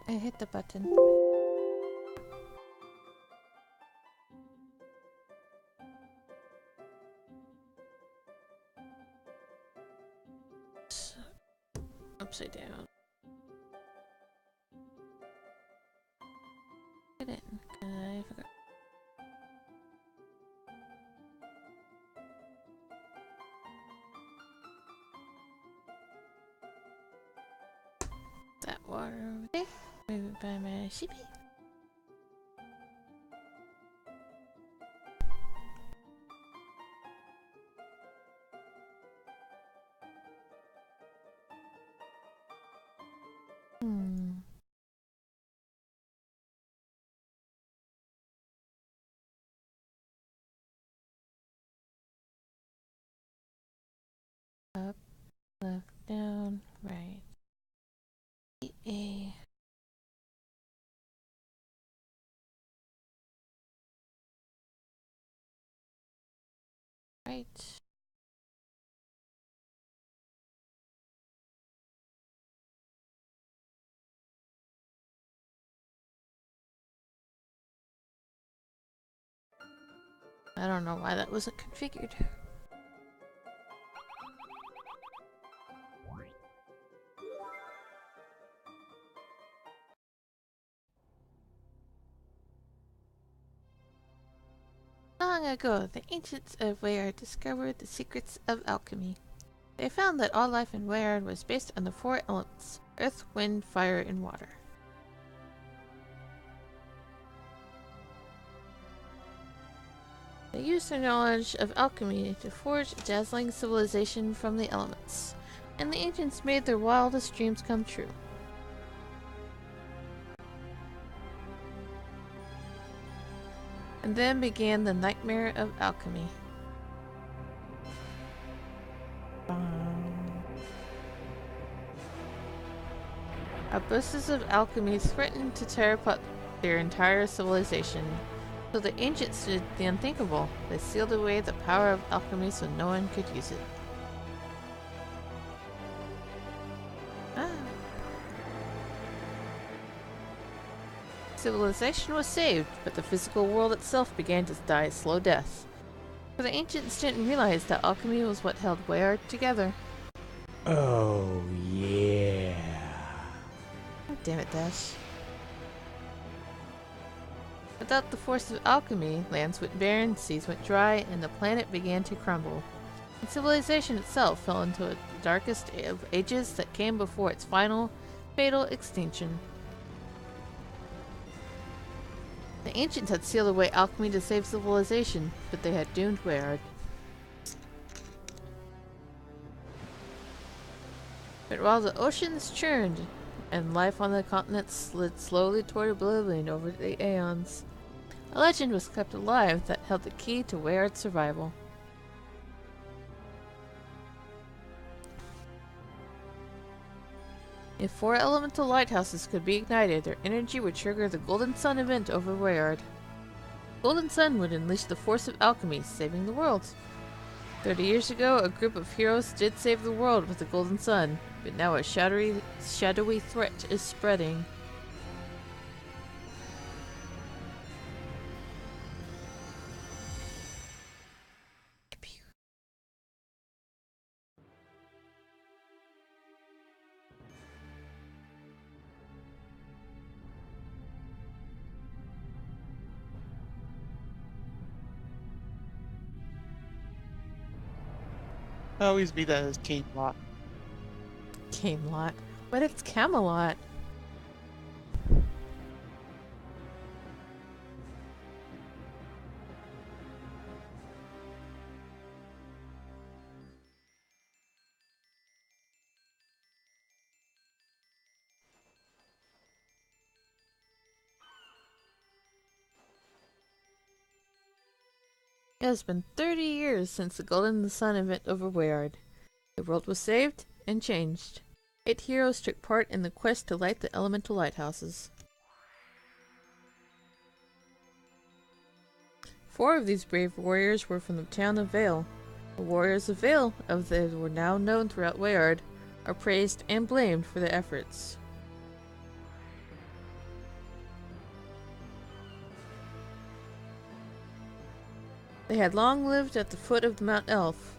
I hit the button. Upside down. Get in. I forgot. That water over there. Move it by my CP. Up, left, down, right. A. Right. I don't know why that wasn't configured. Long ago, the ancients of Weyard discovered the secrets of alchemy. They found that all life in Weyard was based on the four elements: earth, wind, fire, and water. They used their knowledge of alchemy to forge a dazzling civilization from the elements, and the ancients made their wildest dreams come true. And then began the nightmare of alchemy. Abuses of alchemy threatened to tear apart their entire civilization. So the ancients did the unthinkable. They sealed away the power of alchemy so no one could use it. Civilization was saved, but the physical world itself began to die a slow death. For the ancients didn't realize that alchemy was what held Weyard together. Oh, yeah. Oh, damn it, Dash. Without the force of alchemy, lands went barren, seas went dry, and the planet began to crumble. And civilization itself fell into the darkest of ages that came before its final, fatal extinction. The ancients had sealed away alchemy to save civilization, but they had doomed Weyard. But while the oceans churned, and life on the continents slid slowly toward oblivion over the aeons, a legend was kept alive that held the key to Weyard's survival. If 4 elemental lighthouses could be ignited, their energy would trigger the Golden Sun event over Weyard. Golden Sun would unleash the force of alchemy, saving the world. 30 years ago, a group of heroes did save the world with the Golden Sun, but now a shadowy threat is spreading. I always be that as Camelot. Camelot? But it's Camelot. It has been 30 years since the Golden Sun event over Weyard. The world was saved and changed. 8 heroes took part in the quest to light the elemental lighthouses. 4 of these brave warriors were from the town of Vale. The warriors of Vale, as they were now known throughout Weyard, are praised and blamed for their efforts. They had long lived at the foot of Mount Elf,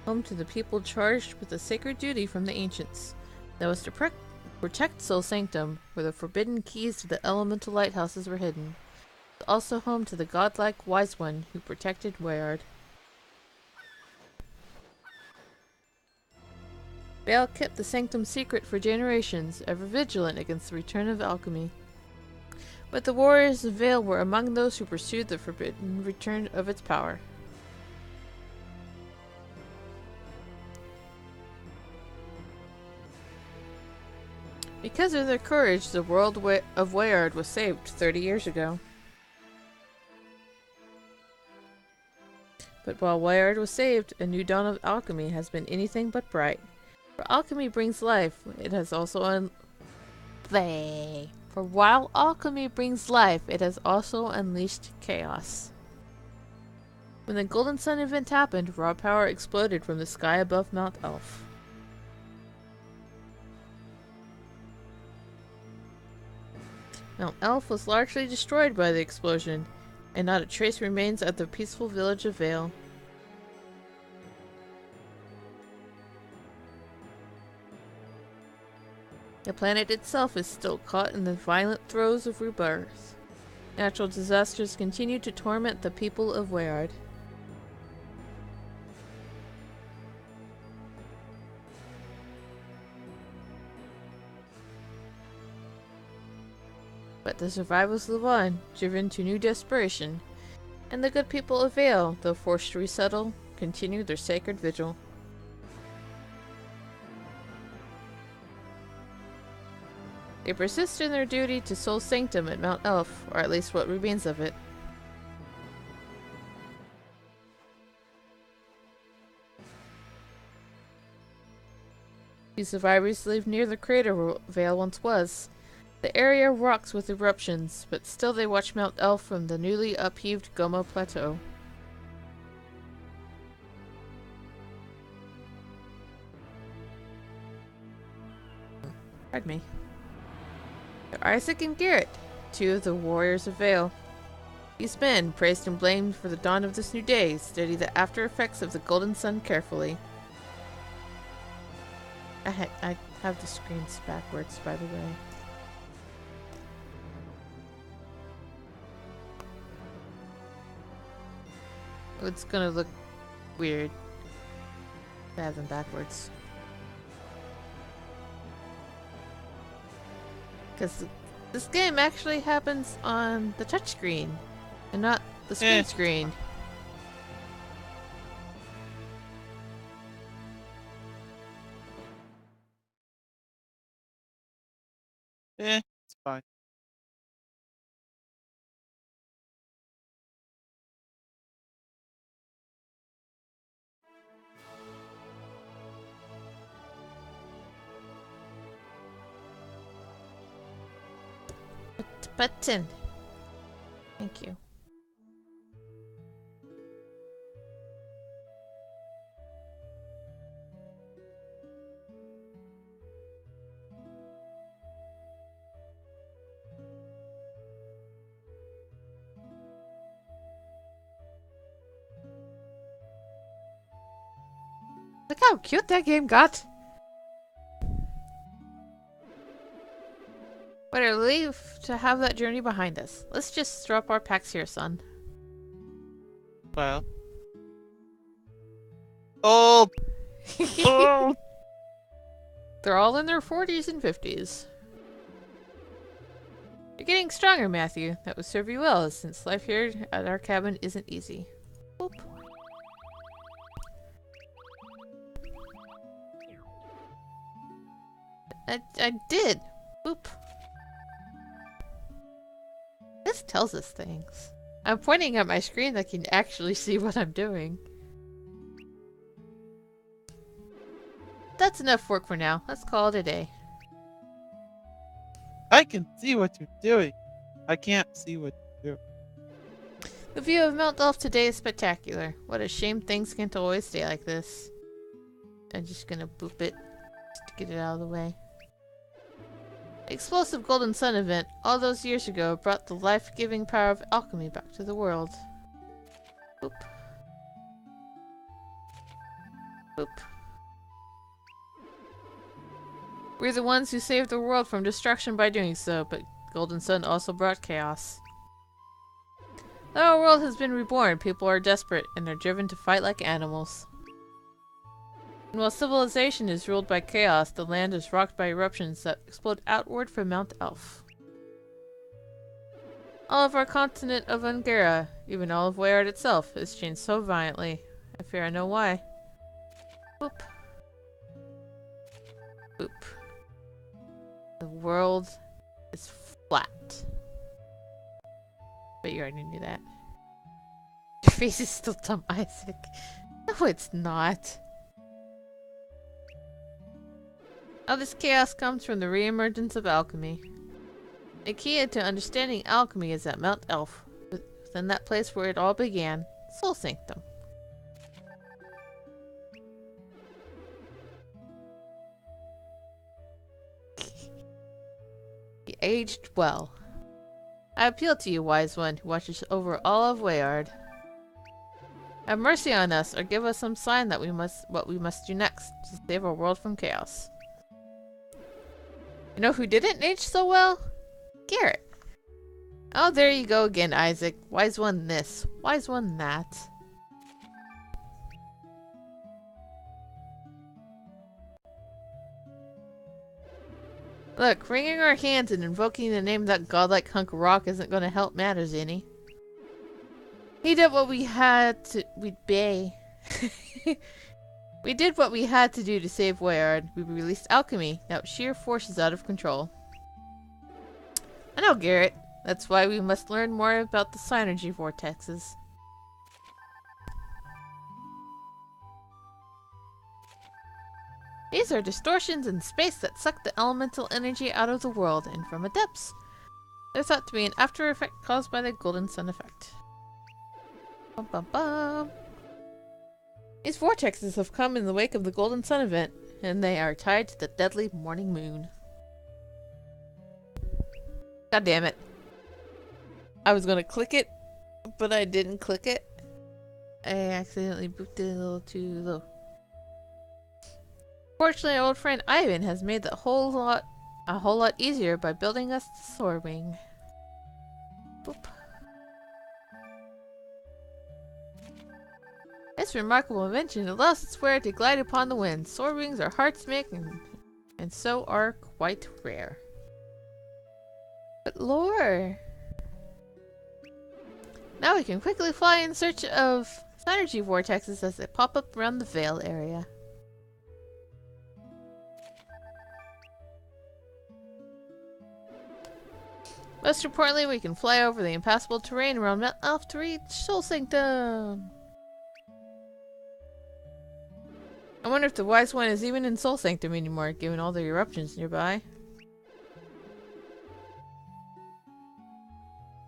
home to the people charged with a sacred duty from the ancients. That was to protect Sol Sanctum, where the forbidden keys to the elemental lighthouses were hidden. It was also home to the godlike Wise One who protected Weyard. Vale kept the sanctum secret for generations, ever vigilant against the return of alchemy. But the warriors of Vale were among those who pursued the forbidden return of its power. Because of their courage, the world of Weyard was saved 30 years ago. But while Weyard was saved, a new dawn of alchemy has been anything but bright. For alchemy brings life, it has also For while alchemy brings life, it has also unleashed chaos. When the Golden Sun event happened, raw power exploded from the sky above Mount Elf. Mount Elf was largely destroyed by the explosion, and not a trace remains at the peaceful village of Vale. The planet itself is still caught in the violent throes of rebirth. Natural disasters continue to torment the people of Weyard. But the survivors live on, driven to new desperation, and the good people of Vale, though forced to resettle, continue their sacred vigil. They persist in their duty to Sol Sanctum at Mount Elf, or at least what remains of it. These survivors live near the crater where Vale once was. The area rocks with eruptions, but still they watch Mount Elf from the newly upheaved Goma Plateau. Pardon me. They're Isaac and Garrett, two of the warriors of Vale. These men, praised and blamed for the dawn of this new day, study the after effects of the Golden Sun carefully. I have the screens backwards, by the way. It's gonna look weird to have them backwards. Because this game actually happens on the touchscreen and not the screen. It's fine. Button. Thank you. Look how cute that game got. What a relief to have that journey behind us. Let's just throw up our packs here, son. Well. Old! Old! They're all in their 40s and 50s. You're getting stronger, Matthew. That would serve you well, since life here at our cabin isn't easy. Boop. I did. Boop. This tells us things. I'm pointing at my screen that can actually see what I'm doing. That's enough work for now. Let's call it a day. I can see what you're doing. I can't see what you're doing. The view of Mount Elf today is spectacular. What a shame things can't always stay like this. I'm just gonna boop it just to get it out of the way. The explosive Golden Sun event all those years ago brought the life-giving power of alchemy back to the world. Boop. Boop. We're the ones who saved the world from destruction by doing so, but Golden Sun also brought chaos. Though our world has been reborn, people are desperate and are driven to fight like animals. And while civilization is ruled by chaos, the land is rocked by eruptions that explode outward from Mount Elf. All of our continent of Ungera, even all of Weyard itself, is changed so violently. I fear I know why. Boop. Boop. The world is flat. But you already knew that. Your face is still dumb, Isaac. No, it's not. All this chaos comes from the re-emergence of alchemy. The key to understanding alchemy is at Mount Elf, within that place where it all began, Soul Sanctum. He aged well. I appeal to you, wise one, who watches over all of Weyard. Have mercy on us, or give us some sign that what we must do next to save our world from chaos. You know who didn't age so well? Garrett. Oh, there you go again, Isaac. Wise one this, wise one that. Look, wringing our hands and invoking the name of that godlike hunk of rock isn't going to help matters any. He did what we had to... We did what we had to do to save Weyard. We released alchemy. Now sheer force is out of control. I know, Garrett. That's why we must learn more about the synergy vortexes. These are distortions in space that suck the elemental energy out of the world and from its depths. They're thought to be an after effect caused by the Golden Sun effect. Bum, bum, bum. These vortexes have come in the wake of the Golden Sun event, and they are tied to the deadly morning moon. God damn it. I was gonna click it, but I didn't click it. I accidentally booped it a little too low. Fortunately, our old friend Ivan has made that a whole lot easier by building us the Soar Wing. Boop. This remarkable invention allows its wearer to glide upon the wind. Soar wings are hard to make and so are quite rare. But lore! Now we can quickly fly in search of synergy vortexes as they pop up around the Vale area. Most importantly, we can fly over the impassable terrain around Mount Elf to reach Soul Sanctum! I wonder if the Wise One is even in Soul Sanctum anymore, given all the eruptions nearby.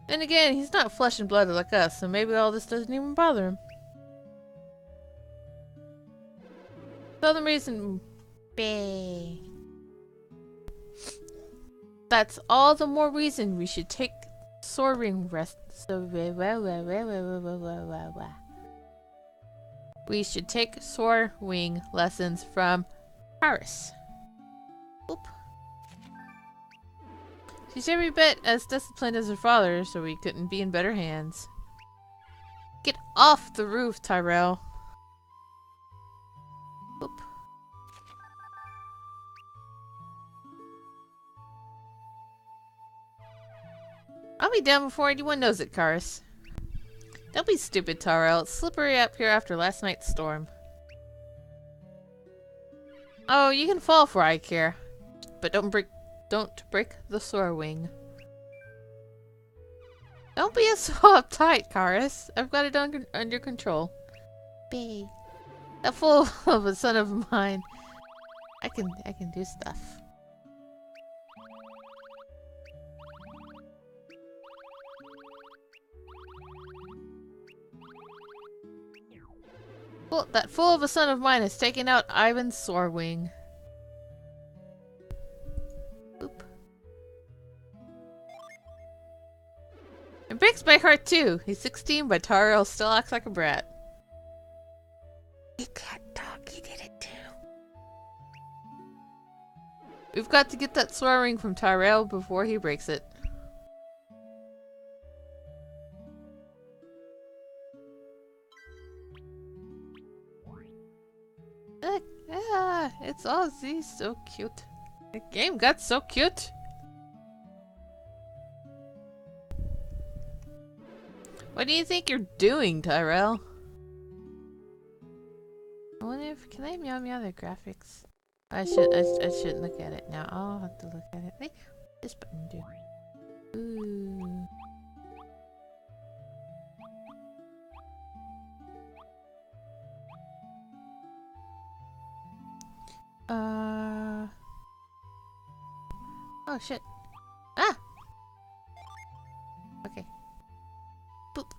Then again, he's not flesh and blood like us, so maybe all this doesn't even bother him. So the reason... That's all the more reason we should take soaring rest. We should take soar wing lessons from Paris. Oop. She's every bit as disciplined as her father, so we couldn't be in better hands. Get off the roof, Tyrell. Oop. I'll be down before anyone knows it, Karis. Don't be stupid, Tyrell. It's slippery up here after last night's storm. Oh, you can fall for I care. But don't break the soar wing. Don't be so uptight, Karis. I've got it under control. That fool of a son of mine. I can do stuff. Well, that fool of a son of mine has taken out Ivan's soar wing. Boop. It breaks my heart too. He's 16, but Tyrell still acts like a brat. He can't talk, he did it too. We've got to get that swear ring from Tyrell before he breaks it. Look, it's all these so cute. The game got so cute. What do you think you're doing, Tyrell? I wonder if can I meow the graphics? I shouldn't look at it now. I'll have to look at it. Hey, this button do. Ooh. Oh shit. Ah! Okay. Boop.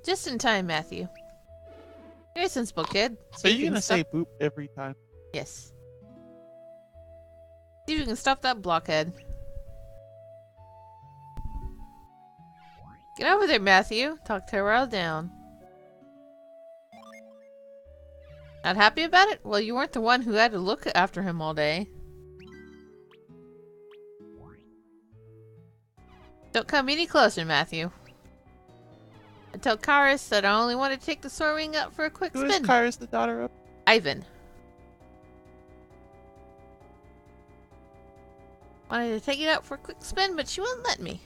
Just in time, Matthew. You're a sensible kid. So you're gonna say boop every time? Yes. See if you can stop that blockhead. Get over there, Matthew. Talk Tyrell down. Not happy about it? Well, you weren't the one who had to look after him all day. Don't come any closer, Matthew. I tell Karis that I only want to take the sword ring up for a quick Who spin. is Karis, the daughter of? Ivan. Wanted to take it out for a quick spin, but she wouldn't let me.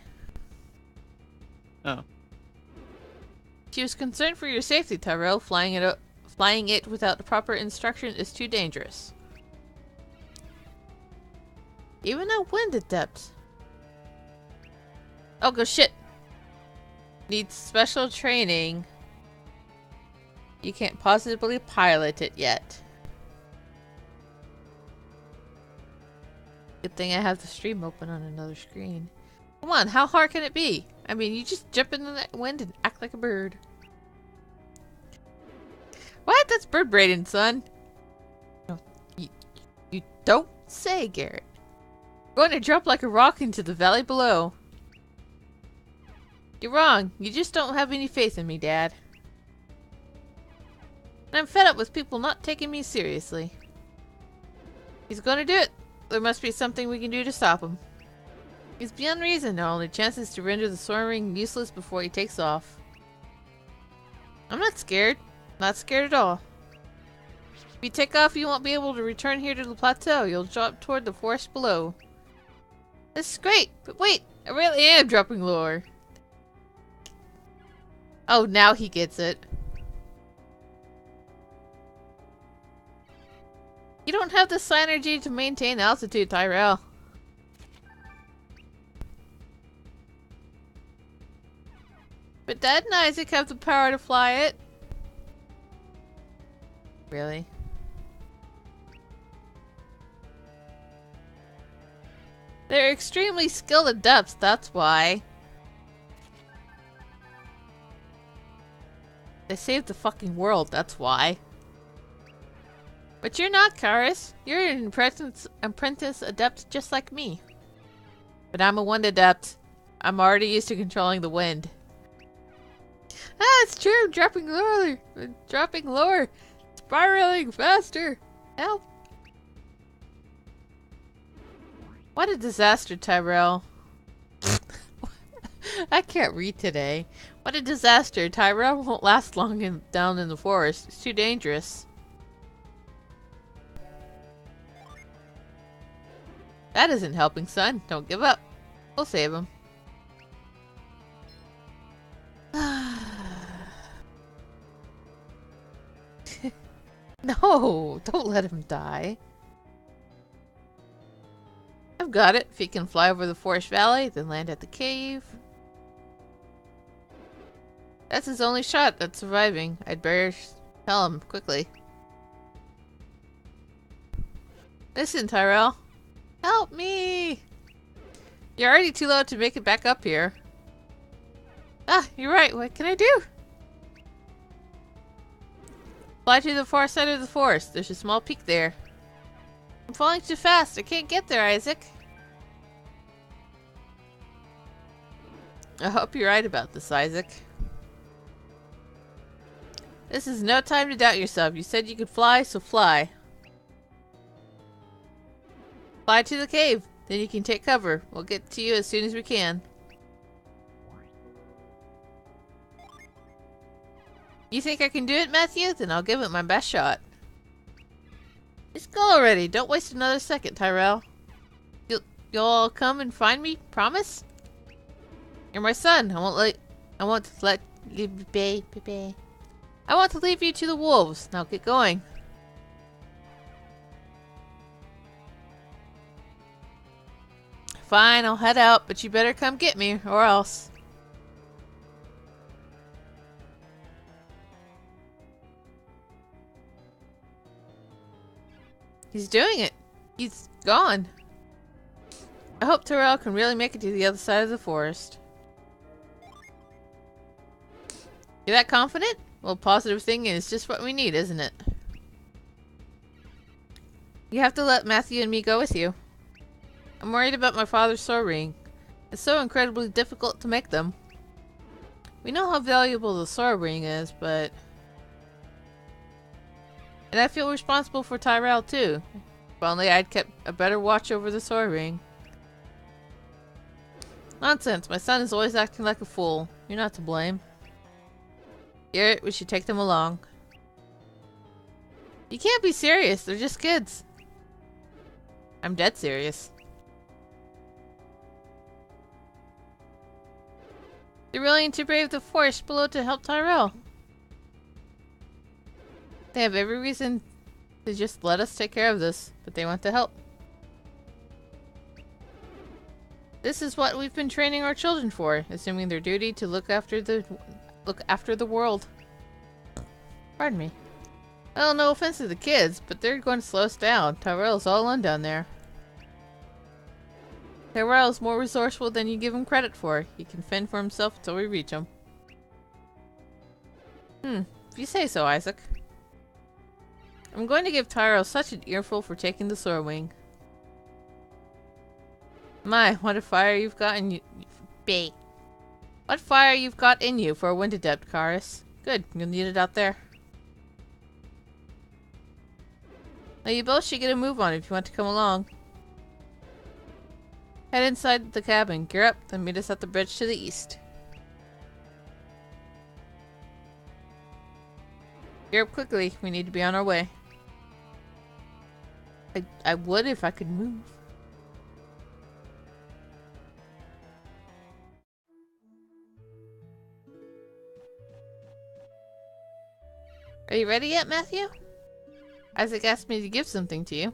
Oh. She was concerned for your safety, Tyrell. Flying it without the proper instruction is too dangerous. Even a wind adept. Oh, go shit. Needs special training. You can't possibly pilot it yet. Good thing I have the stream open on another screen. Come on, how hard can it be? I mean, you just jump into that wind and act like a bird. What? That's bird braiding, son. No, you don't say, Garrett. You're going to drop like a rock into the valley below. You're wrong. You just don't have any faith in me, Dad. And I'm fed up with people not taking me seriously. He's going to do it. There must be something we can do to stop him. He's beyond reason. Our only chance is to render the sword ring useless before he takes off. I'm not scared. Not scared at all. If you take off, you won't be able to return here to the plateau. You'll drop toward the forest below. This is great, but wait, I really am dropping lower. Oh, now he gets it. You don't have the synergy to maintain altitude, Tyrell. But Dad and Isaac have the power to fly it. Really? They're extremely skilled adepts, that's why. They saved the fucking world, that's why. But you're not, Karis. You're an apprentice adept just like me. But I'm a wind adept. I'm already used to controlling the wind. Ah, it's true. Dropping lower. Dropping lower. Spiraling faster. Help. What a disaster, Tyrell. I can't read today. What a disaster. Tyrell won't last long down in the forest. It's too dangerous. That isn't helping, son. Don't give up. We'll save him. No, don't let him die. I've got it. If he can fly over the forest valley, then land at the cave. That's his only shot at surviving. I'd better tell him quickly. Listen, Tyrell. Help me! You're already too low to make it back up here. Ah, you're right. What can I do? Fly to the far side of the forest. There's a small peak there. I'm falling too fast. I can't get there, Isaac. I hope you're right about this, Isaac. This is no time to doubt yourself. You said you could fly, so fly. Fly to the cave. Then you can take cover. We'll get to you as soon as we can. You think I can do it, Matthew? Then I'll give it my best shot. Just go already. Don't waste another second, Tyrell. You'll all come and find me? Promise? You're my son. I want to leave you to the wolves. Now get going. Fine, I'll head out, but you better come get me, or else. He's doing it. He's gone. I hope Tyrell can really make it to the other side of the forest. You're that confident? Well, positive thinking is just what we need, isn't it? You have to let Matthew and me go with you. I'm worried about my father's sword ring. It's so incredibly difficult to make them. We know how valuable the sword ring is, but... And I feel responsible for Tyrell too. If only I'd kept a better watch over the sword ring. Nonsense, my son is always acting like a fool. You're not to blame. Garrett, we should take them along. You can't be serious, they're just kids. I'm dead serious. They're willing to brave the forest below to help Tyrell. They have every reason to just let us take care of this, but they want to help. This is what we've been training our children for, assuming their duty to look after the world. Pardon me. Well, no offense to the kids, but they're going to slow us down. Tyrell's all alone down there. Tyrell's more resourceful than you give him credit for. He can fend for himself until we reach him. If you say so, Isaac. I'm going to give Tyrell such an earful for taking the sword wing. My, what a fire you've got in you. What fire you've got in you for a wind adept, Karis. Good, you'll need it out there. Now you both should get a move on if you want to come along. Head inside the cabin, gear up, then meet us at the bridge to the east. Gear up quickly, we need to be on our way. I would if I could move. Are you ready yet, Matthew? Isaac asked me to give something to you.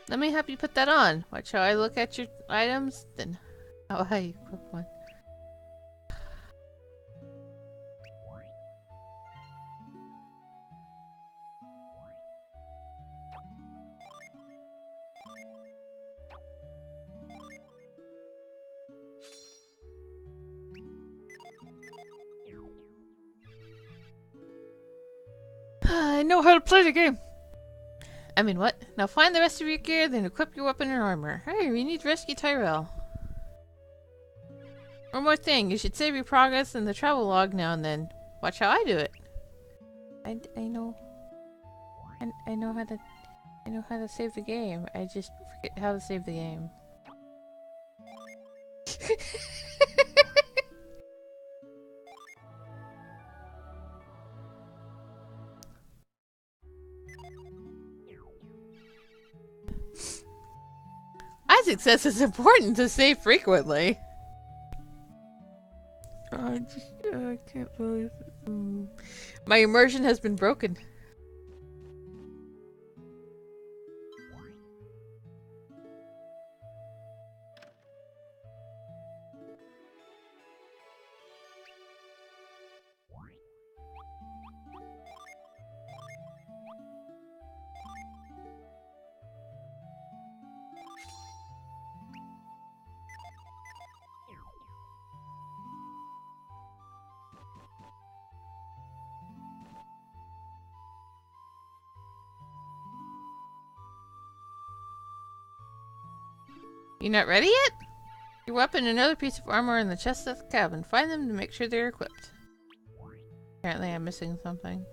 Let me help you put that on. Watch how I look at your items, then how I equip one. I know how to play the game. I mean, what? Now find the rest of your gear, then equip your weapon and armor. Hey, we need to rescue Tyrell. One more thing, you should save your progress in the travel log now and then. Watch how I do it. I know. I know how to save the game. I just forget how to save the game. Isaac says it's important to save frequently. I can't believe it. My immersion has been broken. You not ready yet? Your weapon and another piece of armor in the chest at the cabin. Find them to make sure they're equipped. Apparently I'm missing something.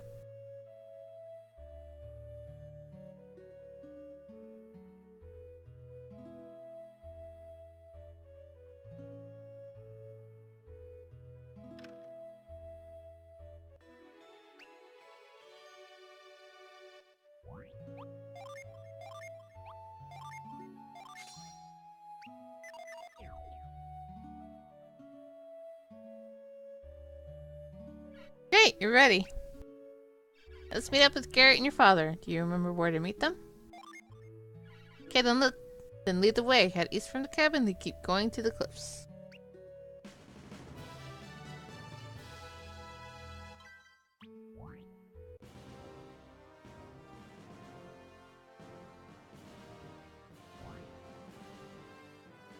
Great, you're ready. Let's meet up with Garrett and your father. Do you remember where to meet them? Okay, then lead the way. Head east from the cabin, then keep going to the cliffs.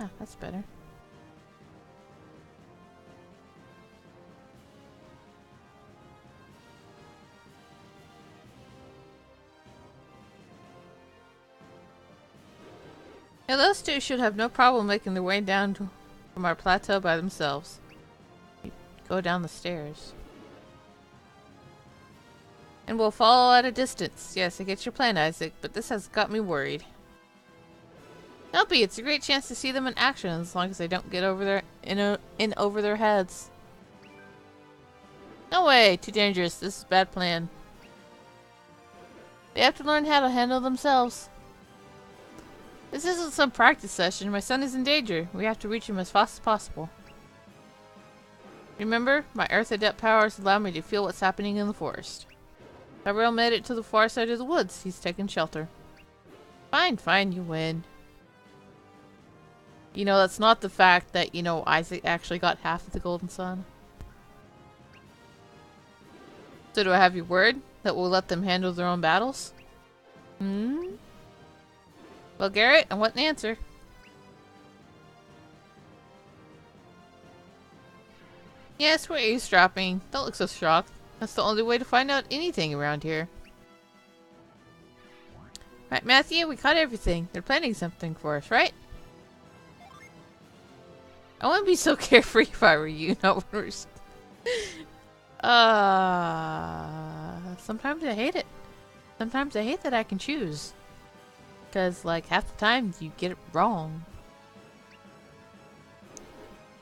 Ah, that's better. Now those two should have no problem making their way down from our plateau by themselves. You go down the stairs. And we'll follow at a distance. Yes, I get your plan, Isaac, but this has got me worried. Don't be, it's a great chance to see them in action as long as they don't get over over their heads. No way, too dangerous, this is a bad plan. They have to learn how to handle themselves. This isn't some practice session. My son is in danger. We have to reach him as fast as possible. Remember, my Earth Adept powers allow me to feel what's happening in the forest. Tyrell made it to the far side of the woods. He's taken shelter. Fine, fine, you win. You know, that's not the fact that, you know, Isaac actually got half of the Golden Sun. So do I have your word that we'll let them handle their own battles? Hmm? Well, Garrett, I want an answer. Yes, we're eavesdropping. Don't look so shocked. That's the only way to find out anything around here. Right, Matthew, we caught everything. They're planning something for us, right? I wouldn't be so carefree if I were you. Not when we're... Sometimes I hate it. Sometimes I hate that I can choose. Because, like, half the time you get it wrong.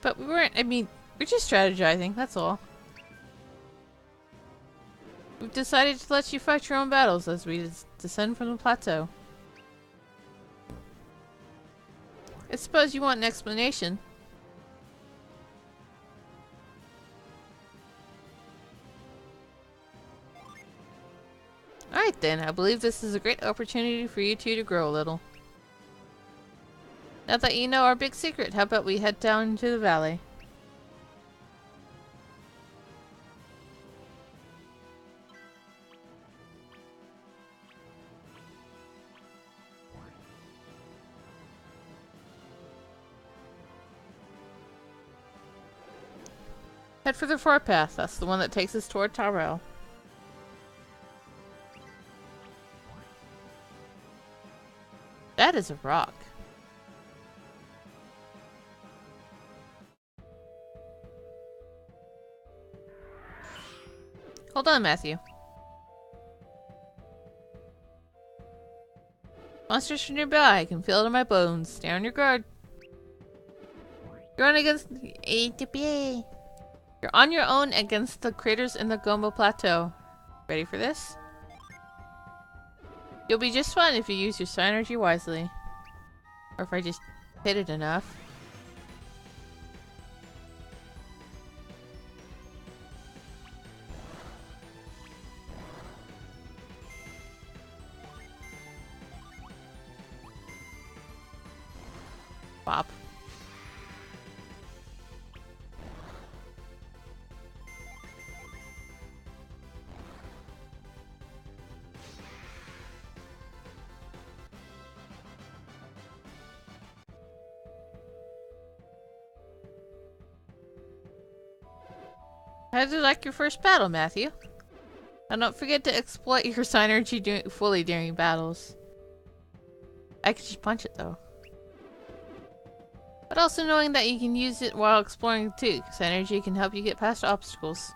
But we weren't, I mean, we're just strategizing, that's all. We've decided to let you fight your own battles as we descend from the plateau. I suppose you want an explanation. Alright then, I believe this is a great opportunity for you two to grow a little. Now that you know our big secret, how about we head down into the valley? Head for the forepath, that's the one that takes us toward Tyrell. That is a rock. Hold on, Matthew. Monsters from nearby. I can feel it in my bones. Stay on your guard. You're on against... You're on your own against the craters in the Gombo Plateau. Ready for this? You'll be just fine if you use your Psynergy wisely. Or if I just hit it enough. Bop. How did you like your first battle, Matthew? And don't forget to exploit your Psynergy fully during battles. I could just punch it though. But also knowing that you can use it while exploring too, Psynergy can help you get past obstacles.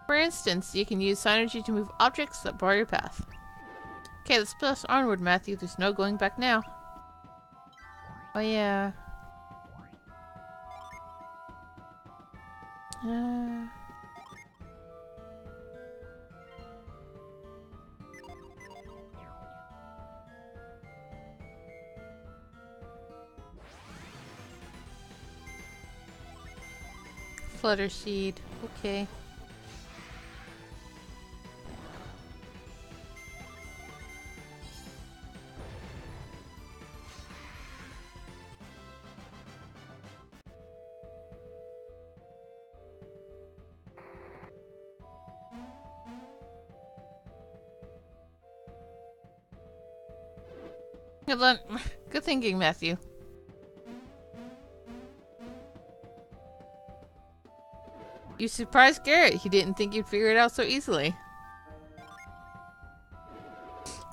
For instance, you can use Psynergy to move objects that bar your path. Okay, let's press onward, Matthew. There's no going back now. Oh yeah. Flutter Seed. Okay. Good thinking, Matthew. You surprised Garrett. He didn't think you'd figure it out so easily.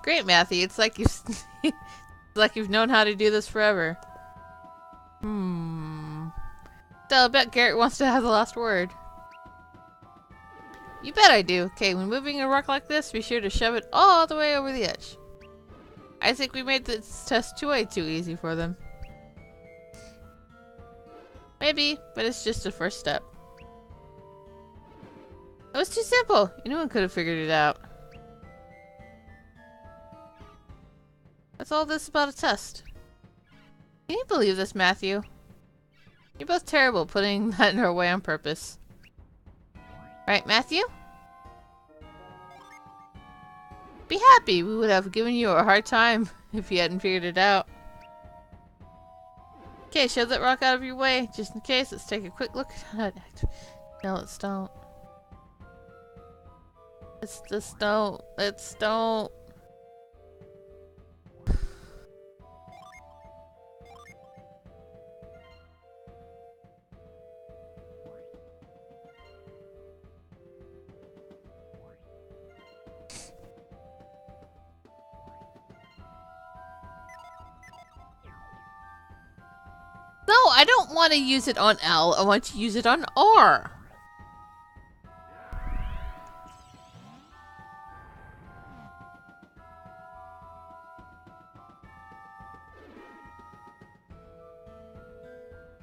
Great, Matthew. It's like you've it's like you've known how to do this forever. Still, I bet Garrett wants to have the last word. You bet I do. Okay, when moving a rock like this, be sure to shove it all the way over the edge. I think we made this test way too easy for them. Maybe, but it's just a first step. It was too simple. Anyone could have figured it out. That's all this about a test. Can you believe this, Matthew? You're both terrible putting that in our way on purpose. Right, Matthew? Be happy. We would have given you a hard time if you hadn't figured it out. Okay, shove that rock out of your way. Just in case, let's take a quick look at it. No, let's don't. Let's just don't. Let's don't. No, I don't want to use it on L. I want to use it on R.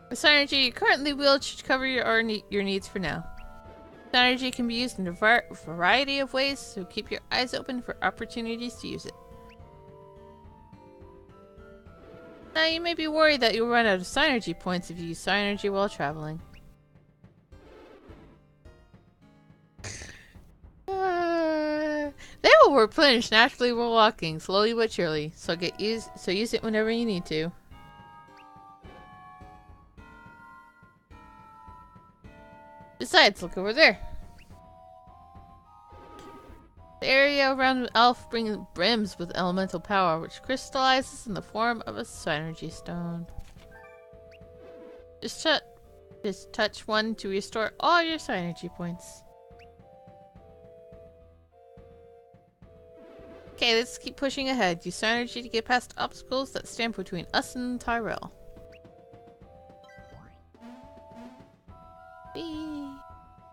The Psynergy you currently wield should cover your needs for now. Psynergy can be used in a variety of ways, so keep your eyes open for opportunities to use it. Now, you may be worried that you'll run out of Psynergy points if you use Psynergy while traveling. They will replenish naturally while walking, slowly but surely, so use it whenever you need to. Besides, look over there. The area around Elf brims with elemental power, which crystallizes in the form of a Psynergy stone. Just touch one to restore all your Psynergy points. Okay, let's keep pushing ahead. Use Psynergy to get past obstacles that stand between us and Tyrell. Whee!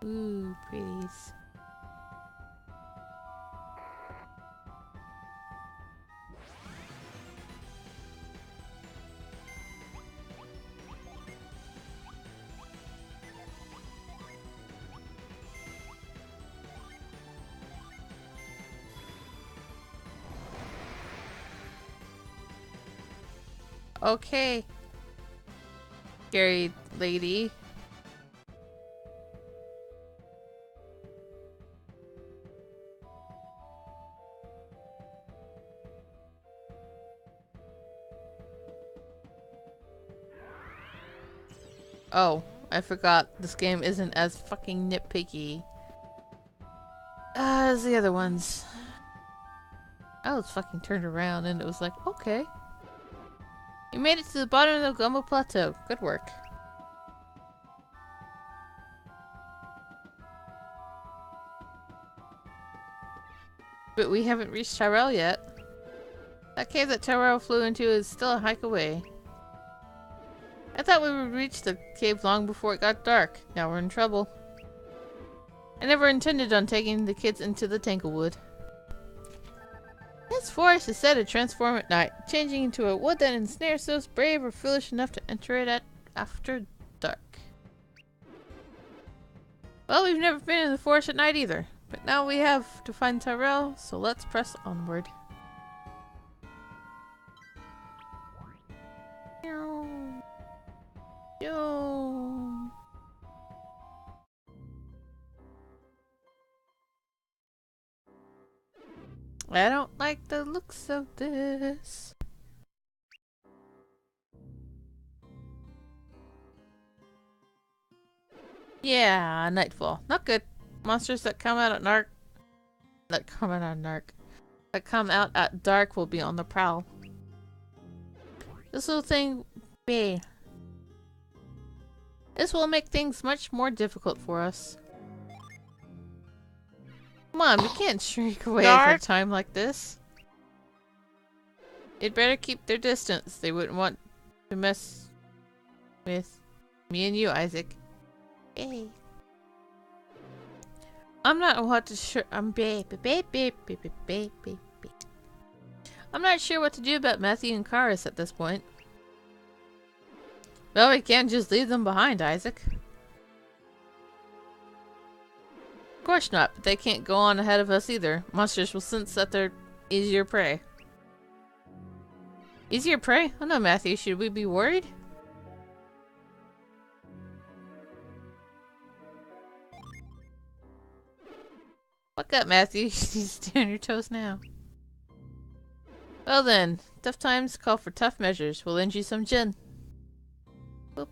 Ooh, pretties. Okay. Scary lady. Oh, I forgot. This game isn't as fucking nitpicky as the other ones. I was fucking turned around and it was like, okay. You made it to the bottom of the Gumbo Plateau. Good work. But we haven't reached Tyrell yet. That cave that Tyrell flew into is still a hike away. I thought we would reach the cave long before it got dark. Now we're in trouble. I never intended on taking the kids into the Tanglewood. This forest is said to transform at night, changing into a wood that ensnares those brave or foolish enough to enter it after dark. Well, we've never been in the forest at night either, but now we have to find Tyrell, so let's press onward. Yo. I don't like the looks of this. Yeah, nightfall. Not good. Monsters that come out at dark will be on the prowl. This little thing This will make things much more difficult for us. Come on, we can't shrink away for a time like this. They'd better keep their distance. They wouldn't want to mess with me and you, Isaac. Hey. I'm not what to sure. I'm not sure what to do about Matthew and Karis at this point. Well, we can't just leave them behind, Isaac. Of course not, but they can't go on ahead of us either. Monsters will sense that they're easier prey. Easier prey? Oh no, Matthew, should we be worried? Wake up, Matthew. You need to stay on your toes now. Well then, tough times call for tough measures. We'll lend you some gin. Boop.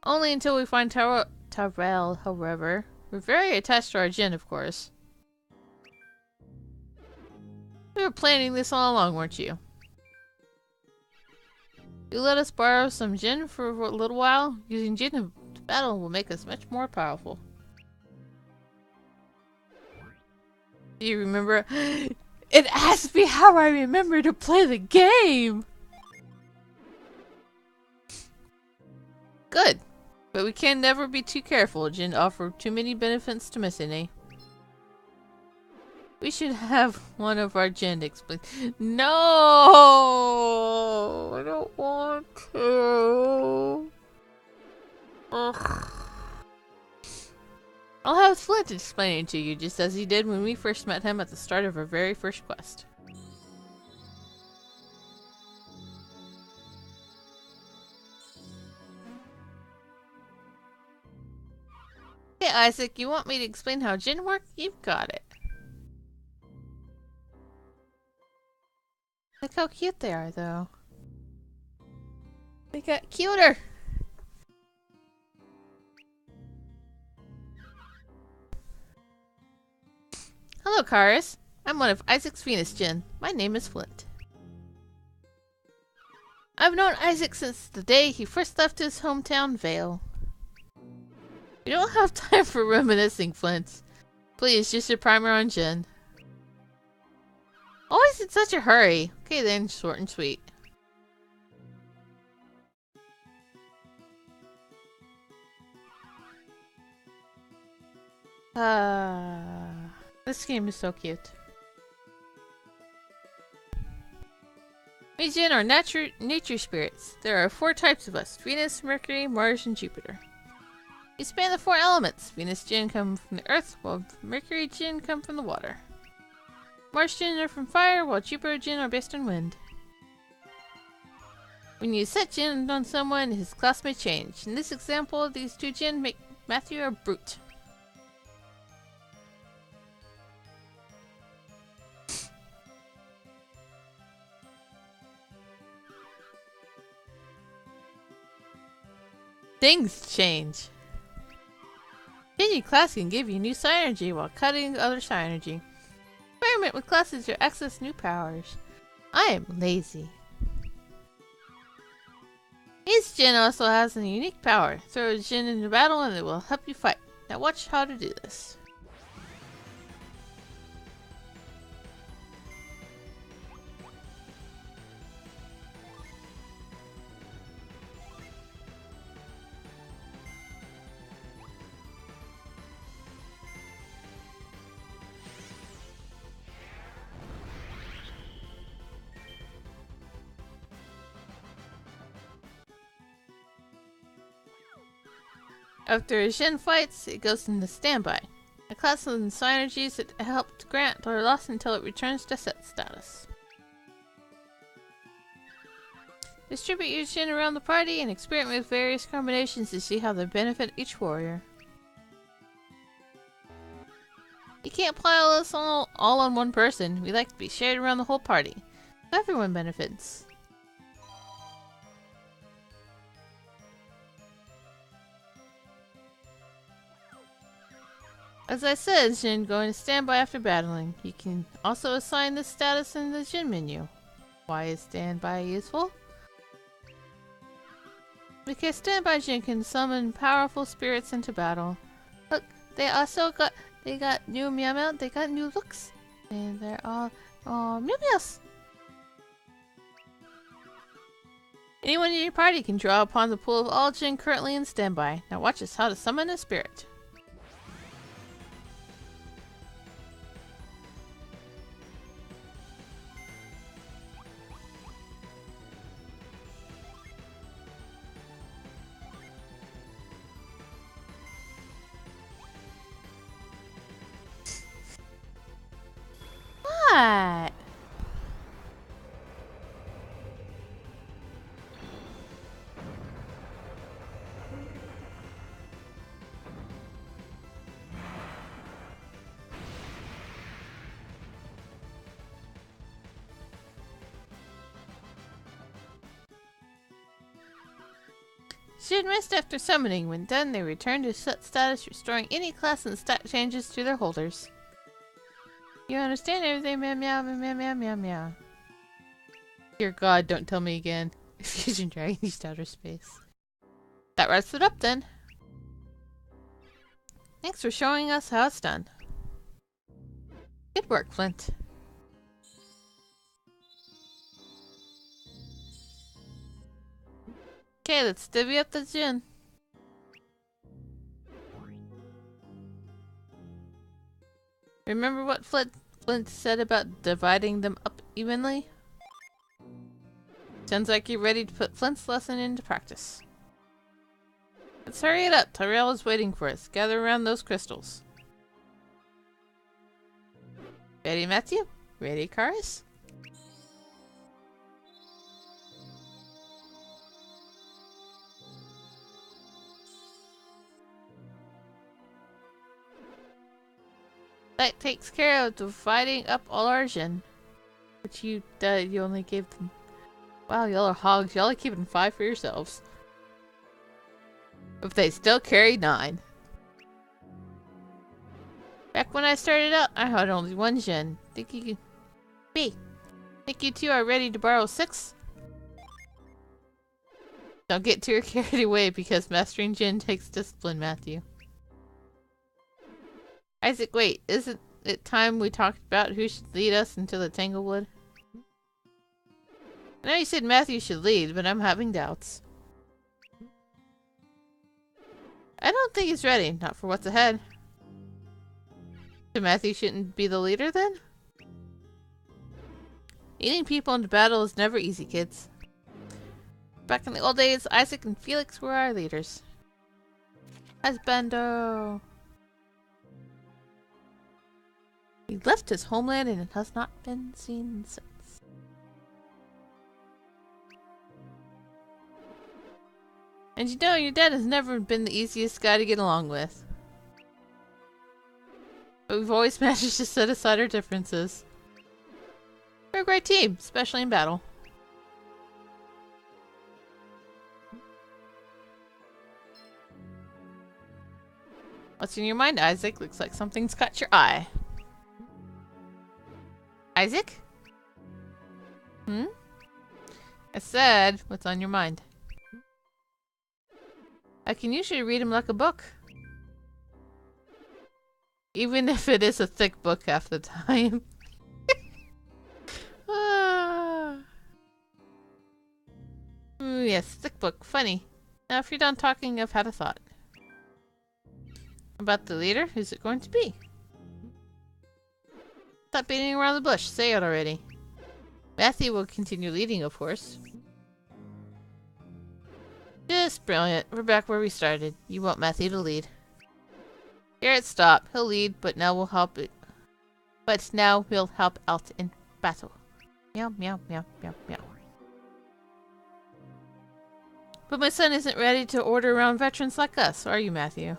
Only until we find Tyrell, however. We're very attached to our gin, of course. We were planning this all along, weren't you? You let us borrow some gin for a little while? Using gin in battle will make us much more powerful. Do you remember? It asked me how I remember to play the game! Good. But we can never be too careful. Gin offer too many benefits to miss any. We should have one of our gin explain. No! I don't want to. Ugh. I'll have Flint explain it to you, just as he did when we first met him at the start of our very first quest. Hey Isaac, you want me to explain how gin works? You've got it. Look how cute they are, though. They got cuter! Hello, Karis. I'm one of Isaac's Venus Gin. My name is Flint. I've known Isaac since the day he first left his hometown, Vale. We don't have time for reminiscing, Flint. Please, just your primer on gin. Always in such a hurry. Okay then, short and sweet. This game is so cute. We Jinn are nature spirits. There are 4 types of us: Venus, Mercury, Mars, and Jupiter. We span the 4 elements. Venus Jinn come from the earth, while Mercury Jinn come from the water. Mars Jinn are from fire, while Jupiter Jinn are based on wind. When you set Jinn on someone, his class may change. In this example, these 2 Jinn make Matthew a brute. Things change. Changing class can give you new psi energy while cutting other psi energy. Experiment with classes to access new powers. I am lazy. Each Jinn also has a unique power. Throw a Jinn into battle and it will help you fight. Now watch how to do this. After a Jin fights, it goes into standby. A class of synergies that helped Grant are lost until it returns to set status. Distribute your Jin around the party and experiment with various combinations to see how they benefit each warrior. You can't pile us all on one person. We like to be shared around the whole party. So everyone benefits. As I said, Jin going to standby after battling. You can also assign this status in the Jin menu. Why is standby useful? Because standby Jin can summon powerful spirits into battle. Look, they got new Meow Meow, they got new looks. And they're all Meow Meows. Anyone in your party can draw upon the pool of all Jin currently in standby. Now watch us how to summon a spirit. What? Jin rest after summoning. When done, they return to set status, restoring any class and stat changes to their holders. You understand everything, meow meow meow meow meow meow. Dear God, don't tell me again. Fusion Dragon East outer space. That wraps it up then. Thanks for showing us how it's done. Good work, Flint. Okay, let's divvy up the Jin. Remember what Flint said about dividing them up evenly? Sounds like you're ready to put Flint's lesson into practice. Let's hurry it up. Tyrell is waiting for us. Gather around those crystals. Ready, Matthew? Ready, Karis? That takes care of dividing up all our Jin. But you only gave them... Wow, y'all are hogs. Y'all are keeping 5 for yourselves. But they still carry 9. Back when I started out, I had only 1 Jin. Think you two are ready to borrow 6? Don't get too carried away because mastering Jin takes discipline, Matthew. Isaac, wait, isn't it time we talked about who should lead us into the Tanglewood? I know you said Matthew should lead, but I'm having doubts. I don't think he's ready, not for what's ahead. So Matthew shouldn't be the leader then? Leading people into battle is never easy, kids. Back in the old days, Isaac and Felix were our leaders. Husbando! He left his homeland and has not been seen since. And you know, your dad has never been the easiest guy to get along with. But we've always managed to set aside our differences. We're a great team, especially in battle. What's in your mind, Isaac? Looks like something's caught your eye. Isaac? Hmm? I said, what's on your mind? I can usually read him like a book. Even if it is a thick book half the time. Ooh, yes, thick book. Funny. Now if you're done talking, I've had a thought. About the leader? Who's it going to be? Stop beating around the bush. Say it already. Matthew will continue leading, of course. Just brilliant. We're back where we started. You want Matthew to lead. Garrett, stop. He'll lead, but now we'll help it. But now we'll help out in battle. Meow, meow, meow, meow, meow. But my son isn't ready to order around veterans like us, are you, Matthew?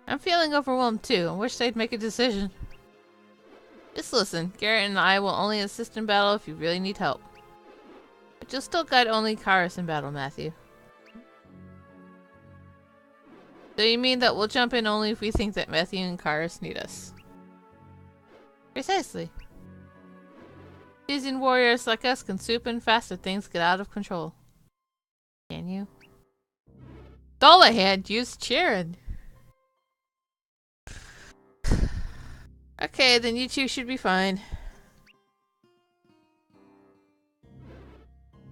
I'm feeling overwhelmed too. I wish they'd make a decision. Just listen. Garrett and I will only assist in battle if you really need help. But you'll still guide only Karis in battle, Matthew. So you mean that we'll jump in only if we think that Matthew and Karis need us? Precisely. Seasoned warriors like us can swoop in fast if things get out of control. Can you? Dullahan used cheering. Okay, then you two should be fine.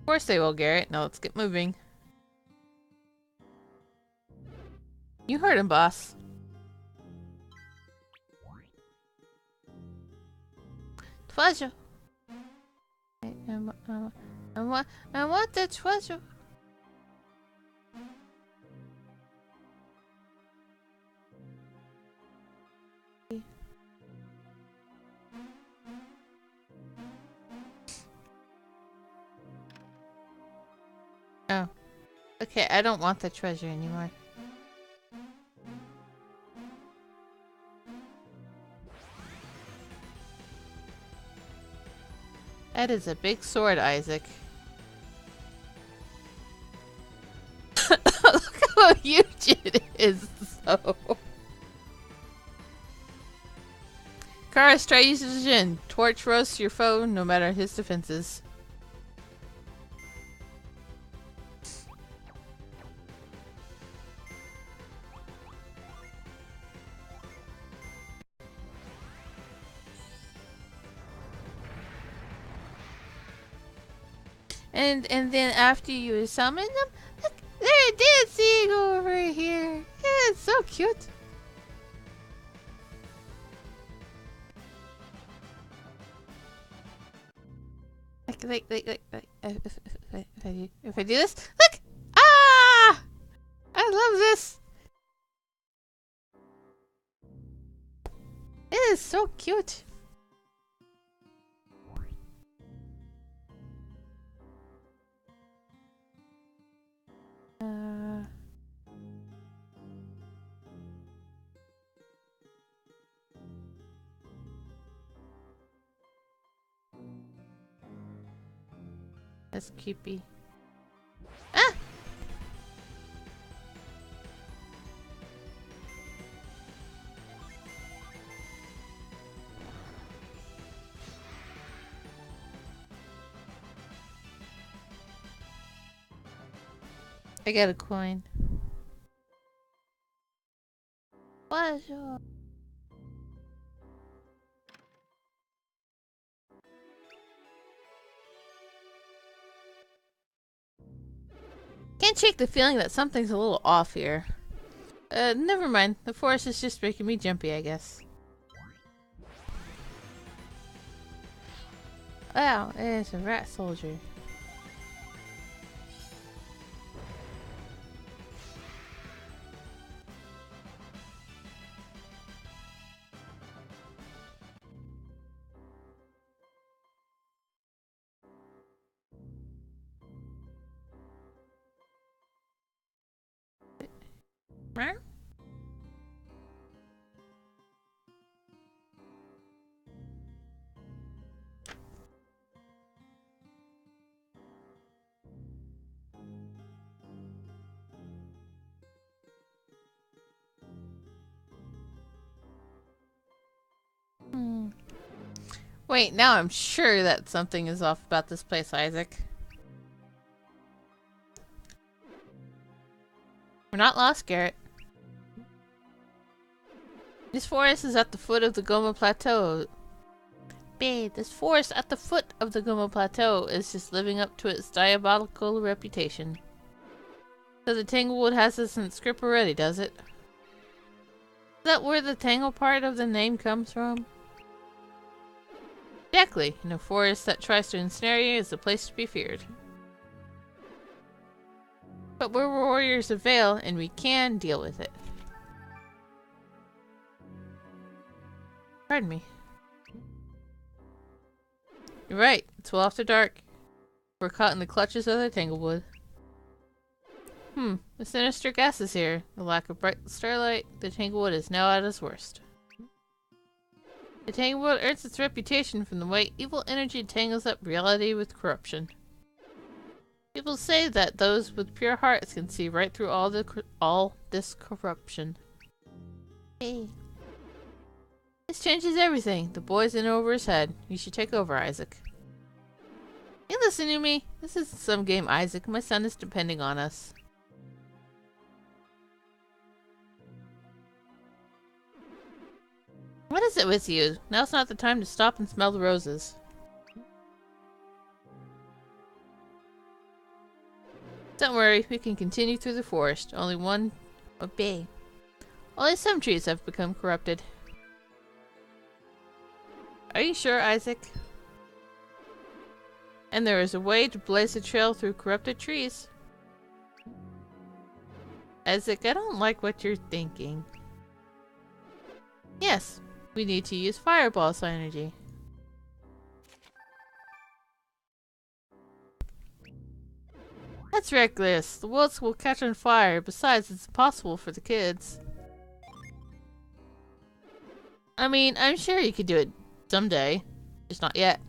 Of course they will, Garrett. Now let's get moving. You heard him, boss. Treasure. I want the treasure. Oh. Okay, I don't want the treasure anymore. That is a big sword, Isaac. Look how huge it is, so. Karis, try using the Jin. Torch roasts your foe no matter his defenses. And then after you summon them, look, they're dancing over here. Yeah, it's so cute. If I do this, look! Ah! I love this. It is so cute. That's creepy. Ah! I got a coin. Pleasure. Can't shake the feeling that something's a little off here. Never mind. The forest is just making me jumpy, I guess. Wow, it's a rat soldier. Huh? Wait, now I'm sure that something is off about this place, Isaac. We're not lost, Garrett. This forest is at the foot of the Goma Plateau. Babe, this forest at the foot of the Goma Plateau is just living up to its diabolical reputation. So the Tanglewood has this in its script already, does it? Is that where the Tangle part of the name comes from? Exactly. In a forest that tries to ensnare you is a place to be feared. But we're warriors of Vale, and we can deal with it. Pardon me. You're right. It's well after dark. We're caught in the clutches of the Tanglewood. The sinister gas is here. The lack of bright starlight. The Tanglewood is now at its worst. The Tanglewood earns its reputation from the way evil energy tangles up reality with corruption. People say that those with pure hearts can see right through all this corruption. Hey. This changes everything. The boy's in over his head. You should take over, Isaac. You listen to me? This isn't some game, Isaac. My son is depending on us. What is it with you? Now's not the time to stop and smell the roses. Don't worry, we can continue through the forest. Obey. Only some trees have become corrupted. Are you sure, Isaac? And there is a way to blaze a trail through corrupted trees. Isaac, I don't like what you're thinking. Yes, we need to use fireball synergy. That's reckless. The woods will catch on fire. Besides, it's impossible for the kids. I mean, I'm sure you could do it someday. Just not yet.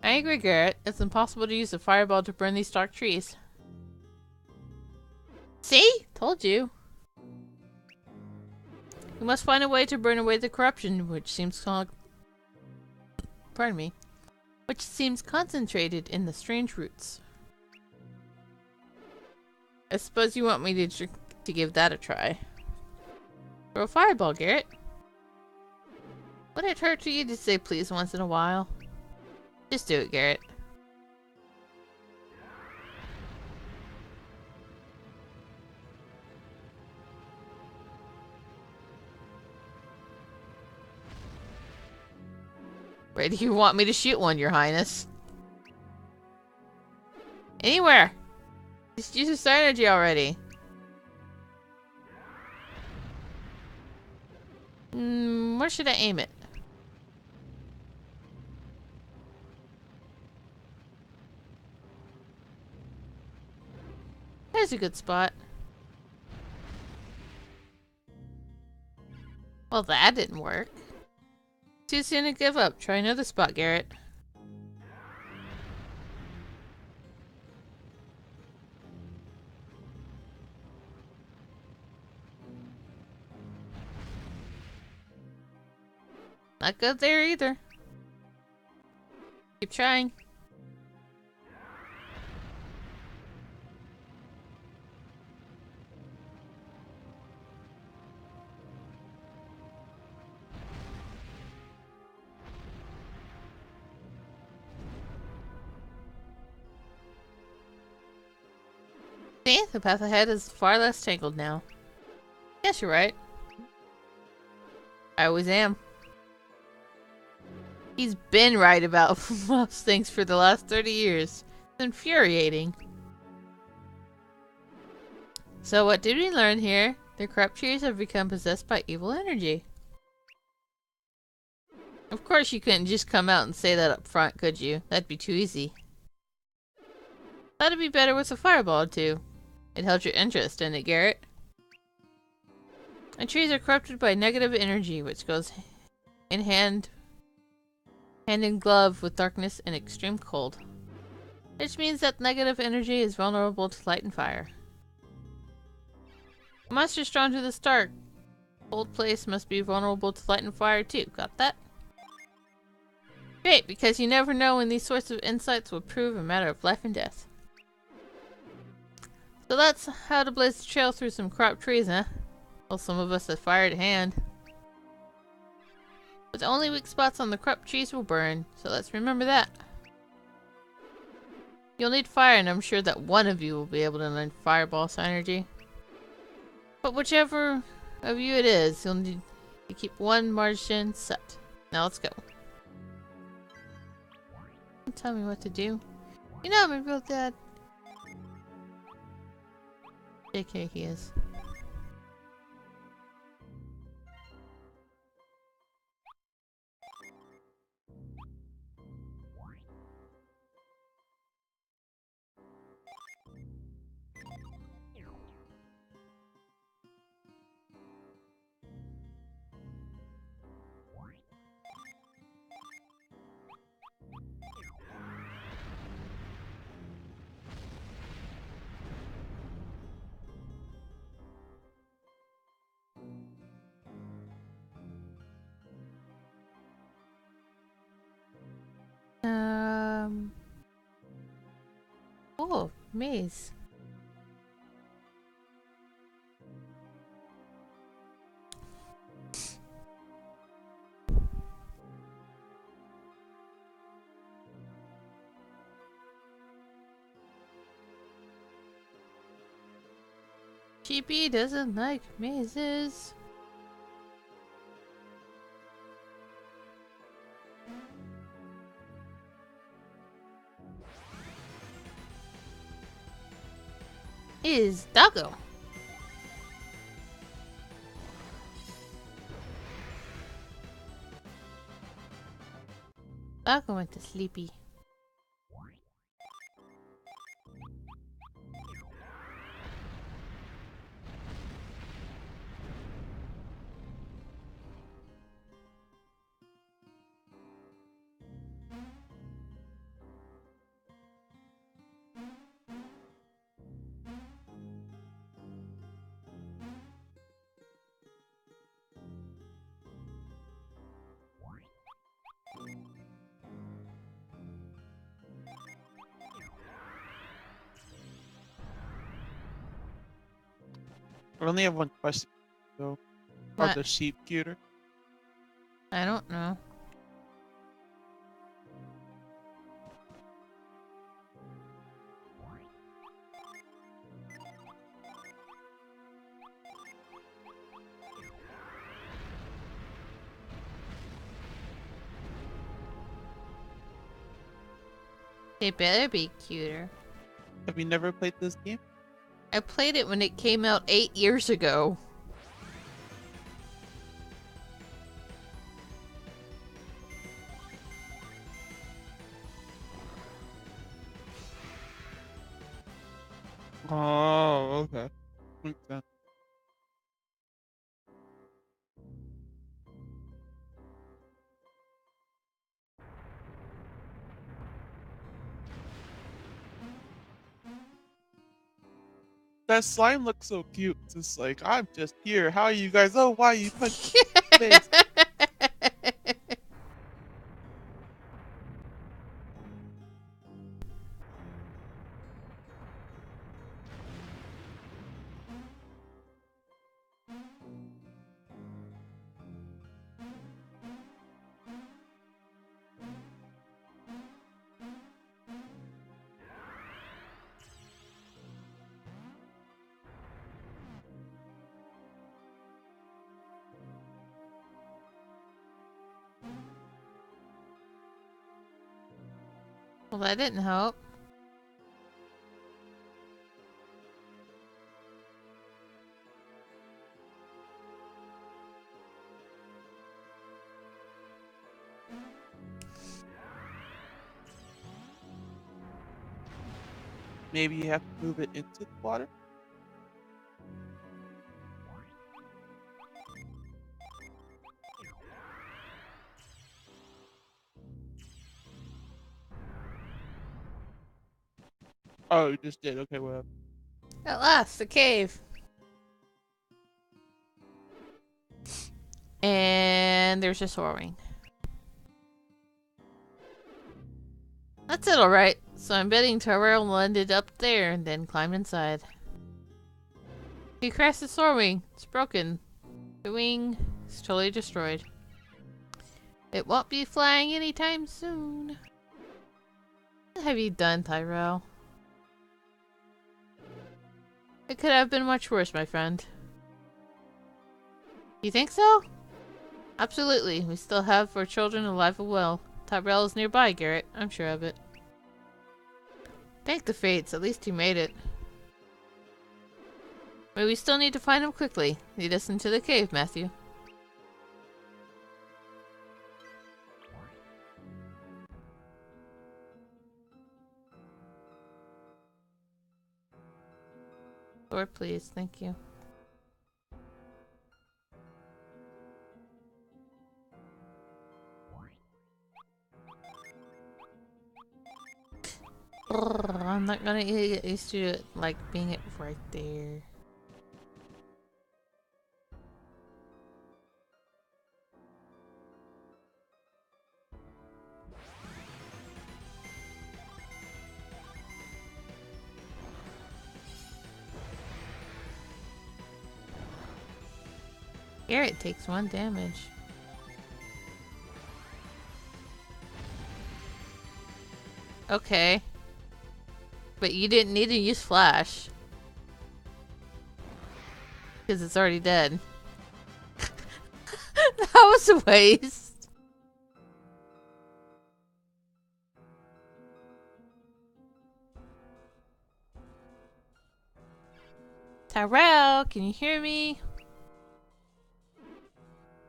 I agree, Garrett. It's impossible to use a fireball to burn these dark trees. See? Told you. We must find a way to burn away the corruption, which seems concentrated in the strange roots. I suppose you want me to give that a try. Throw a fireball, Garrett. Would it hurt for you to say please once in a while? Just do it, Garrett. Where do you want me to shoot one, Your Highness? Anywhere! Just use your star energy already. Where should I aim it? There's a good spot. Well, that didn't work. Too soon to give up. Try another spot, Garrett. Not good there either. Keep trying. See? The path ahead is far less tangled now. Yes, you're right. I always am. He's been right about most things for the last 30 years. It's infuriating. So what did we learn here? The corrupt trees have become possessed by evil energy. Of course you couldn't just come out and say that up front, could you? That'd be too easy. That'd be better with a fireball too. It held your interest, didn't it, Garrett? And trees are corrupted by negative energy, which goes hand in glove with darkness and extreme cold. Which means that negative energy is vulnerable to light and fire. A monster drawn to this dark, cold place must be vulnerable to light and fire too. Got that? Great, because you never know when these sorts of insights will prove a matter of life and death. So that's how to blaze the trail through some corrupt trees, huh? Well, some of us have fire to hand. But the only weak spots on the corrupt trees will burn, so let's remember that. You'll need fire, and I'm sure that one of you will be able to learn fireball synergy. But whichever of you it is, you'll need to keep one margin set. Now let's go. Don't tell me what to do. You know I'm a real dad. JK he is. Oh, maze. Chibi doesn't like mazes. Is Doggo. Doggo went to sleepy. I only have one question, though. Are What? the sheep cuter? I don't know. They better be cuter. Have you never played this game? I played it when it came out 8 years ago. Oh, okay. Makes sense. That slime looks so cute. It's just like, I'm just here. How are you guys? Oh, why you punch me in the face? Well, that didn't help. Maybe you have to move it into the water? Oh, you just did. Okay, well. At last, the cave. And there's a soaring. That's it, alright. So I'm betting Tyrell landed up there and then climbed inside. He crashed the soaring. It's broken. The wing is totally destroyed. It won't be flying anytime soon. What have you done, Tyrell? It could have been much worse, my friend. You think so? Absolutely. We still have our children alive and well. Tyrell is nearby, Garrett. I'm sure of it. Thank the fates. At least he made it. But we still need to find him quickly. Lead us into the cave, Matthew. Door, please. Thank you. I'm not gonna get used to it, like being it right there. Garrett takes 1 damage. Okay. But you didn't need to use Flash. Because it's already dead. That was a waste. Tyrell, can you hear me?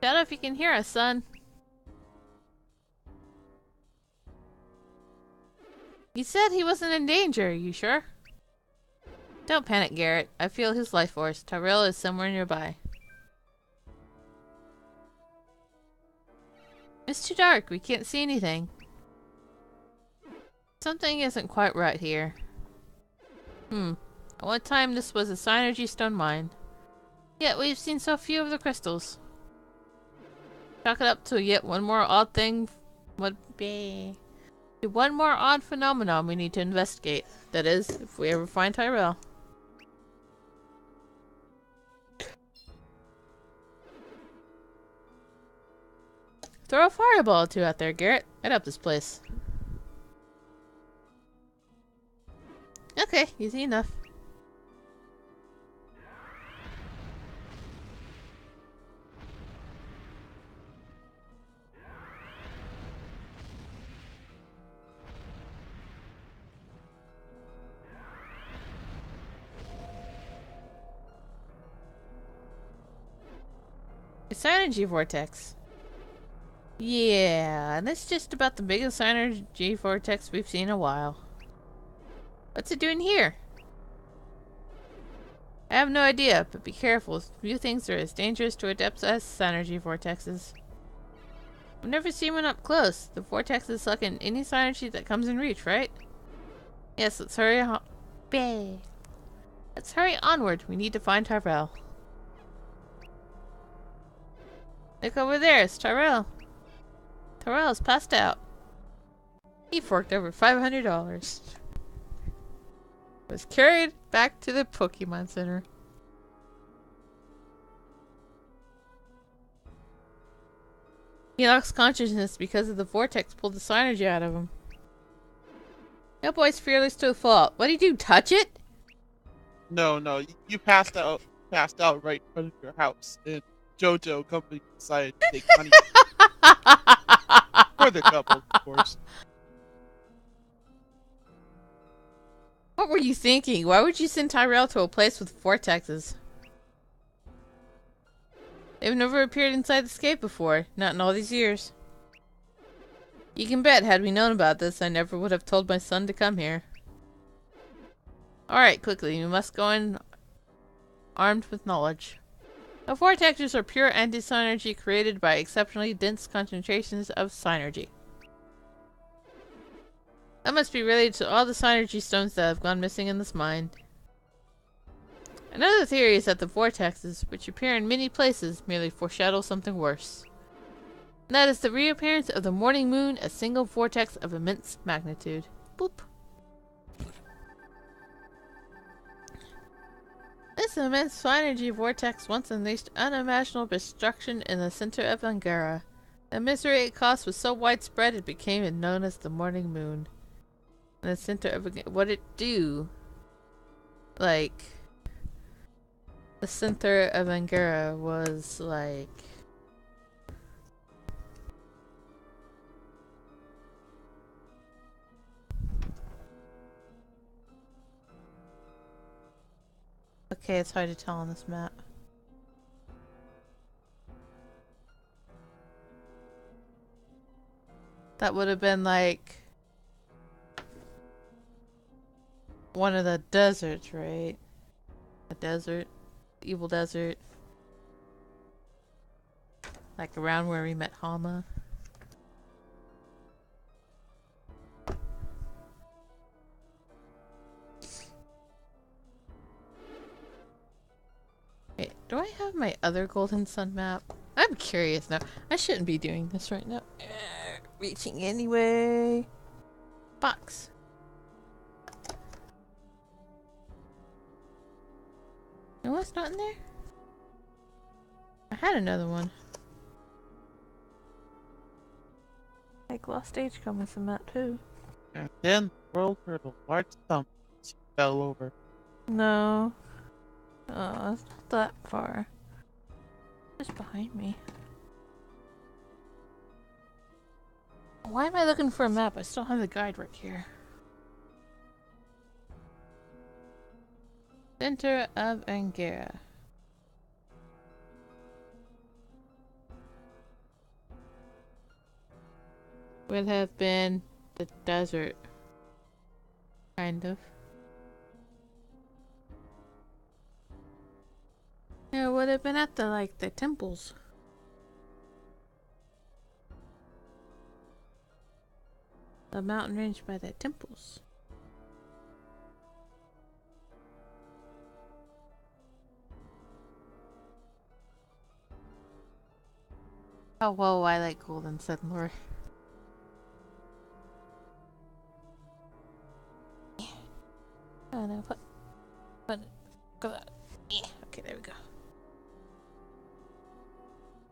Shout out if you can hear us, son. You said he wasn't in danger, you sure? Don't panic, Garrett. I feel his life force. Tyrell is somewhere nearby. It's too dark. We can't see anything. Something isn't quite right here. At one time this was a Synergy Stone mine. Yet we've seen so few of the crystals. Chalk it up to yet one more odd thing. One more odd phenomenon we need to investigate. That is, if we ever find Tyrell. Throw a fireball or two out there, Garrett. Light up this place. Okay, easy enough. It's Synergy Vortex. Yeah, that's just about the biggest Synergy Vortex we've seen in a while. What's it doing here? I have no idea, but be careful. Few things are as dangerous to adepts as Synergy Vortexes. I've never seen one up close. The vortexes suck in any Synergy that comes in reach, right? Yes, let's hurry on. Let's hurry onward. We need to find Tyrell. Look over there, it's Tyrell. Tyrell's passed out. He forked over $500. Was carried back to the Pokemon Center. He lost consciousness because of the vortex pulled the Synergy out of him. No boy's fearless to a fault. What did you do, touch it? No, you passed out right in front of your house, and JoJo Company decided to take money for the couple, of course. What were you thinking? Why would you send Tyrell to a place with vortexes? They've never appeared inside the escape before, not in all these years. You can bet, had we known about this, I never would have told my son to come here. Alright, quickly, we must go in armed with knowledge. The vortexes are pure anti-synergy created by exceptionally dense concentrations of synergy. That must be related to all the synergy stones that have gone missing in this mine. Another theory is that the vortexes, which appear in many places, merely foreshadow something worse. And that is the reappearance of the morning moon, a single vortex of immense magnitude. Boop. This immense synergy vortex once unleashed unimaginable destruction in the center of Angara. The misery it caused was so widespread it became known as the morning moon. In the center of what it do? Like, the center of Angara was like Okay, it's hard to tell on this map. That would have been like one of the deserts, right? A desert. Evil desert. Like around where we met Hama. Wait, do I have my other Golden Sun map? I'm curious now. I shouldn't be doing this right now. Reaching anyway. Box. No, what's not in there? I had another one. Like Lost Stagecoach was in that too. And then the world heard a large thump as he fell over. No. Oh, it's not that far. Just behind me. Why am I looking for a map? I still have the guide right here. Center of Angara. Would have been the desert. Kind of. Yeah, it would have been at the temples. The mountain range by the temples. Oh, whoa, I like Golden Sun lore. Oh no, go that. Yeah, okay, there we go.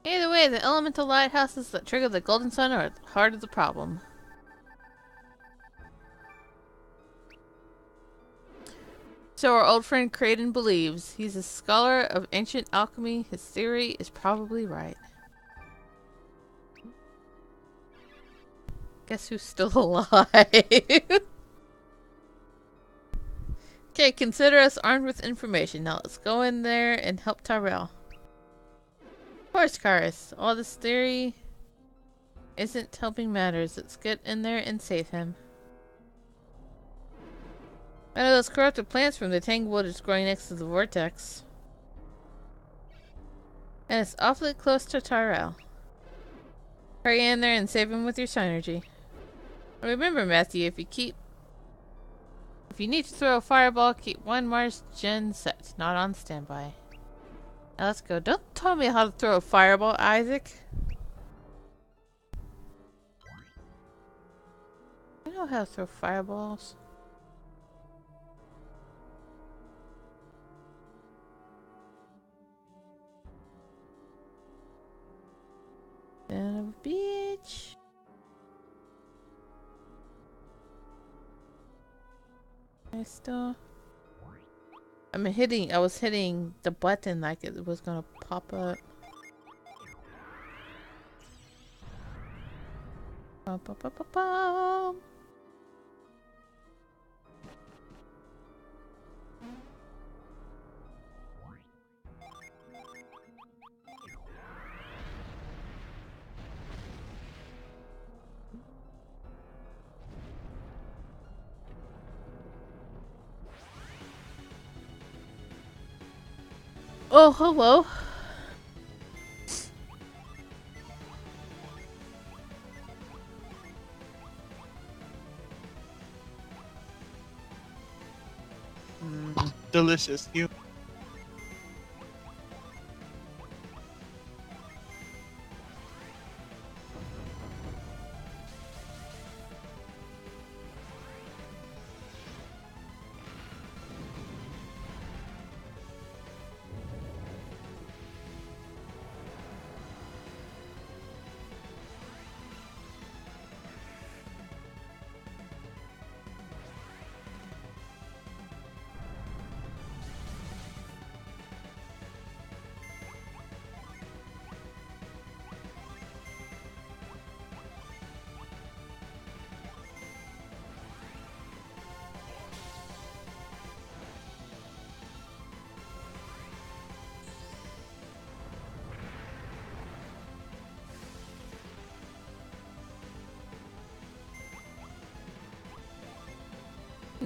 Either way, the elemental lighthouses that trigger the Golden Sun are at the heart of the problem. So our old friend Kraden believes. He's a scholar of ancient alchemy. His theory is probably right. Guess who's still alive? Okay, consider us armed with information. Now let's go in there and help Tyrell. Of course, Karis. All this theory isn't helping matters. Let's get in there and save him. I know those corrupted plants from the Tanglewood is growing next to the vortex. And it's awfully close to Tyrell. Hurry in there and save him with your synergy. Remember, Matthew, if you need to throw a fireball, keep one Mars gen set, not on standby. Now let's go. Don't tell me how to throw a fireball, Isaac. I know how to throw fireballs. Son of a bitch. I was hitting the button like it was gonna pop up. Bum, bum, bum, bum, bum. Oh, hello. Delicious. You.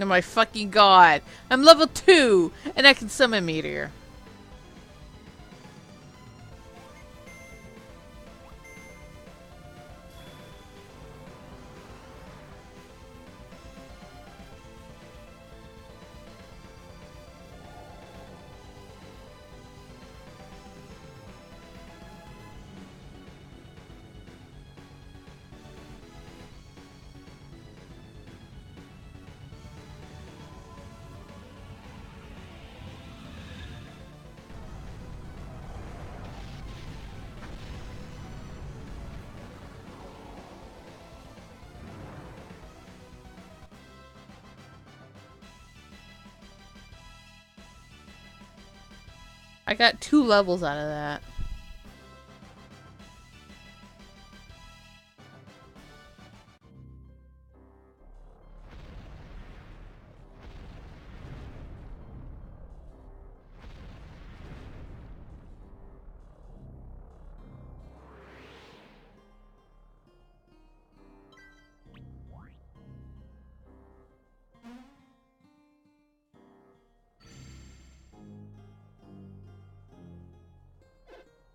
Oh my fucking god. I'm level 2, and I can summon Meteor. I got 2 levels out of that.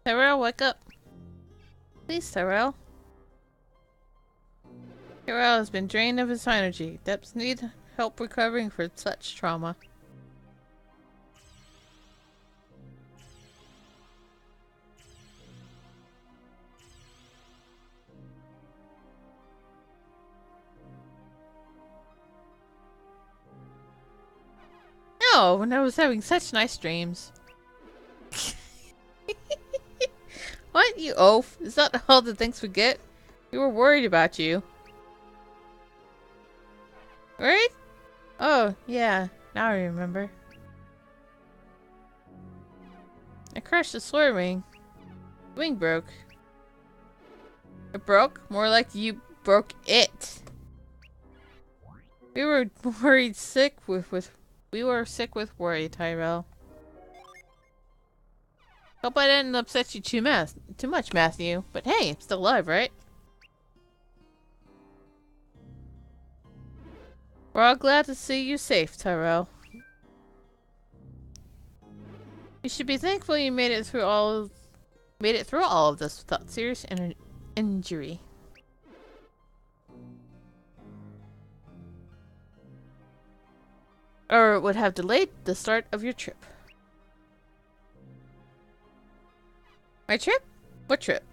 Tyrell, wake up. Please, Tyrell. Tyrell has been drained of his energy. Depths need help recovering from such trauma. No, when I was having such nice dreams. What, you oaf? Is that all the things we get? We were worried about you. Right? Oh, yeah. Now I remember. I crashed the slur wing. The wing broke. It broke? More like you broke it. We were worried sick with we were sick with worry, Tyrell. Hope I didn't upset you too much, Matthew. But hey, I'm still alive, right? We're all glad to see you safe, Tyrell. You should be thankful you made it through all of this without serious injury. Or it would have delayed the start of your trip. My trip? What trip?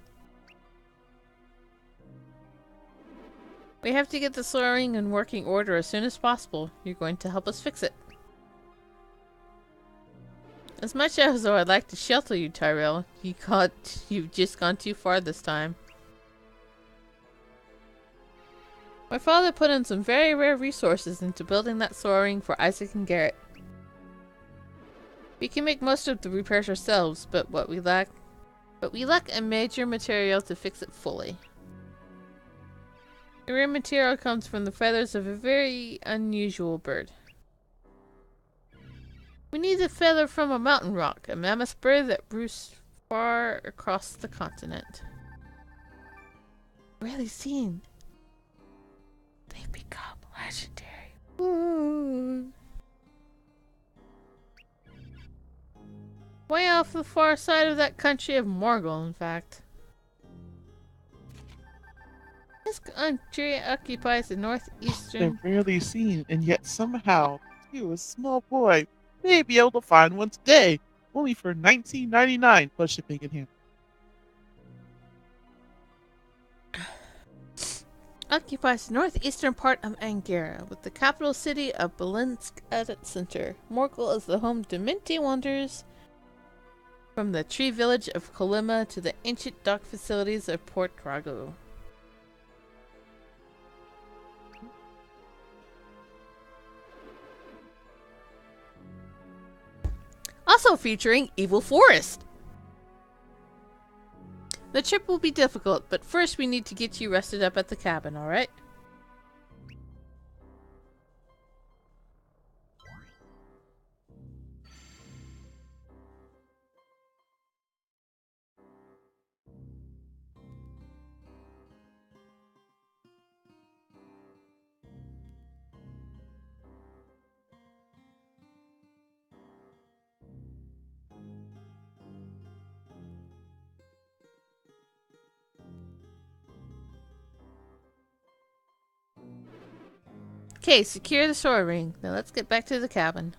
We have to get the slur ring in working order as soon as possible. You're going to help us fix it. As much as though I'd like to shelter you, Tyrell, you've just gone too far this time. My father put in some very rare resources into building that slur ring for Isaac and Garrett. We can make most of the repairs ourselves, but we lack a major material to fix it fully. The rare material comes from the feathers of a very unusual bird. We need a feather from a mountain rock, a mammoth bird that roosts far across the continent. Rarely seen. They've become legendary. Ooh. Way off the far side of that country of Morgul, in fact. This country occupies the northeastern... They're rarely seen, and yet somehow, you, a small boy, may be able to find one today, only for $19.99 plus shipping and handling. Occupies the northeastern part of Angara, with the capital city of Belinsk at its center. Morgul is the home to many wonders, from the tree village of Kolyma to the ancient dock facilities of Port Grago. Also featuring Evil Forest. The trip will be difficult, but first we need to get you rested up at the cabin, alright? Okay, secure the sword ring. Now let's get back to the cabin.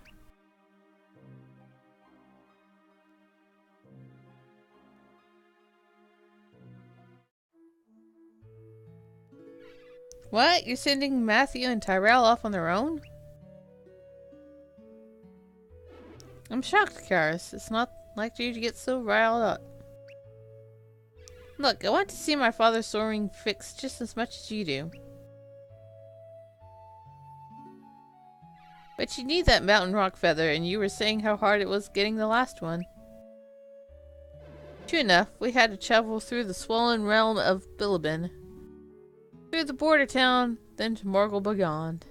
What? You're sending Matthew and Tyrell off on their own? I'm shocked, Karis. It's not like you to get so riled up. Look, I want to see my father's sword ring fixed just as much as you do. But you need that mountain rock feather, and you were saying how hard it was getting the last one. True enough, we had to travel through the swollen realm of Bilibin, through the border town, then to Morgul beyond.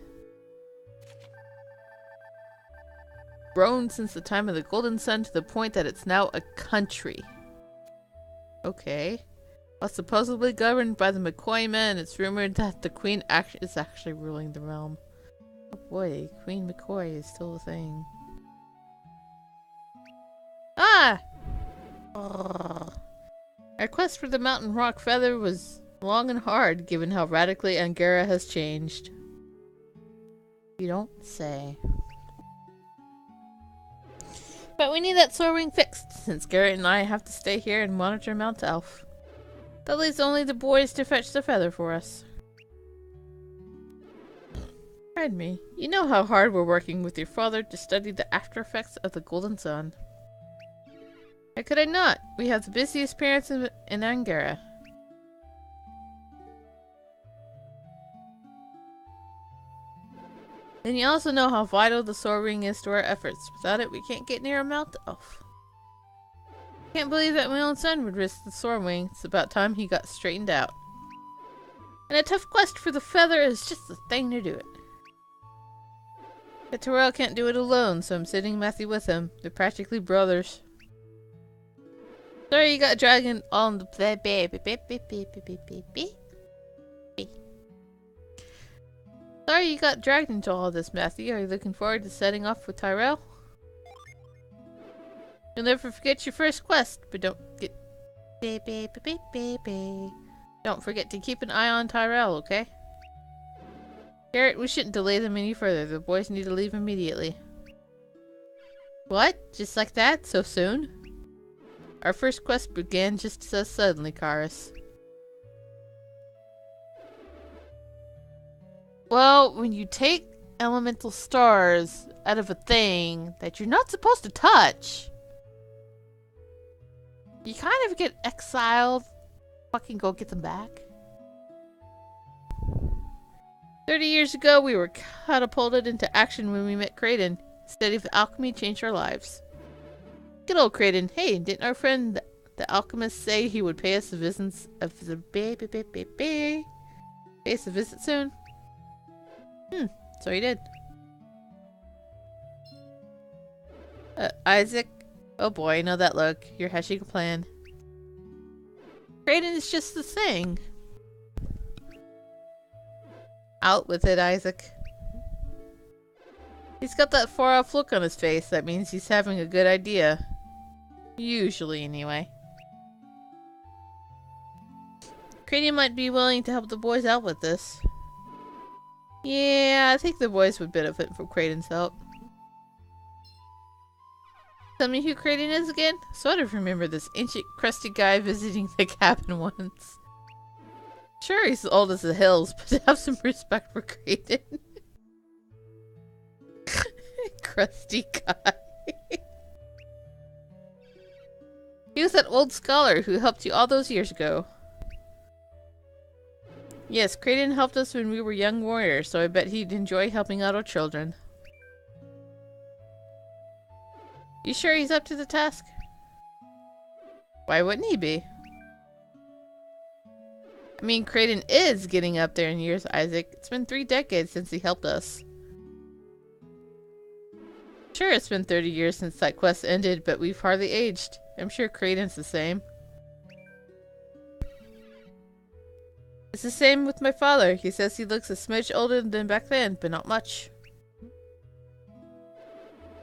Grown since the time of the Golden Sun to the point that it's now a country. Okay. While supposedly governed by the McCoy men, it's rumored that the Queen is actually ruling the realm. Oh boy, Queen McCoy is still a thing. Ah! Our quest for the Mountain Rock Feather was long and hard, given how radically Angara has changed. You don't say. But we need that sword ring fixed, since Garrett and I have to stay here and monitor Mount Elf. That leaves only the boys to fetch the feather for us. Pardon me. You know how hard we're working with your father to study the after effects of the Golden Sun. How could I not? We have the busiest parents in Angara. Then you also know how vital the sword ring is to our efforts. Without it, we can't get near a Mount Elf. Can't believe that my own son would risk the sword ring. It's about time he got straightened out. And a tough quest for the feather is just the thing to do it. But Tyrell can't do it alone, so I'm sending Matthew with him. They're practically brothers. Sorry you got dragged on the Sorry you got dragged into all this, Matthew. Are you looking forward to setting off with Tyrell? You'll never forget your first quest, but don't forget to keep an eye on Tyrell, okay? Garrett, we shouldn't delay them any further. The boys need to leave immediately. What? Just like that? So soon? Our first quest began just as suddenly, Karis. Well, when you take elemental stars out of a thing that you're not supposed to touch, you kind of get exiled. Fucking go get them back. 30 years ago, we were catapulted into action when we met Kraden. The study of alchemy changed our lives. Good old Kraden. Hey, didn't our friend the alchemist say he would pay us a visit soon? So he did. Isaac. Oh boy, I know that look. You're hatching a plan. Kraden is just the thing. Out with it, Isaac. He's got that far-off look on his face. That means he's having a good idea. Usually, anyway. Kraden might be willing to help the boys out with this. Yeah, I think the boys would benefit from Kraden's help. Tell me who Kraden is again? Sort of remember this ancient, crusty guy visiting the cabin once. Sure, he's old as the hills, but have some respect for Kraden. Crusty guy. He was that old scholar who helped you all those years ago. Yes, Kraden helped us when we were young warriors, so I bet he'd enjoy helping out our children. You sure he's up to the task? Why wouldn't he be? I mean, Kraden is getting up there in years, Isaac. It's been 3 decades since he helped us. Sure, it's been 30 years since that quest ended, but we've hardly aged. I'm sure Kraden's the same. It's the same with my father. He says he looks a smidge older than back then, but not much.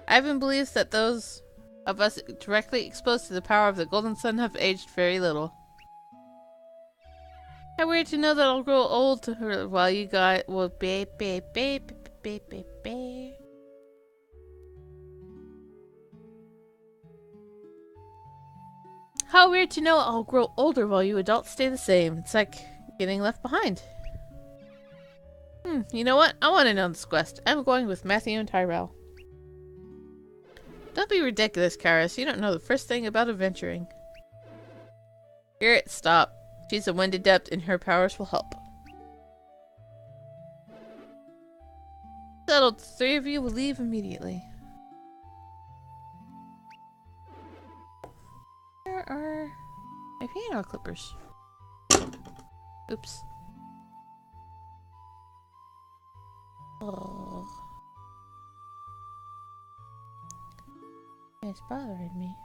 Ivan believes that those of us directly exposed to the power of the Golden Sun have aged very little. How weird to know that I'll grow old while you got... well, How weird to know I'll grow older while you adults stay the same. It's like getting left behind. You know what? I want to know this quest. I'm going with Matthew and Tyrell. Don't be ridiculous, Karis. You don't know the first thing about adventuring. Garrett, stop. She's a wind adept and her powers will help. Settled. The three of you will leave immediately. Where are my piano clippers? Oops. Oh. It's bothering me.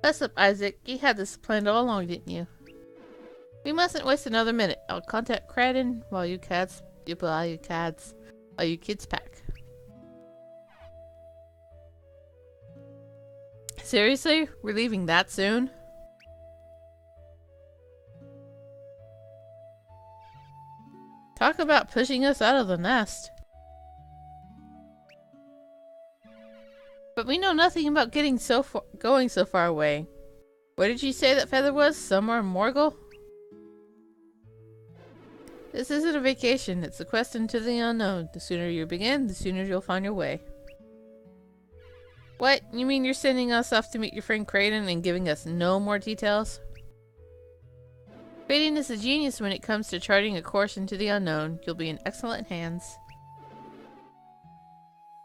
Fess up, Isaac. You had this planned all along, didn't you? We mustn't waste another minute. I'll contact Cradden while you kids pack. Seriously? We're leaving that soon? Talk about pushing us out of the nest. But we know nothing about going so far away. Where did you say that feather was? Somewhere in Morgul? This isn't a vacation. It's a quest into the unknown. The sooner you begin, the sooner you'll find your way. What? You mean you're sending us off to meet your friend Cradden and giving us no more details? Cradden is a genius when it comes to charting a course into the unknown. You'll be in excellent hands.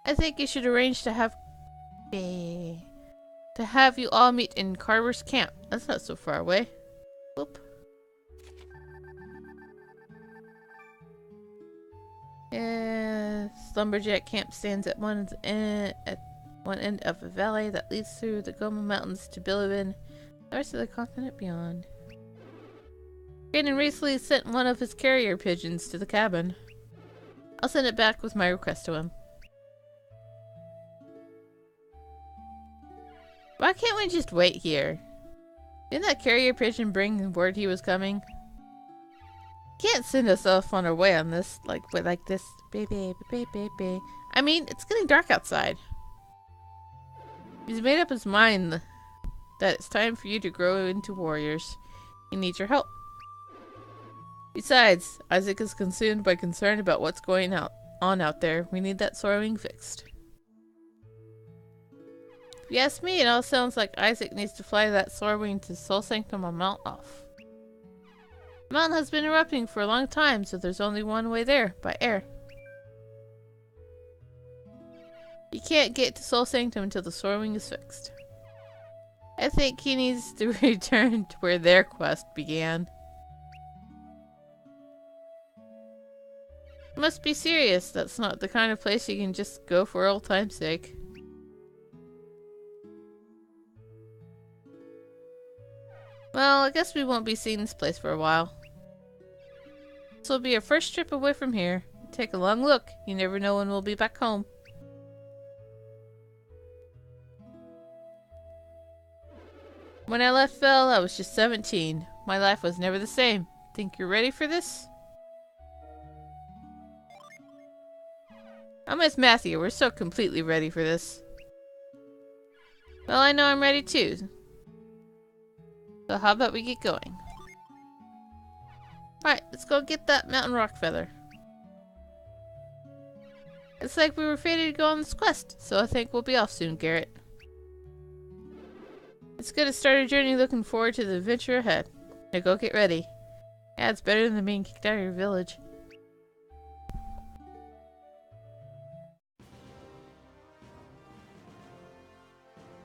I think you should arrange to have you all meet in Carver's camp. That's not so far away. Whoop. Lumberjack camp stands at one end of a valley that leads through the Goma Mountains to Bilibin, the rest of the continent beyond. Cradden recently sent one of his carrier pigeons to the cabin. I'll send it back with my request to him. Why can't we just wait here? Didn't that carrier pigeon bring word he was coming? Can't send us off on our way on this, like this. Baby. I mean, it's getting dark outside. He's made up his mind that it's time for you to grow into warriors. He needs your help. Besides, Isaac is consumed by concern about what's going on out there. We need that Soarwing fixed. If you ask me, it all sounds like Isaac needs to fly that Soarwing to Sol Sanctum on Mount Off. The mountain has been erupting for a long time, so there's only one way there, by air. You can't get to Sol Sanctum until the Soarwing is fixed. I think he needs to return to where their quest began. You must be serious. That's not the kind of place you can just go for old time's sake. Well, I guess we won't be seeing this place for a while. This will be our first trip away from here. Take a long look. You never know when we'll be back home. When I left Fel, I was just 17. My life was never the same. Think you're ready for this? I'm with Matthew. We're so completely ready for this. Well, I know I'm ready too. So how about we get going? Alright, let's go get that mountain rock feather. It's like we were fated to go on this quest, so I think we'll be off soon, Garrett. It's good to start a journey looking forward to the adventure ahead. Now go get ready. Yeah, it's better than being kicked out of your village.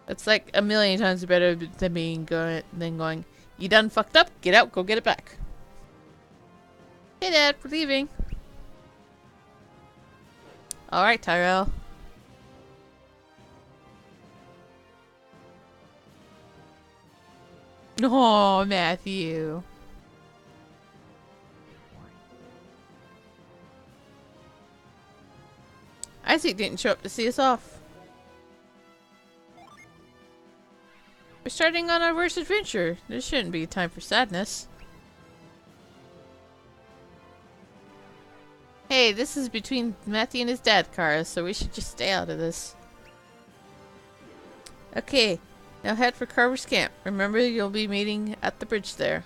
It's like a million times better than going, you done fucked up? Get out, go get it back. Hey Dad, we're leaving. Alright, Tyrell. Oh, Matthew. Isaac didn't show up to see us off. We're starting on our first adventure. There shouldn't be time for sadness. Hey, this is between Matthew and his dad, Kara, so we should just stay out of this. Okay, now head for Carver's Camp. Remember, you'll be meeting at the bridge there.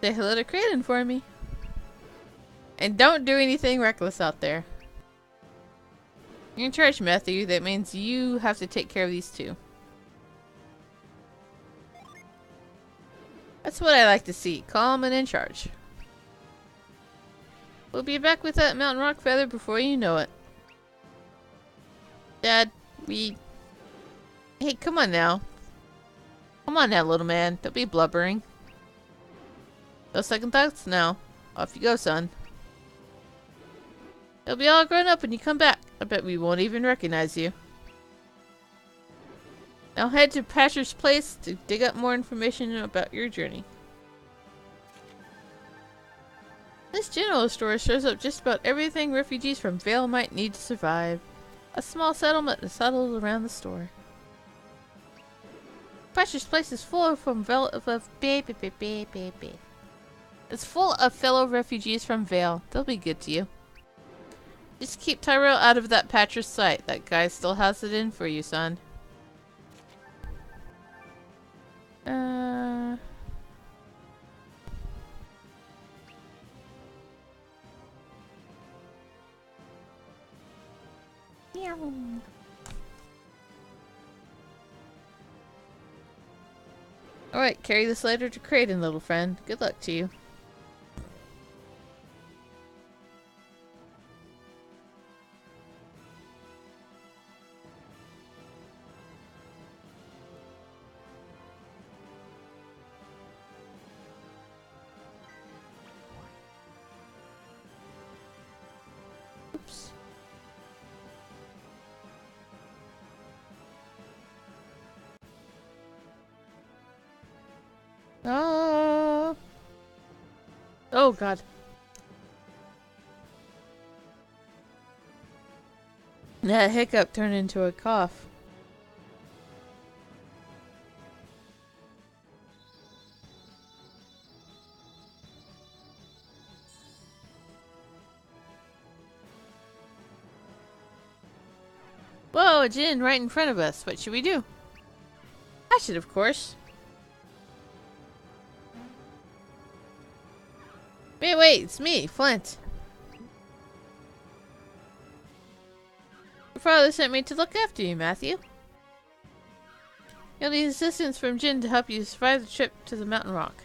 Say hello to Kraden for me. And don't do anything reckless out there. You're in charge, Matthew. That means you have to take care of these two. That's what I like to see. Calm and in charge. We'll be back with that mountain rock feather before you know it. Dad, Hey, come on now. Come on now, little man. Don't be blubbering. No second thoughts? Now. Off you go, son. You'll be all grown up when you come back. I bet we won't even recognize you. Now head to Patcher's Place to dig up more information about your journey. This general store shows up just about everything refugees from Vale might need to survive. A small settlement is settled around the store. Patcher's Place is full It's full of fellow refugees from Vale. They'll be good to you. Just keep Tyrell out of that Patcher's sight. That guy still has it in for you, son. Alright, carry this letter to Kraden, little friend. Good luck to you. Oops. Oh. Oh god. That hiccup turned into a cough. Whoa, a Jinn right in front of us. What should we do? I should, of course. Wait, it's me, Flint. Your father sent me to look after you, Matthew. You'll need assistance from Jinn to help you survive the trip to the mountain rock.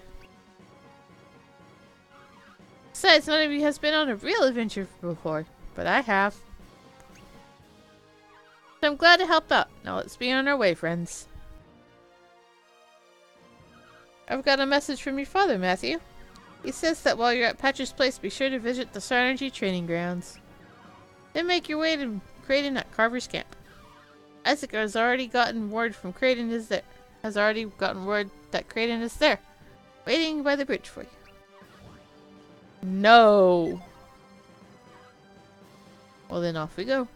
Besides, none of you has been on a real adventure before, but I have. So I'm glad to help out. Now let's be on our way, friends. I've got a message from your father, Matthew. He says that while you're at Patcher's Place, be sure to visit the Sarnergy training grounds. Then make your way to Kraden at Carver's Camp. Isaac has already gotten word from Kraden that Kraden is there, waiting by the bridge for you. No. Well then, off we go.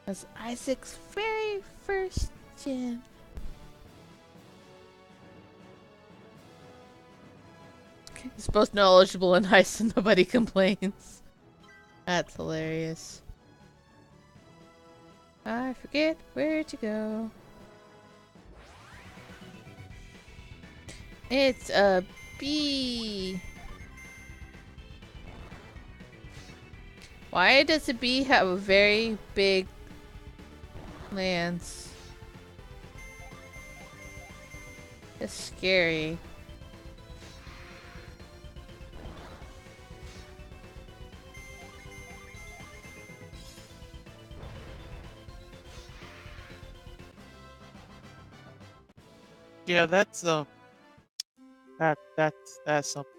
As Isaac's very first Jinn. He's both knowledgeable and nice and nobody complains. That's hilarious. I forget where to go. It's a bee. Why does a bee have a very big lance? It's scary. Yeah, that's that's something.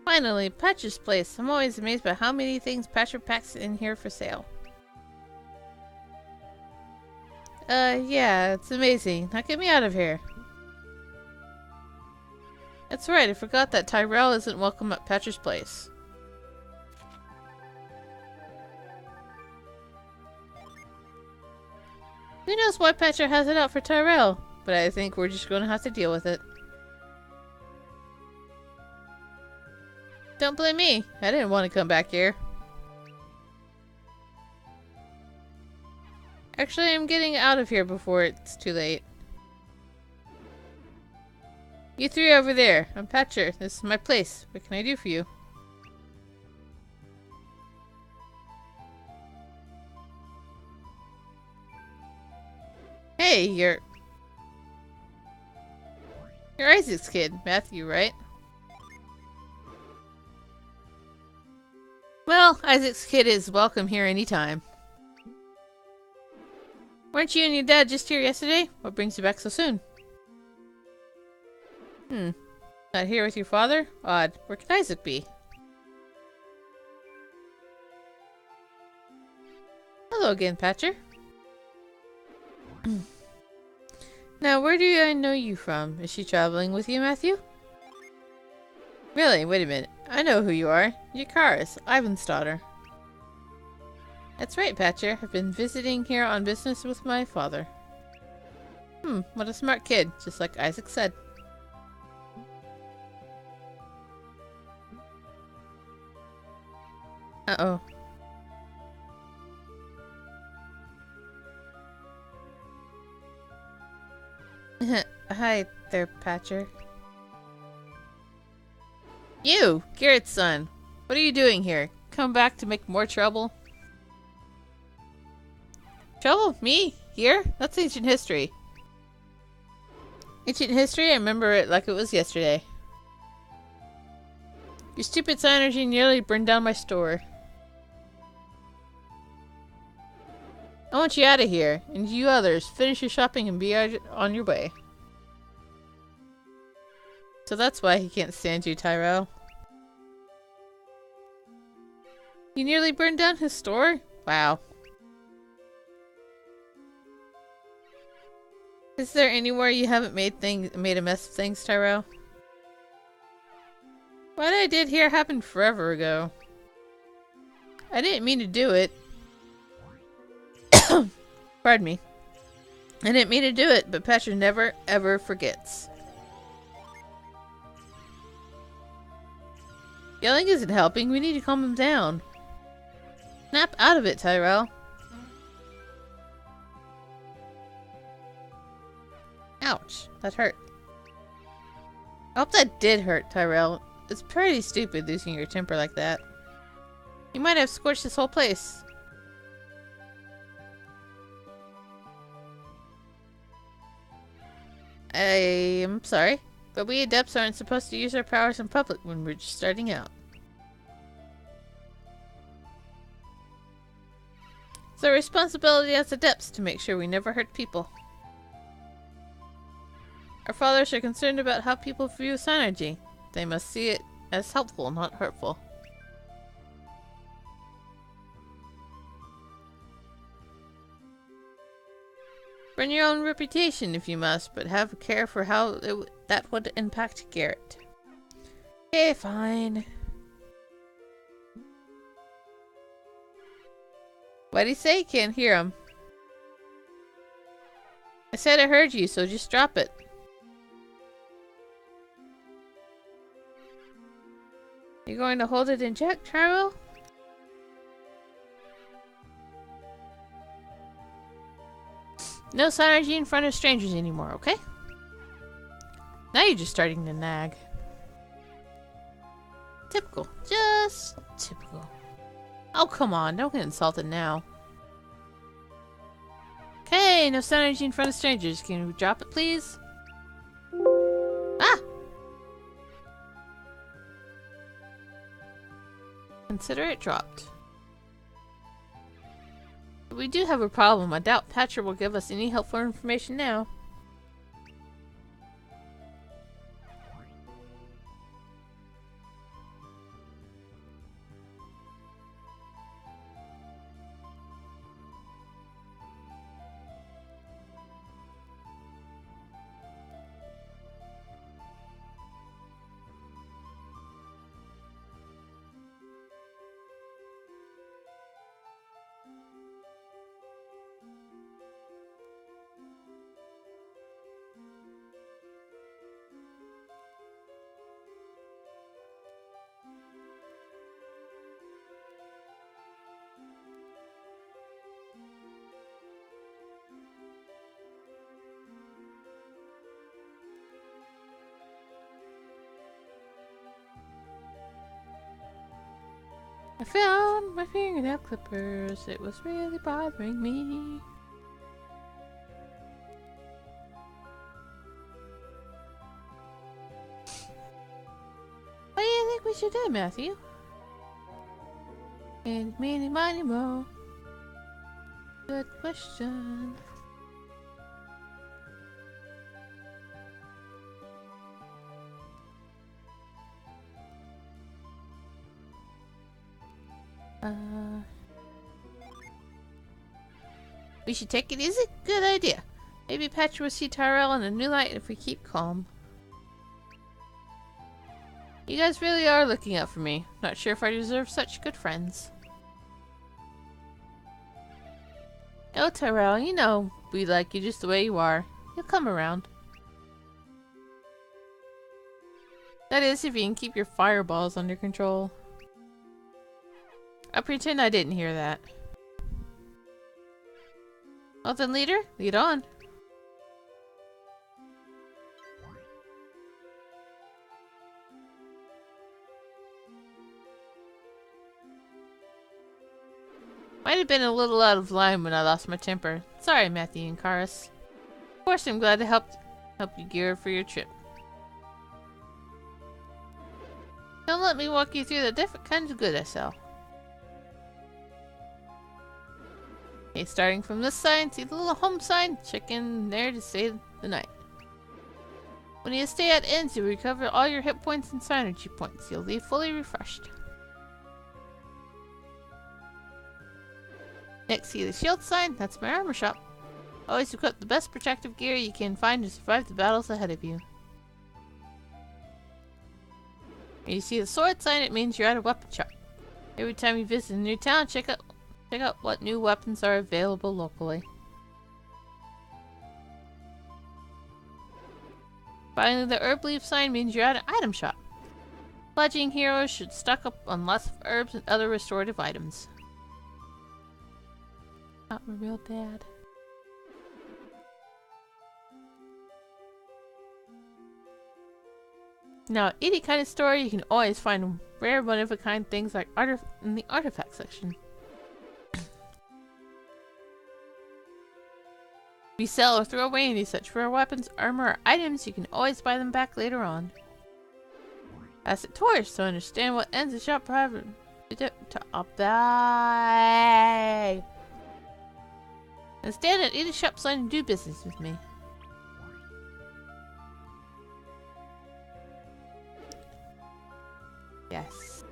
Finally, Patcher's place. I'm always amazed by how many things Patcher packs in here for sale. Yeah, it's amazing. Now get me out of here. That's right, I forgot that Tyrell isn't welcome at Patcher's place. Who knows why Patcher has it out for Tyrell, but I think we're just going to have to deal with it. Don't blame me. I didn't want to come back here. Actually, I'm getting out of here before it's too late. You three over there. I'm Patcher. This is my place. What can I do for you? Hey, you're Isaac's kid, Matthew, right? Well, Isaac's kid is welcome here anytime. Weren't you and your dad just here yesterday? What brings you back so soon? Not here with your father? Odd. Where could Isaac be? Hello again, Patcher. Now, where do I know you from? Is she traveling with you, Matthew? Really? Wait a minute. I know who you are. You're Karis, Ivan's daughter. That's right, Patcher. I've been visiting here on business with my father. What a smart kid, just like Isaac said. Uh-oh. Hi there, Patcher. You! Garrett's son! What are you doing here? Come back to make more trouble? Trouble? Me? Here? That's ancient history. Ancient history? I remember it like it was yesterday. Your stupid Psynergy nearly burned down my store. I want you out of here, and you others, finish your shopping and be on your way. So that's why he can't stand you, Tyrell. You nearly burned down his store? Wow. Is there anywhere you haven't made a mess of things, Tyrell? What I did here happened forever ago. I didn't mean to do it. Pardon me. I didn't mean to do it, but Patcher never, ever forgets. Yelling isn't helping. We need to calm him down. Snap out of it, Tyrell. Ouch. That hurt. I hope that did hurt, Tyrell. It's pretty stupid losing your temper like that. You might have scorched this whole place. I am sorry, but we adepts aren't supposed to use our powers in public when we're just starting out. It's our responsibility as adepts to make sure we never hurt people. Our fathers are concerned about how people view Psynergy. They must see it as helpful, not hurtful. Burn your own reputation if you must, but have a care for how that would impact Garrett. Okay, fine. What'd he say? Can't hear him. I said I heard you, so just drop it. You going to hold it in check, Tyrell? No Psynergy in front of strangers anymore, okay? Now you're just starting to nag. Typical. Just typical. Oh, come on. Don't get insulted now. Okay, no Psynergy in front of strangers. Can you drop it, please? Ah! Consider it dropped. We do have a problem. I doubt Patcher will give us any helpful information now. I found my fingernail clippers. It was really bothering me. What do you think we should do, Matthew? And meeny, miny, mo. Good question. We should take it easy? Good idea. Maybe Patch will see Tyrell in a new light if we keep calm. You guys really are looking out for me. Not sure if I deserve such good friends. Oh, Tyrell, you know we like you just the way you are. You'll come around. That is, if you can keep your fireballs under control. I'll pretend I didn't hear that. Well then, leader, lead on. Might have been a little out of line when I lost my temper. Sorry, Matthew and Karis. Of course, I'm glad to help you gear for your trip. Don't let me walk you through the different kinds of good I sell. Okay, starting from this side, see the little home sign? Check in there to stay the night. When you stay at inns, you'll recover all your hit points and synergy points. You'll leave fully refreshed. Next, see the shield sign? That's my armor shop. Always equip the best protective gear you can find to survive the battles ahead of you. When you see the sword sign, it means you're at a weapon shop. Every time you visit a new town, check out what new weapons are available locally. Finally, the herb leaf sign means you're at an item shop. Fledgling heroes should stock up on lots of herbs and other restorative items. Not my real dad. Now, any kind of store, you can always find rare one-of-a-kind things like in the artifact section. If you sell or throw away any such rare weapons, armor, or items, you can always buy them back later on. Ask the tourists to understand what ends the shop private to obey. And stand at any shop sign and do business with me. Yes.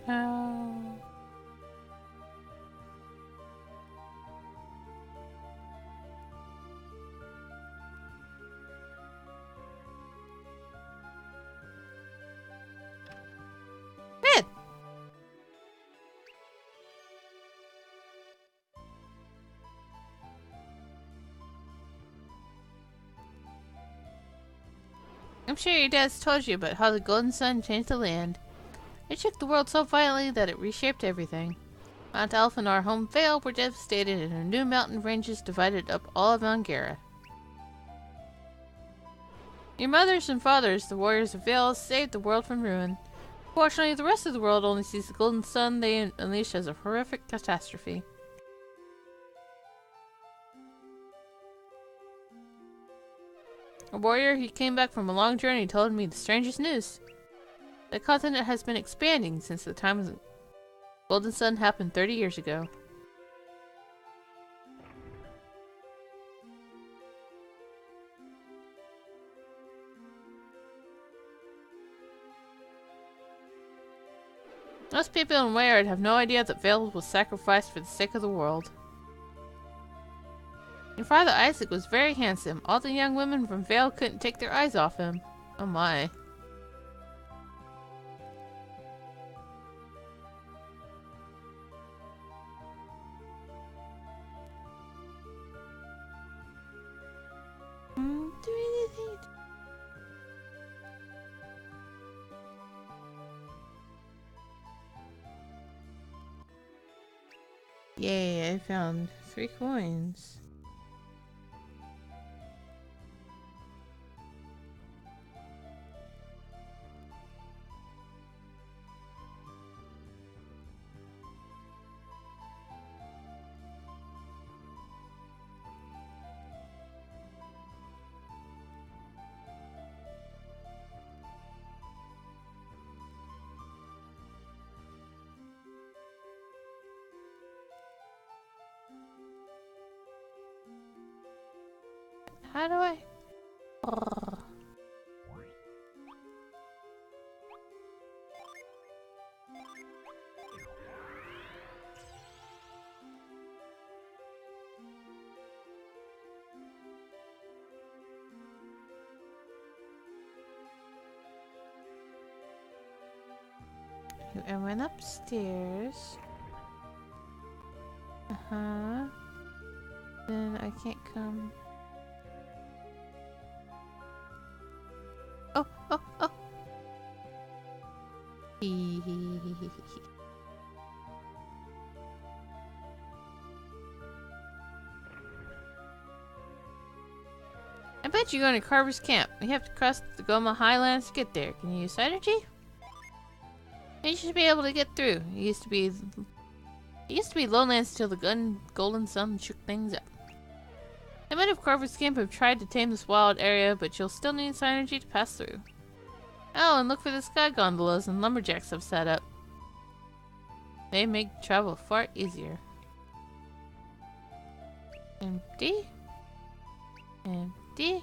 Oh. Good. I'm sure your dad's told you about how the Golden Sun changed the land. It shook the world so violently that it reshaped everything. Mount Elf and our home Vale were devastated, and our new mountain ranges divided up all of Mangara. Your mothers and fathers, the warriors of Vale, saved the world from ruin. Fortunately, the rest of the world only sees the golden sun they unleashed as a horrific catastrophe. A warrior, he came back from a long journey, told me the strangest news. The continent has been expanding since the time of the golden sun happened 30 years ago. Most people in Weyard have no idea that Vale was sacrificed for the sake of the world. Your father Isaac was very handsome. All the young women from Vale couldn't take their eyes off him. Oh my. Do anything. Yay, I found 3 coins. How do I? Ugh. I went upstairs. Then I can't come. Oh, oh, oh. I bet you're going to Carver's Camp. We have to cross the Goma Highlands to get there. Can you use Synergy? You should be able to get through. It used to be Lowlands until the Golden Sun shook things up. The men of Carver's Camp have tried to tame this wild area, but you'll still need Synergy to pass through. Oh, and look for the sky gondolas and lumberjacks have set up. They make travel far easier. Empty. Empty.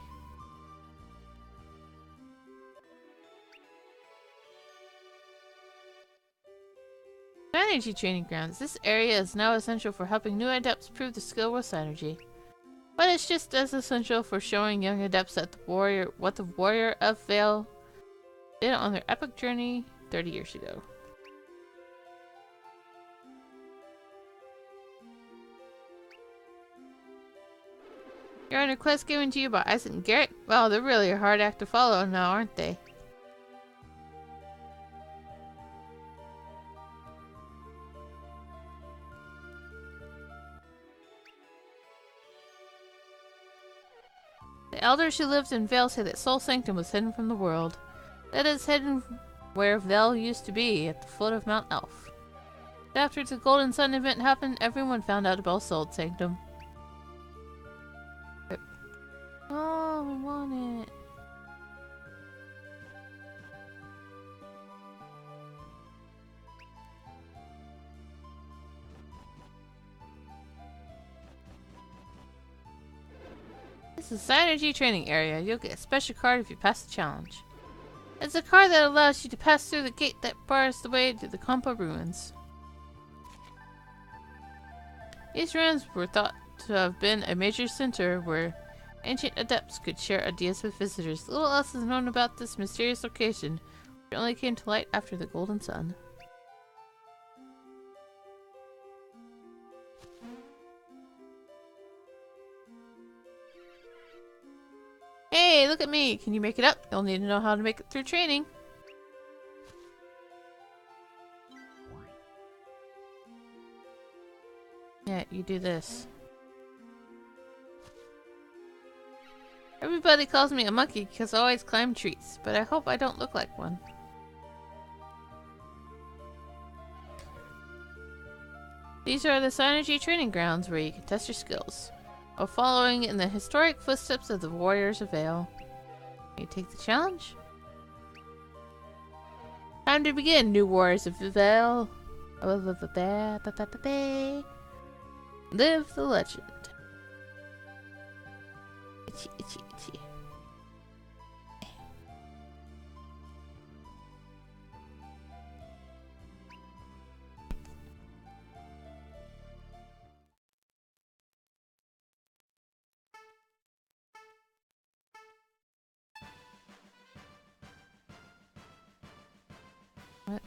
Synergy training grounds. This area is now essential for helping new adepts prove the skill with Synergy. But it's just as essential for showing young adepts that what the Warrior of Vale did on their epic journey 30 years ago. You're on a quest given to you by Isaac and Garrett? Well, they're really a hard act to follow now, aren't they? The elders who lived in Vale say that Soul Sanctum was hidden from the world. That is hidden where Vale used to be, at the foot of Mount Elf. After the Golden Sun event happened, everyone found out about Soul Sanctum. Oh, I want it. This is the Synergy training area. You'll get a special card if you pass the challenge. It's a card that allows you to pass through the gate that bars the way to the Kampa ruins. These ruins were thought to have been a major center where ancient adepts could share ideas with visitors. Little else is known about this mysterious location, which only came to light after the Golden Sun. Hey, look at me! Can you make it up? You'll need to know how to make it through training. Yeah, you do this. Everybody calls me a monkey because I always climb trees, but I hope I don't look like one. These are the Synergy training grounds where you can test your skills, while following in the historic footsteps of the Warriors of Vale. You take the challenge? Time to begin, new Warriors of Vale. Live the legend. Itchy, itchy, itchy. What?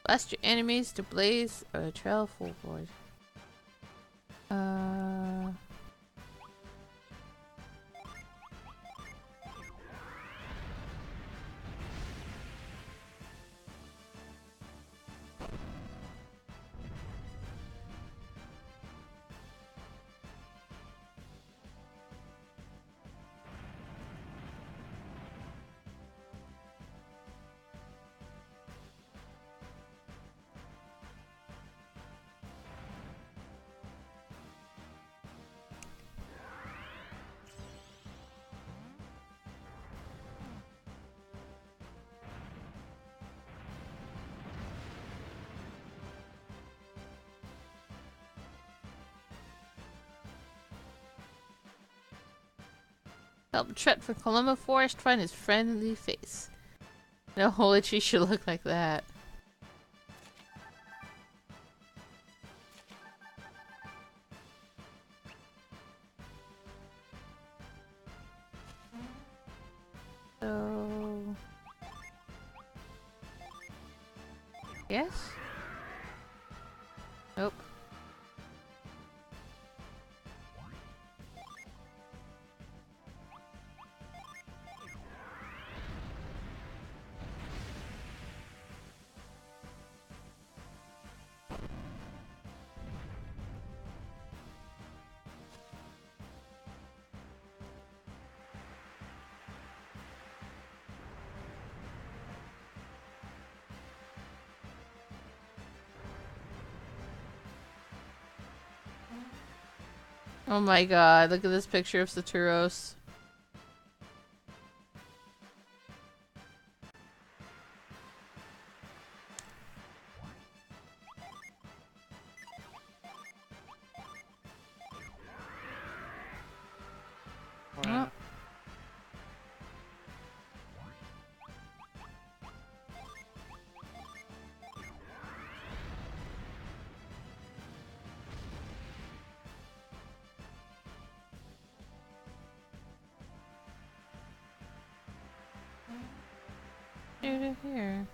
Blast your enemies to blaze a trail full void. Help Tret from Columba Forest find his friendly face. No holy tree should look like that. So... yes? Nope. Oh my god, look at this picture of Saturos. Wow. Here.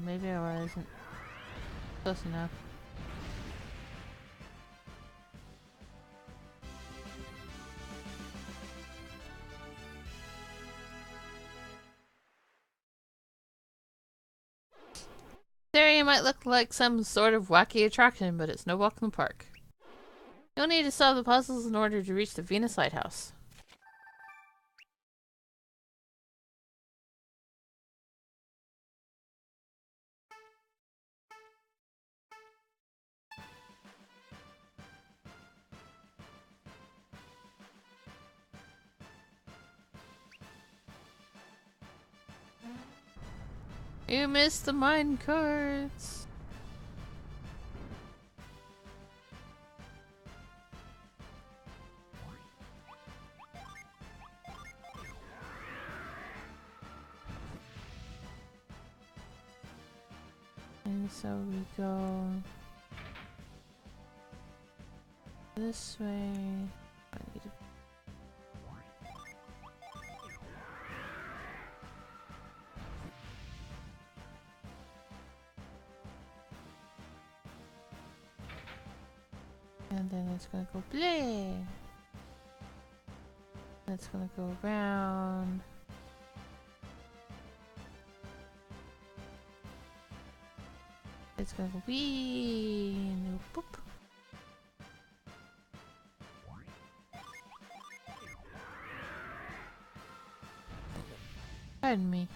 Maybe I wasn't close enough. This area might look like some sort of wacky attraction, but it's no walk in the park. You'll need to solve the puzzles in order to reach the Venus Lighthouse. You missed the mine carts. And so we go this way. I need to... And then it's gonna go play. It's gonna go around. It's gonna go wee and go boop. Pardon me.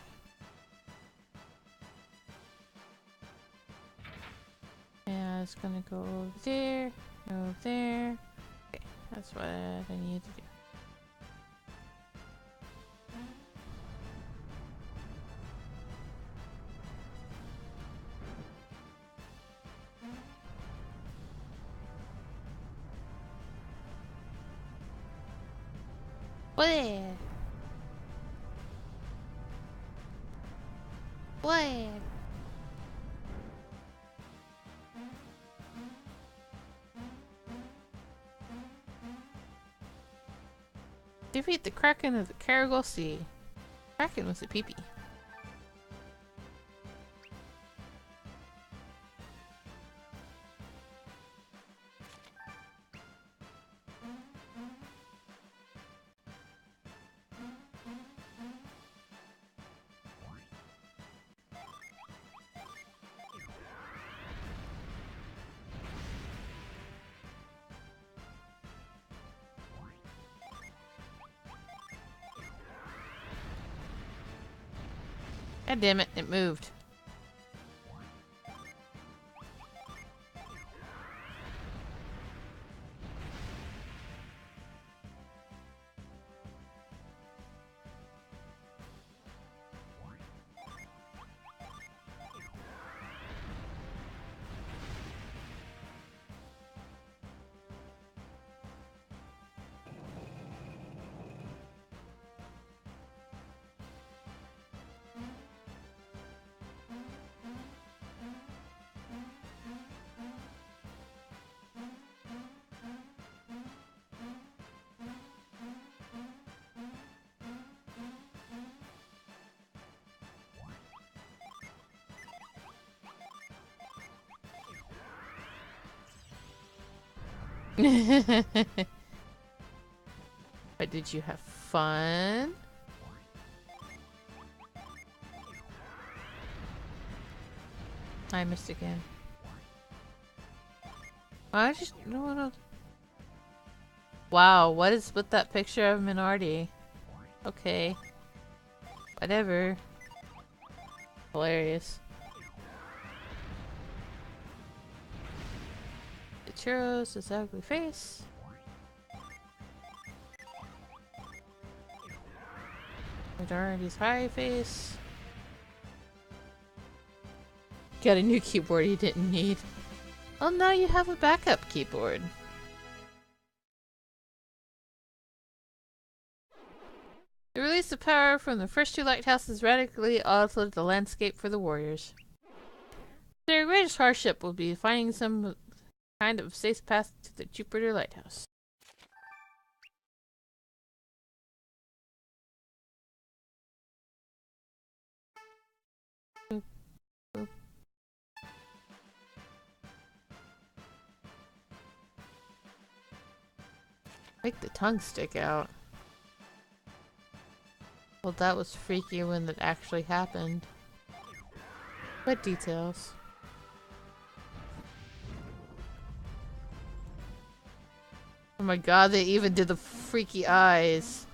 Yeah, it's gonna go over there, over there. Okay, that's what I need to do. Where? Where? Defeat the Kraken of the Caragol Sea. Kraken was a peepee. God damn it, it moved. But did you have fun? I missed again. I just no. Wow, what is with that picture of Minardi? Okay. Whatever. Hilarious. The churros, his ugly face. Minardi's high face. Got a new keyboard you didn't need. Oh, now you have a backup keyboard. The release of power from the first two lighthouses radically altered the landscape for the warriors. Their greatest hardship will be finding some kind of safe path to the Jupiter Lighthouse. Boop, boop. Make the tongue stick out. Well, that was freaky when that actually happened. What details? Oh my god, they even did the freaky eyes.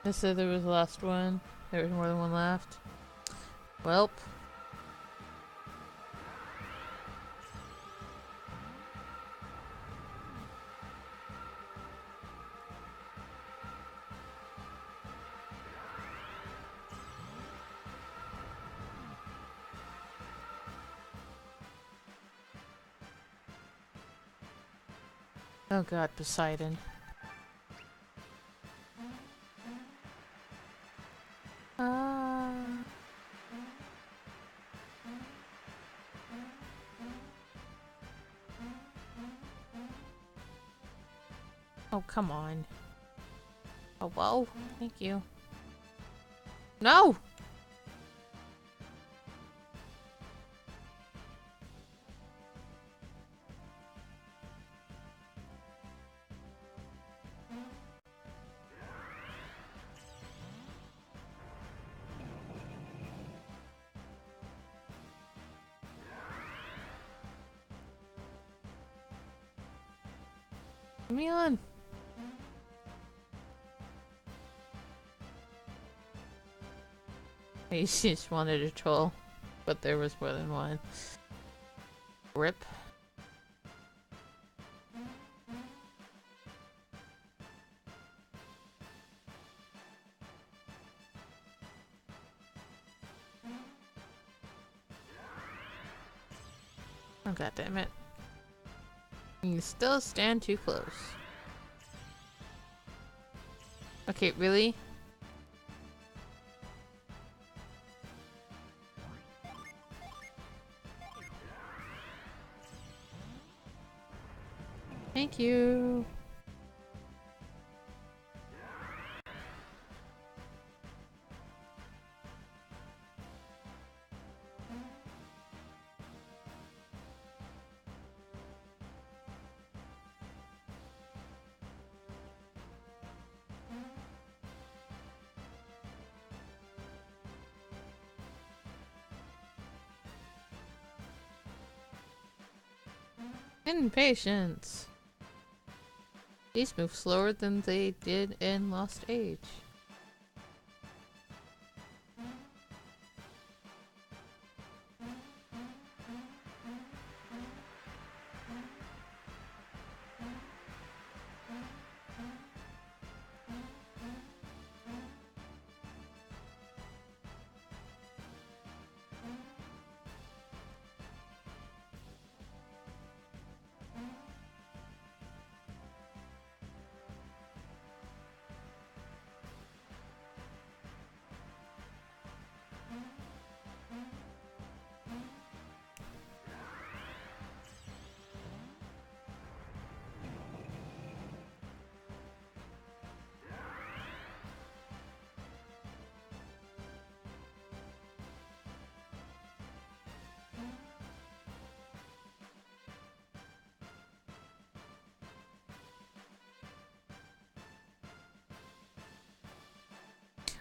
I said there was the last one. There was more than one left. Welp. Oh god, Poseidon. Ah. Oh, come on. Oh, whoa. Thank you. No! Let me on. I just wanted a troll, but there was more than one. Rip. Oh god damn it. You still stand too close. Okay, really? Thank you. Impatience. These move slower than they did in Lost Age.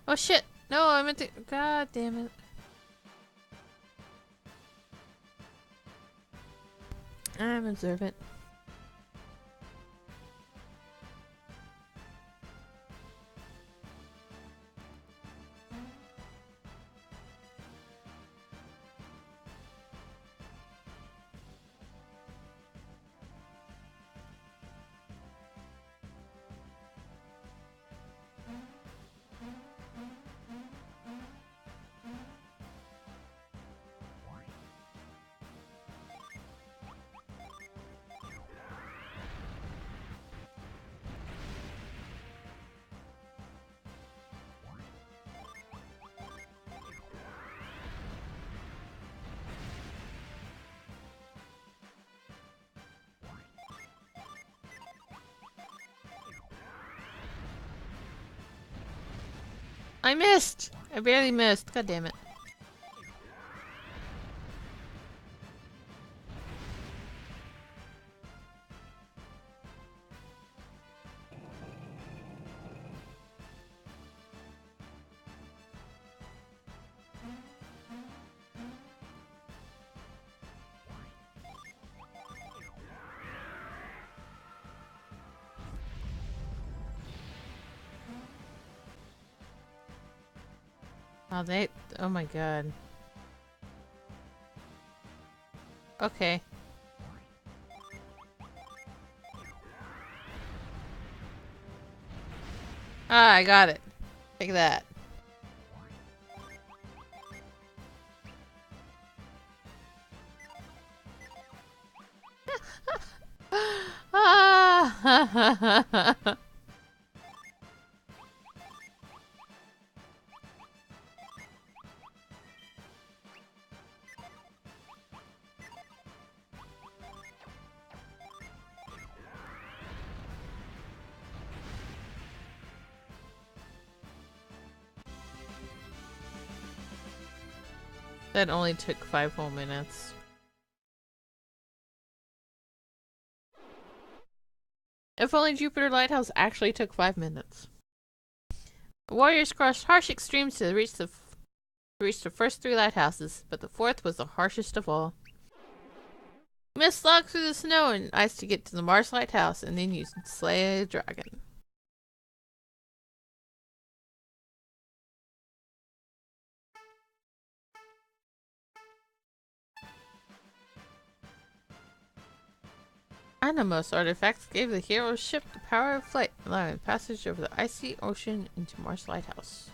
Oh shit! No, I meant to. God damn it. I'm observant. I missed! I barely missed. God damn it. Oh, they. Oh my god. Okay. Ah, I got it. Take that. Ah! That only took 5 whole minutes. If only Jupiter Lighthouse actually took 5 minutes. The warriors crossed harsh extremes to reach the first 3 lighthouses, but the 4th was the harshest of all. You must slog through the snow and ice to get to the Mars Lighthouse, and then you slay a dragon. Animos artifacts gave the hero's ship the power of flight, allowing passage over the icy ocean into Mars Lighthouse.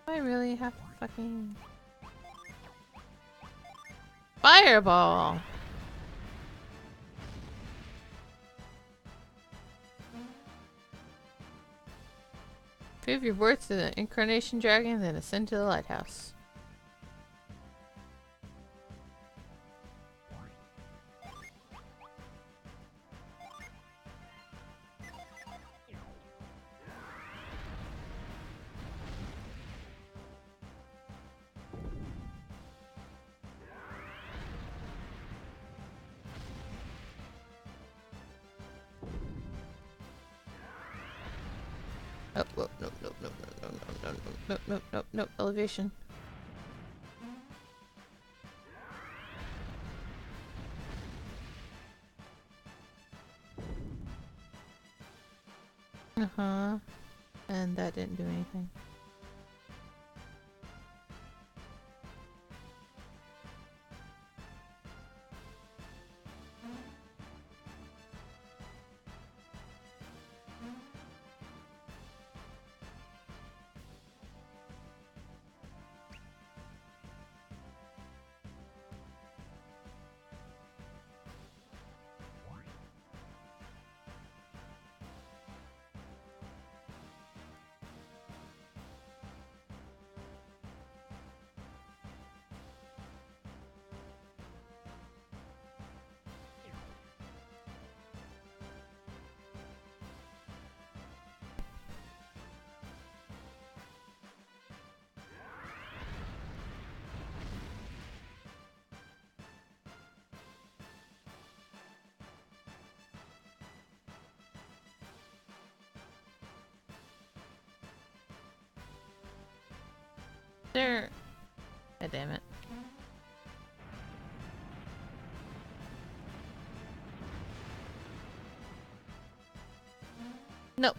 Do I really have to fucking... Fireball! Prove your worth to the Incarnation Dragon, then ascend to the lighthouse. Oh, whoa, nope, elevation. Uh-huh. And that didn't do anything. There. God damn it. Nope.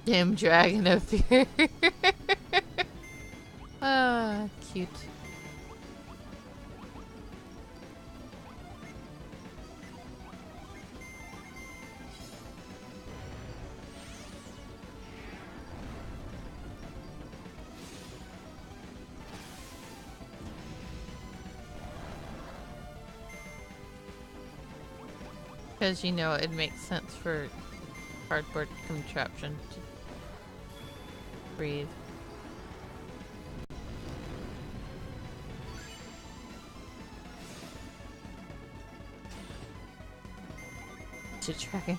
Damn dragon up here. Ah, cute. Because, you know, it makes sense for cardboard contraption to breathe. To dragon.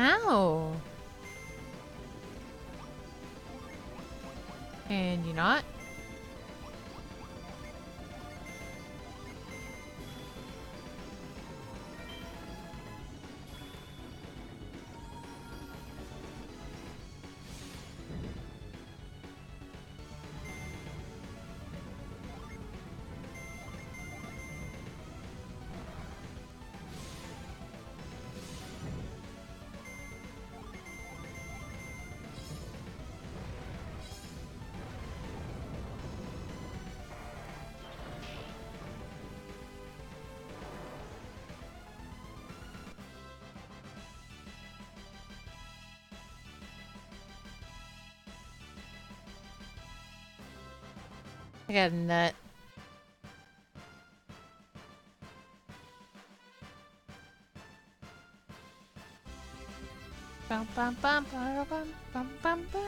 Ow! And you not? I got a nut. Bum, bum, bum, bum, bum, bum, bum, bum.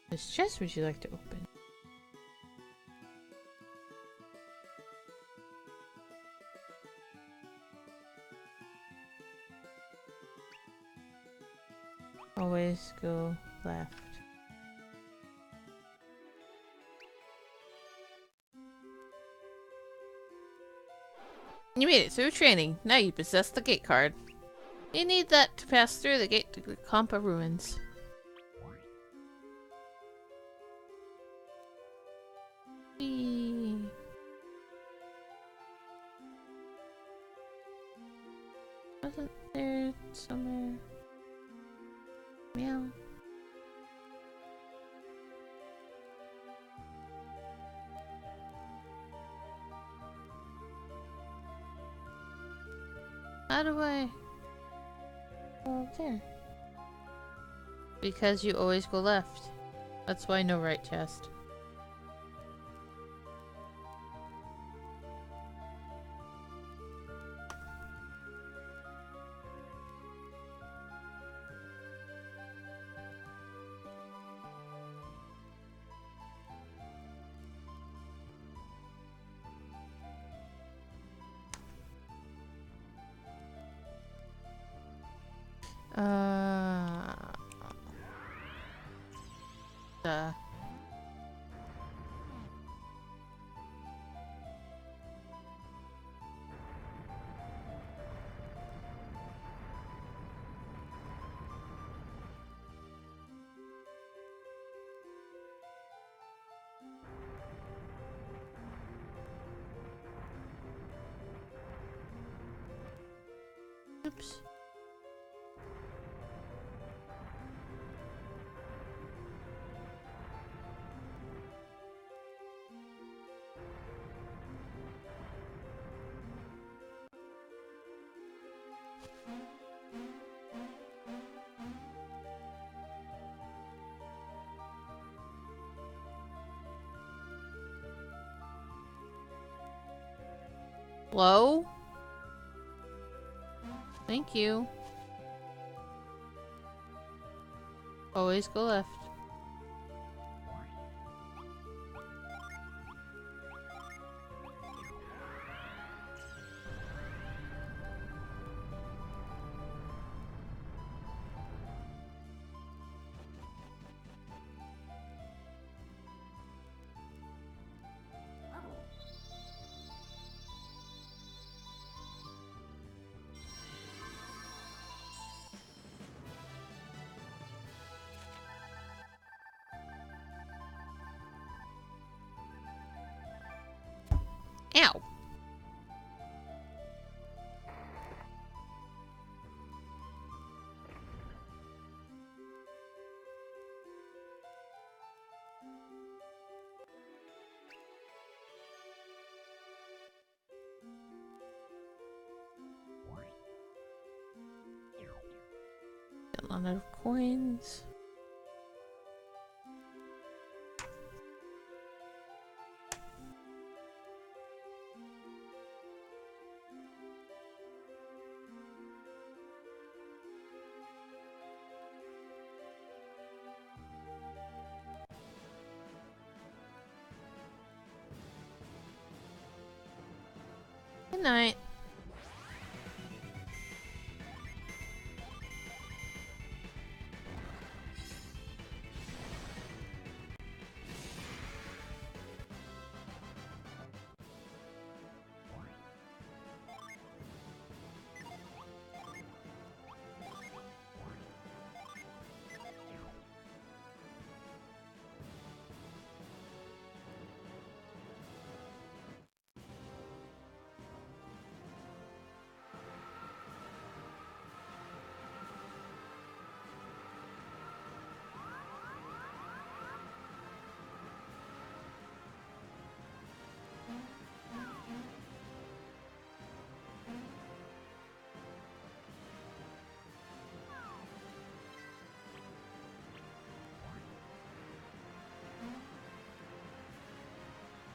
This chest would you like to open? Always go left. You made it through training. Now you possess the gate card. You need that to pass through the gate to the Kampa ruins. Whee. Wasn't there somewhere? Meow. How do I go up there? Because you always go left. That's why no right chest. Uh. Oops. Hello? Thank you. Always go left. Not enough coins. Good night.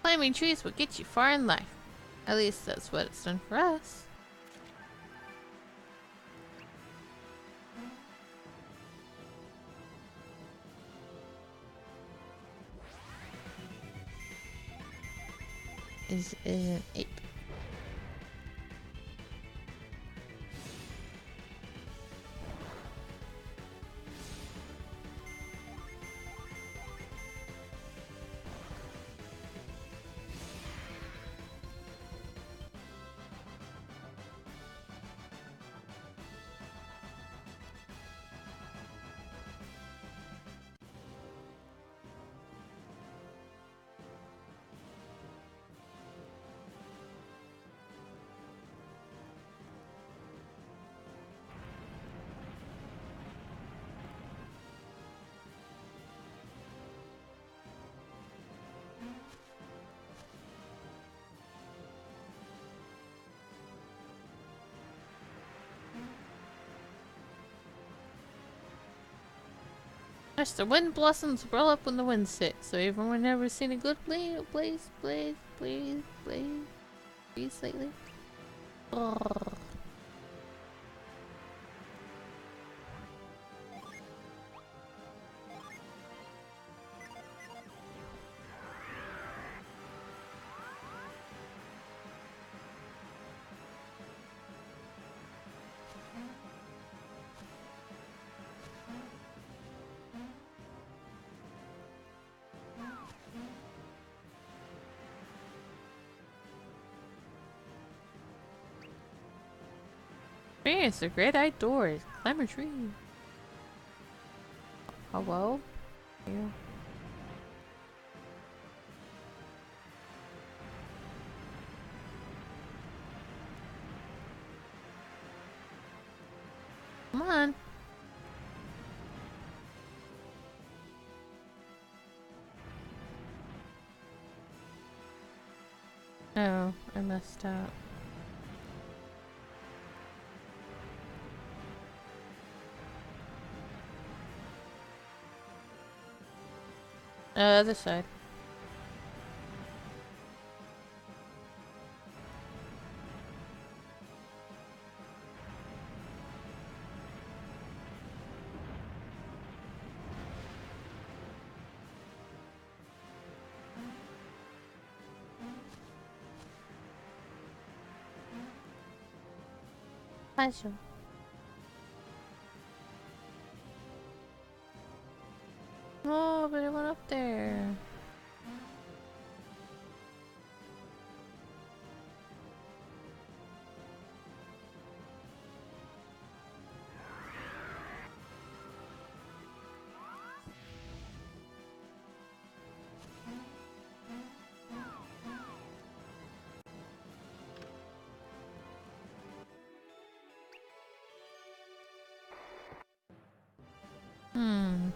Climbing trees will get you far in life. At least that's what it's done for us. Is an ape. Gosh, the wind blossoms roll up when the wind's sick, so everyone ever seen a good blaze lately? Oh. Experience the great outdoors. Climb a tree. Hello? Yeah. Come on. Oh, I messed up. Other side. Pleasure. Oh, but I went up there. Hmm.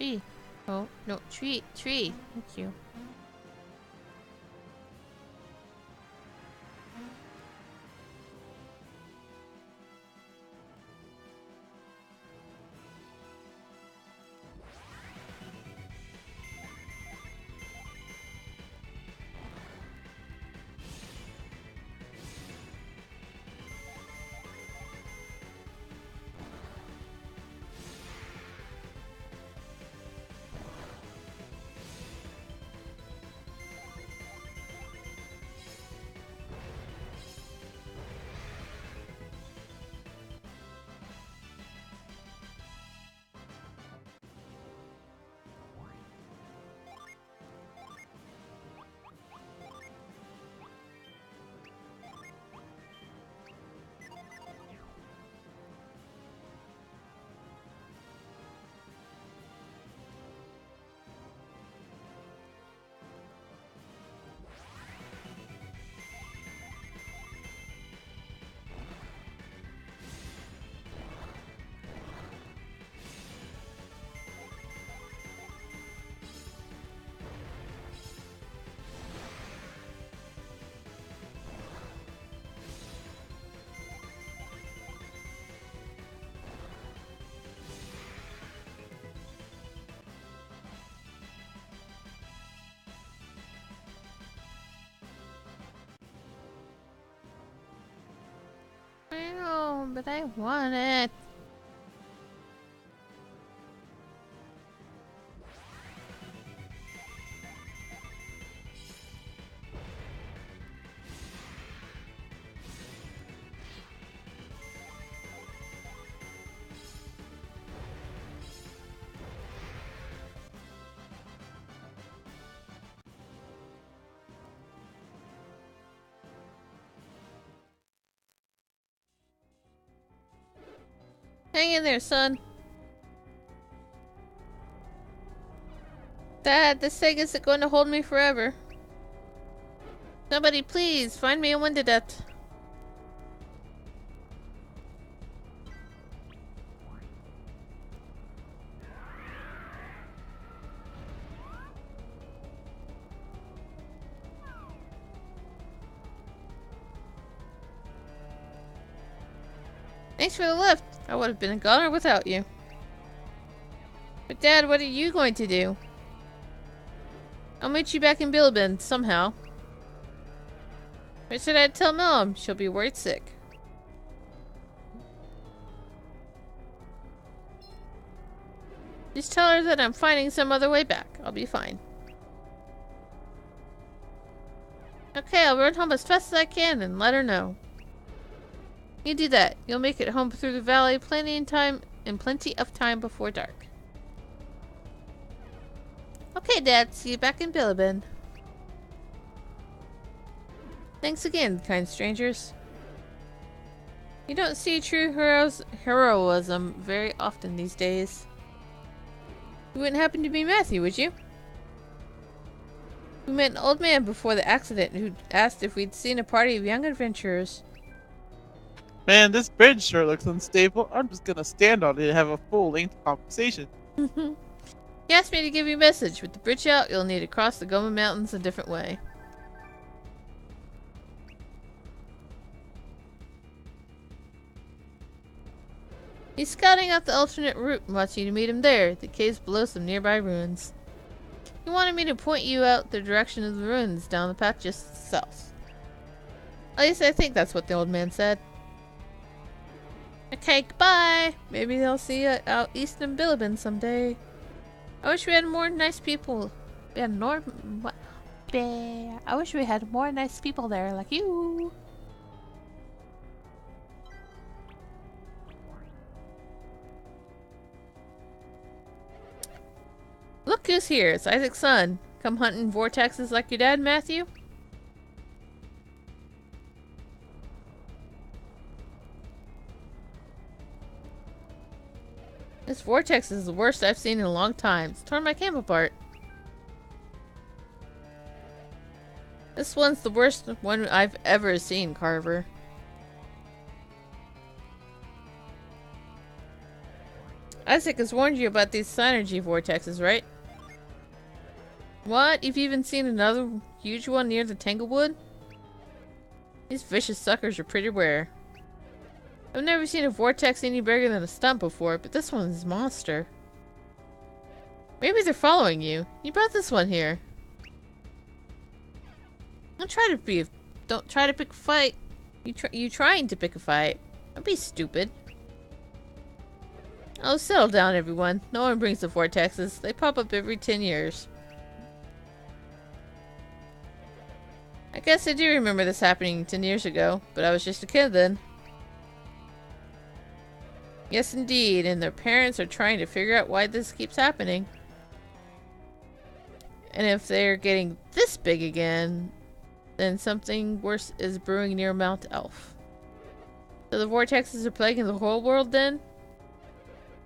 Tree. Oh, no, tree. Tree. Thank you. I know, but I want it. Hang in there, son. Dad, this thing isn't going to hold me forever. Somebody please find me a Wendidet. Thanks for the lift. I would have been a goner without you. But Dad, what are you going to do? I'll meet you back in Bilibin, somehow. Or should I tell Mom? She'll be worried sick. Just tell her that I'm finding some other way back. I'll be fine. Okay, I'll run home as fast as I can and let her know. You do that. You'll make it home through the valley plenty of time before dark. Okay, Dad. See you back in Bilibin. Thanks again, kind strangers. You don't see true heroism very often these days. You wouldn't happen to be Matthew, would you? We met an old man before the accident who asked if we'd seen a party of young adventurers. Man, this bridge sure looks unstable. I'm just gonna stand on it and have a full-length conversation. He asked me to give you a message. With the bridge out, you'll need to cross the Goma Mountains a different way. He's scouting out the alternate route and wants you to meet him there, the caves below some nearby ruins. He wanted me to point you out the direction of the ruins down the path just south. At least I think that's what the old man said. Okay, goodbye! Maybe they'll see you out east in Bilibin someday. I wish we had more nice people. I wish we had more nice people there like you. Look who's here. It's Isaac's son. Come hunting vortexes like your dad, Matthew? This vortex is the worst I've seen in a long time. It's torn my camp apart. This one's the worst one I've ever seen, Carver. Isaac has warned you about these synergy vortexes, right? What? You've even seen another huge one near the Tanglewood? These vicious suckers are pretty rare. I've never seen a vortex any bigger than a stump before, but this one is a monster. Maybe they're following you. You brought this one here. Don't try to pick a fight. You trying to pick a fight. Don't be stupid. Oh, settle down, everyone. No one brings the vortexes. They pop up every 10 years. I guess I do remember this happening 10 years ago, but I was just a kid then. Yes, indeed, and their parents are trying to figure out why this keeps happening. And if they're getting this big again, then something worse is brewing near Mount Elf. So the vortexes are plaguing the whole world then?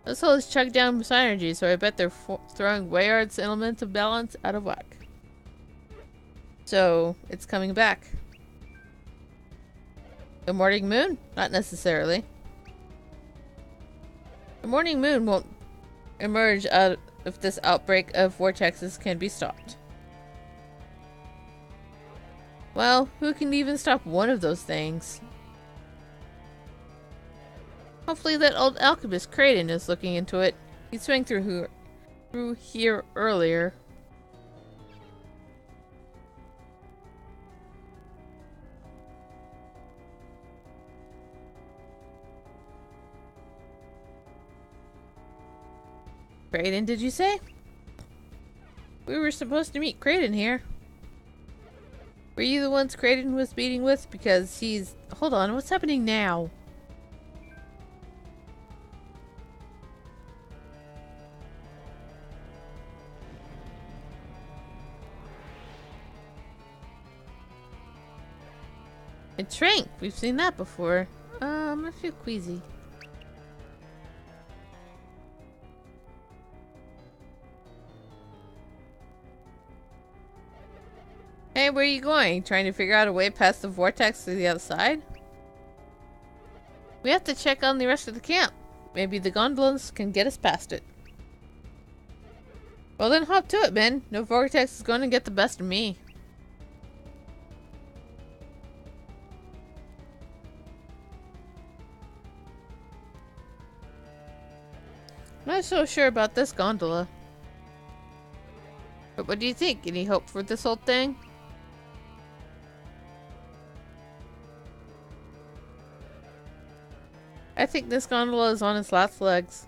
This hole is chugged down with synergy, so I bet they're throwing Wayard's element of balance out of whack. So, it's coming back. The morning moon? Not necessarily. The morning moon won't emerge out if this outbreak of vortexes can be stopped. Well, who can even stop one of those things? Hopefully that old alchemist Kraden is looking into it. He swung through here earlier. Kraden, did you say? We were supposed to meet Kraden here. Were you the ones Kraden was meeting with? Because he's... Hold on, what's happening now? It shrank. We've seen that before. I feel queasy. Hey, where are you going? Trying to figure out a way past the vortex to the other side? We have to check on the rest of the camp. Maybe the gondolas can get us past it. Well then hop to it, man. No vortex is going to get the best of me. I'm not so sure about this gondola. But what do you think? Any hope for this whole thing? I think this gondola is on its last legs.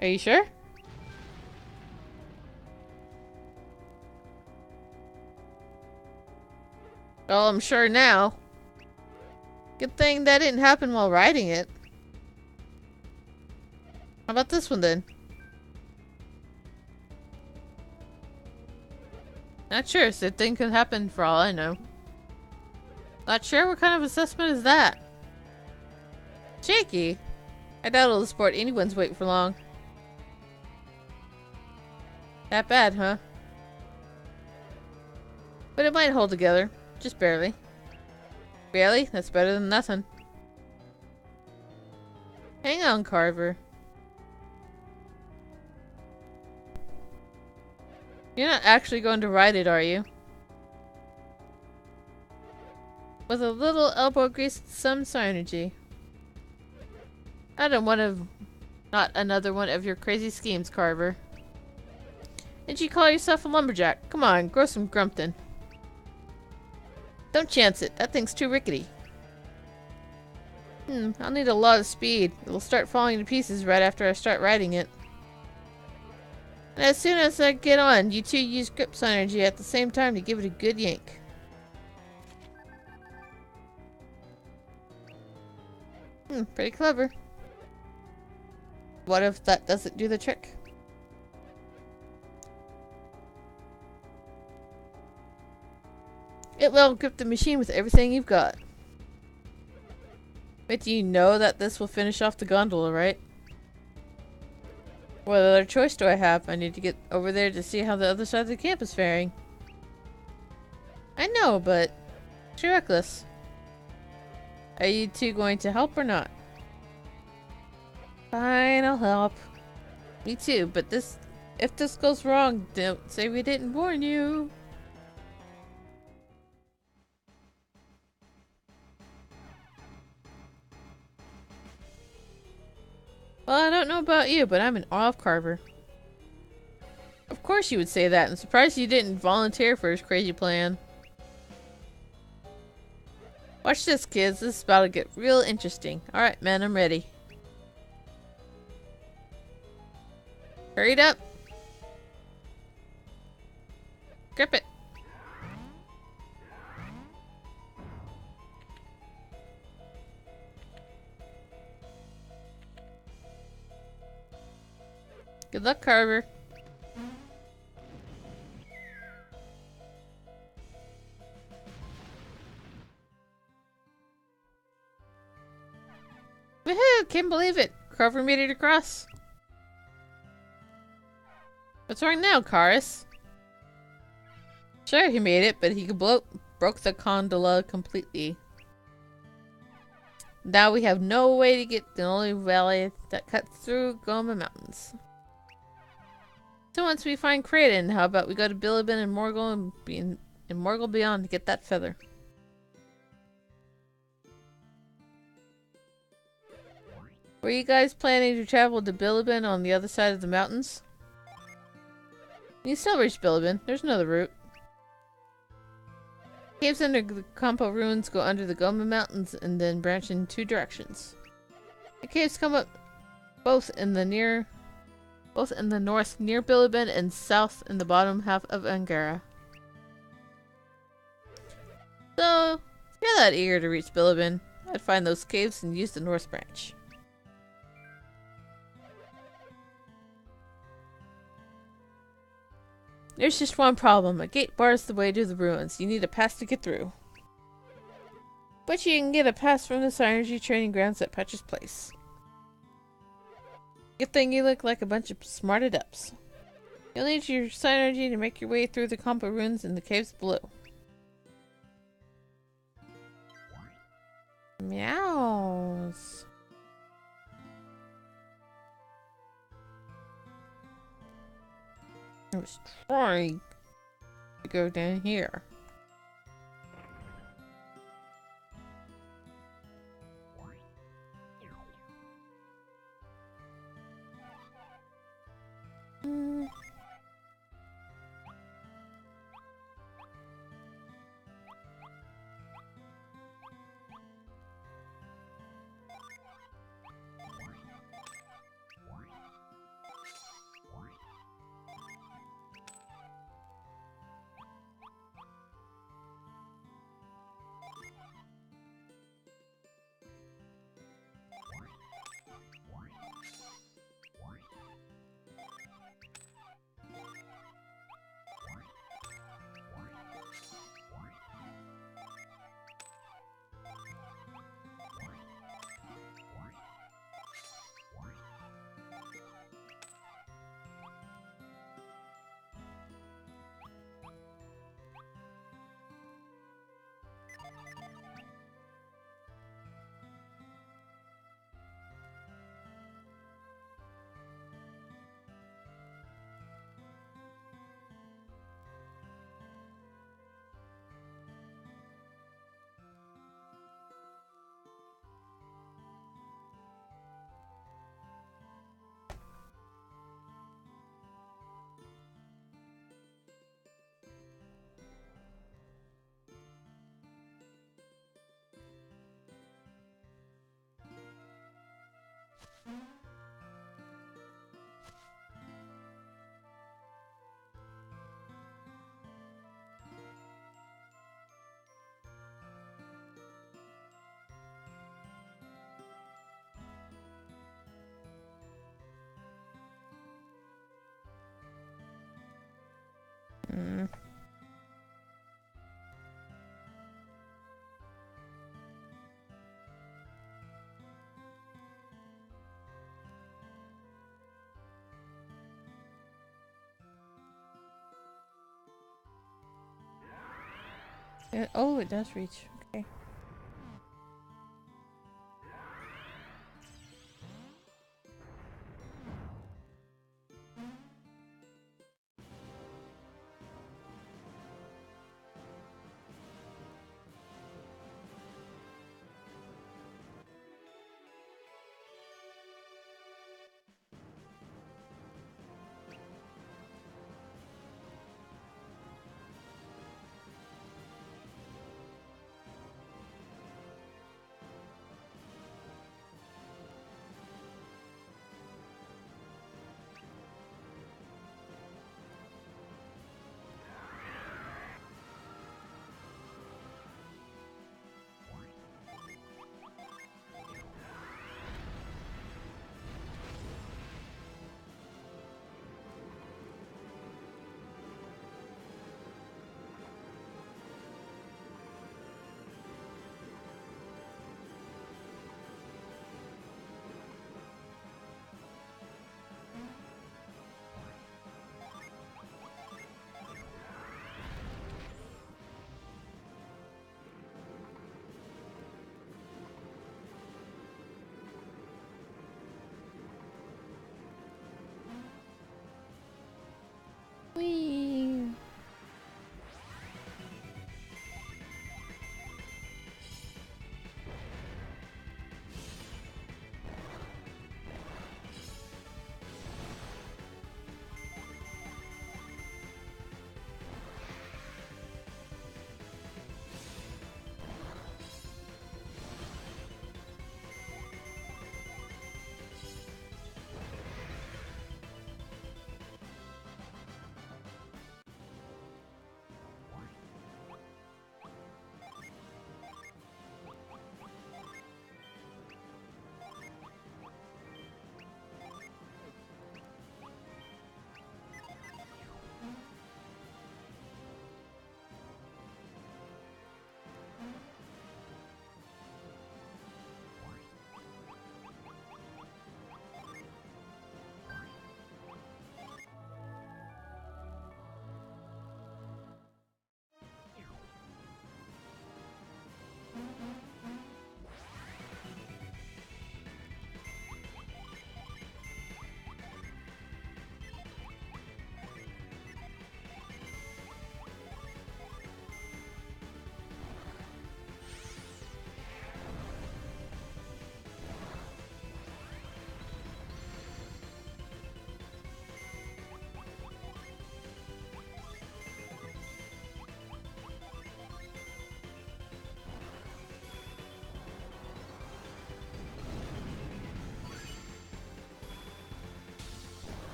Are you sure? Well, I'm sure now. Good thing that didn't happen while riding it. How about this one then? Not sure, so thing could happen for all I know. Not sure? What kind of assessment is that? Shaky. I doubt it'll support anyone's weight for long. That bad, huh? But it might hold together. Just barely. Barely? That's better than nothing. Hang on, Carver. You're not actually going to ride it, are you? With a little elbow grease and some synergy. I don't want to... Not another one of your crazy schemes, Carver. Did you call yourself a lumberjack? Come on, grow some grumpton. Don't chance it. That thing's too rickety. I'll need a lot of speed. It'll start falling to pieces right after I start riding it. And as soon as I get on, you two use grip synergy at the same time to give it a good yank. Pretty clever. What if that doesn't do the trick? It will grip the machine with everything you've got. But you know that this will finish off the gondola, right? What other choice do I have? I need to get over there to see how the other side of the camp is faring. I know, but it's reckless. Are you two going to help or not? Fine, I'll help. Me too, but if this goes wrong, don't say we didn't warn you. Well, I don't know about you, but I'm an Olive Carver. Of course you would say that. I'm surprised you didn't volunteer for his crazy plan. Watch this, kids. This is about to get real interesting. Alright, man, I'm ready. Hurry up. Grip it. Good luck, Carver. Woohoo! Can't believe it. Carver made it across. What's wrong now, Karis? Sure, he made it, but he broke the gondola completely. Now we have no way to get the only valley that cuts through Goma Mountains. So once we find Kraden, how about we go to Bilibin and Morgul Beyond to get that feather? Were you guys planning to travel to Bilibin on the other side of the mountains? You can still reach Bilibin. There's another route. Caves under the Kampo ruins go under the Goma Mountains and then branch in two directions. The caves come up both in the north near Bilibin and south in the bottom half of Angara. So, if you're that eager to reach Bilibin, I'd find those caves and use the north branch. There's just one problem. A gate bars the way to the ruins. You need a pass to get through. But you can get a pass from the Psynergy training grounds at Petra's Place. Good thing you look like a bunch of smarted ups. You'll need your Psynergy to make your way through the Kampa ruins and the caves below. Meows. I was trying to go down here. Oh, it does reach. Okay.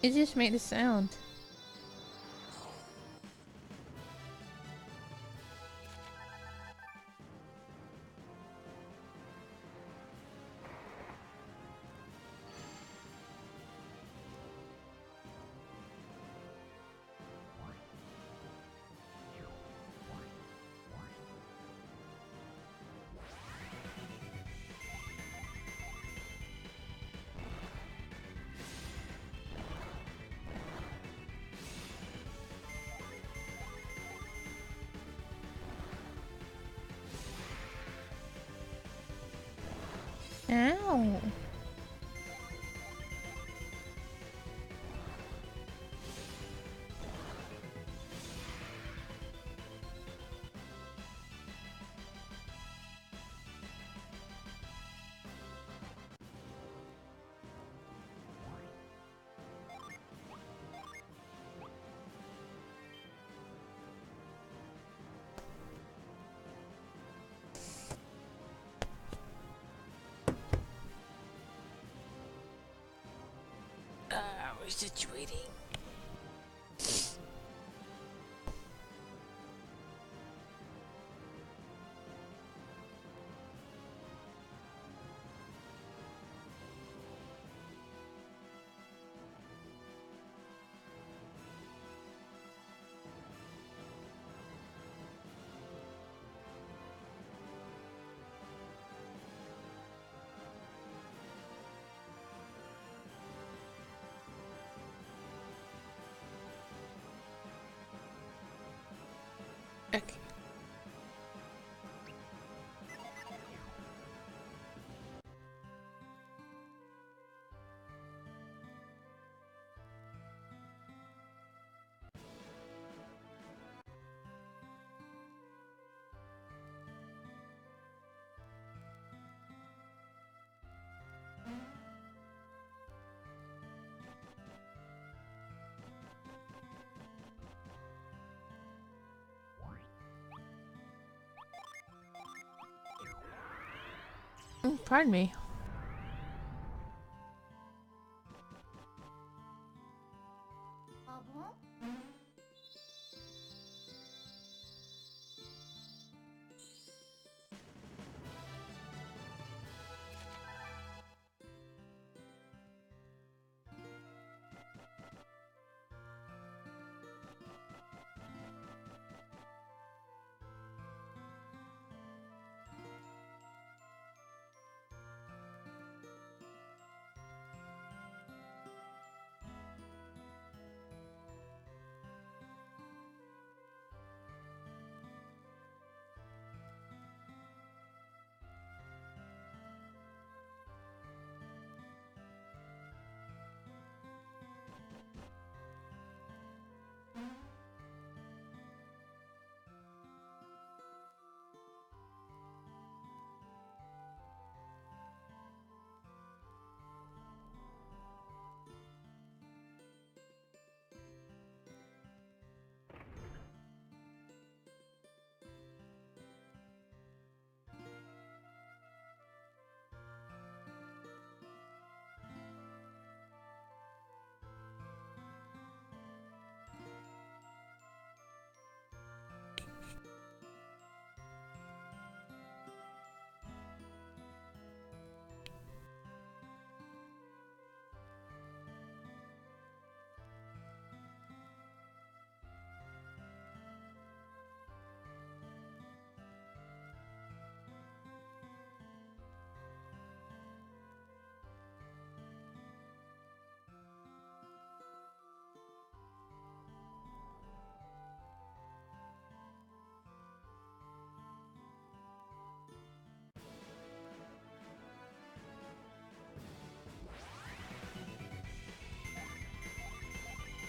It just made a sound. Ow. We're situating. Okay. Pardon me.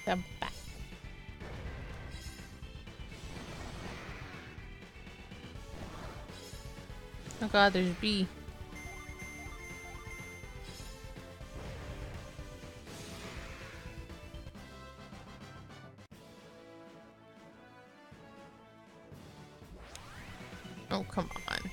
I'm back. Oh god, there's B. Oh, come on.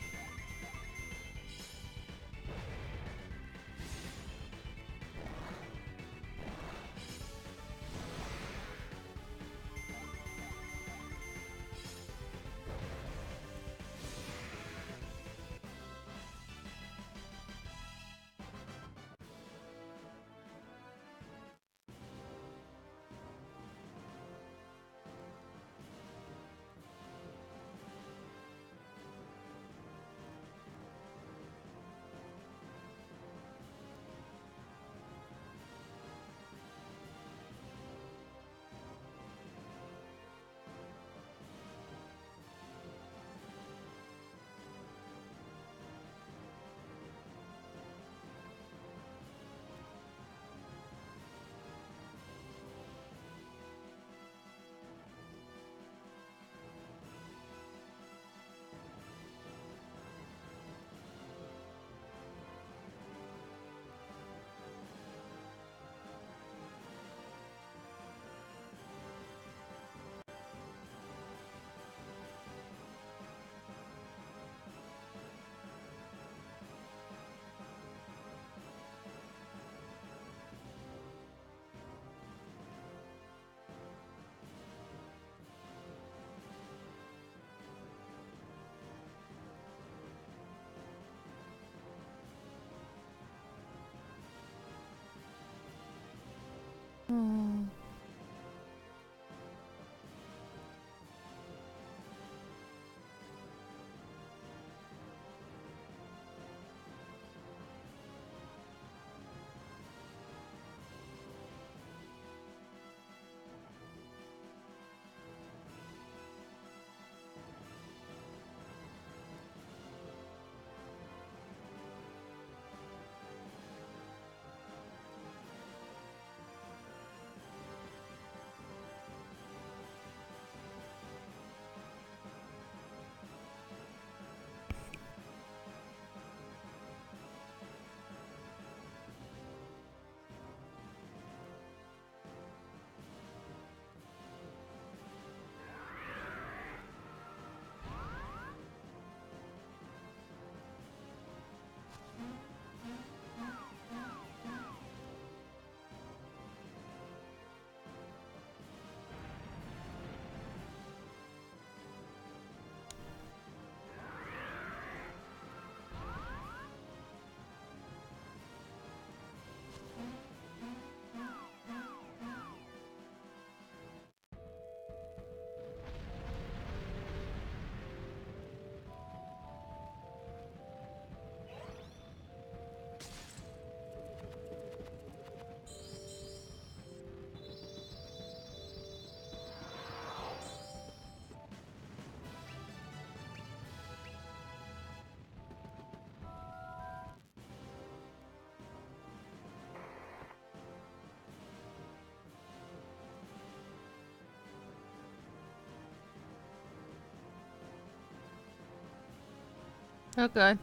Oh god.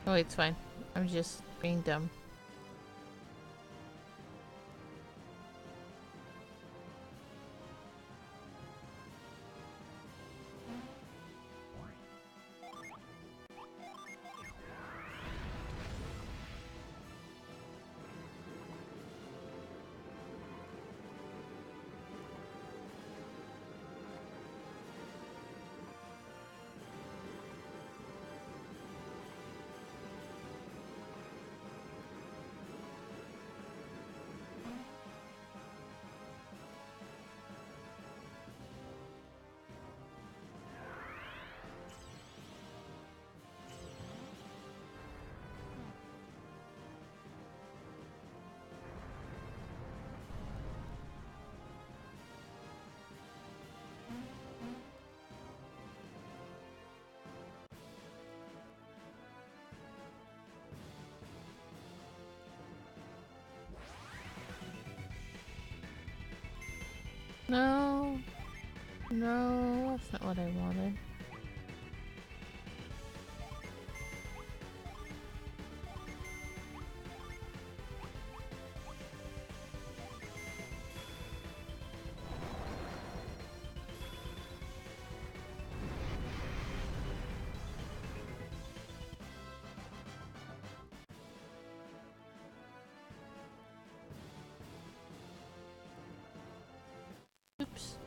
Oh wait, it's fine. I'm just being dumb. No. No, that's not what I wanted. Oops.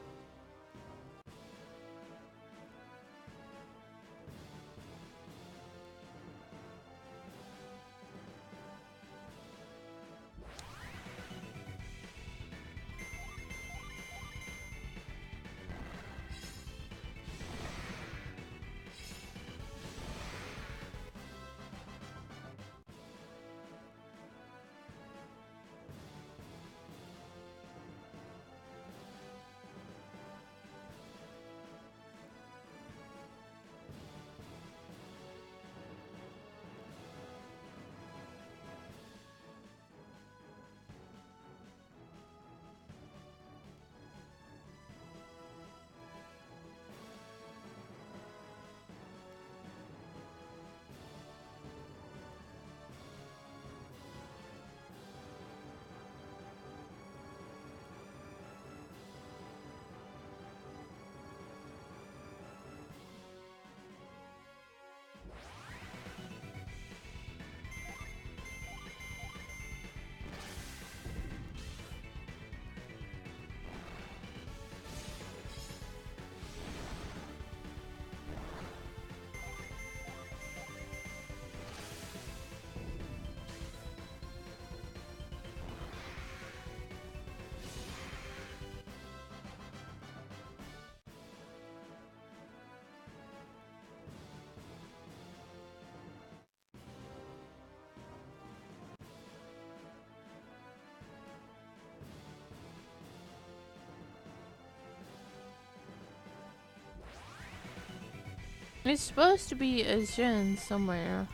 It's supposed to be a Jin somewhere.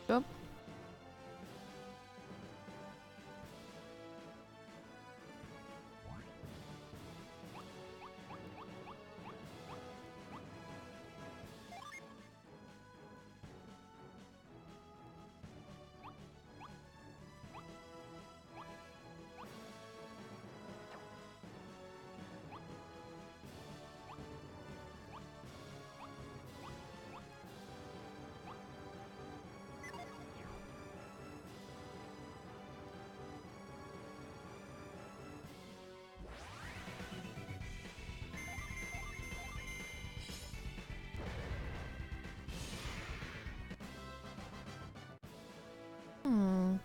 Yep. Hmm.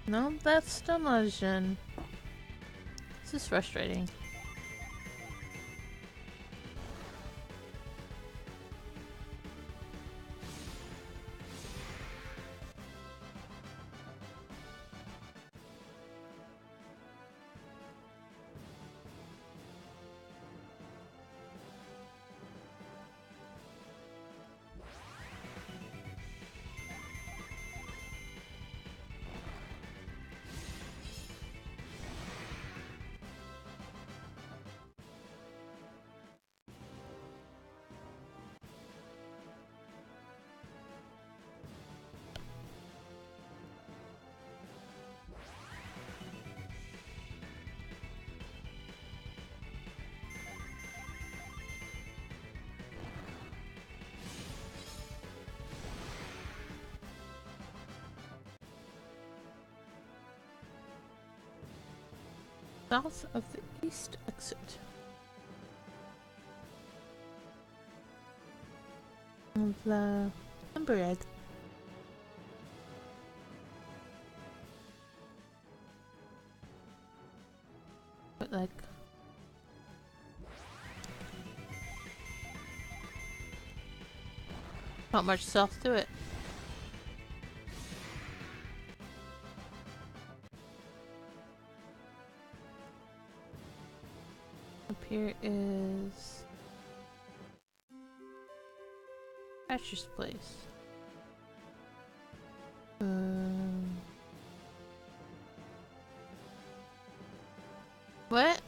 No, that's still not a Jin. This is frustrating. South of the east exit. Of the Lumberhead. But like... not much south to it. Up here is Thatcher's place. What?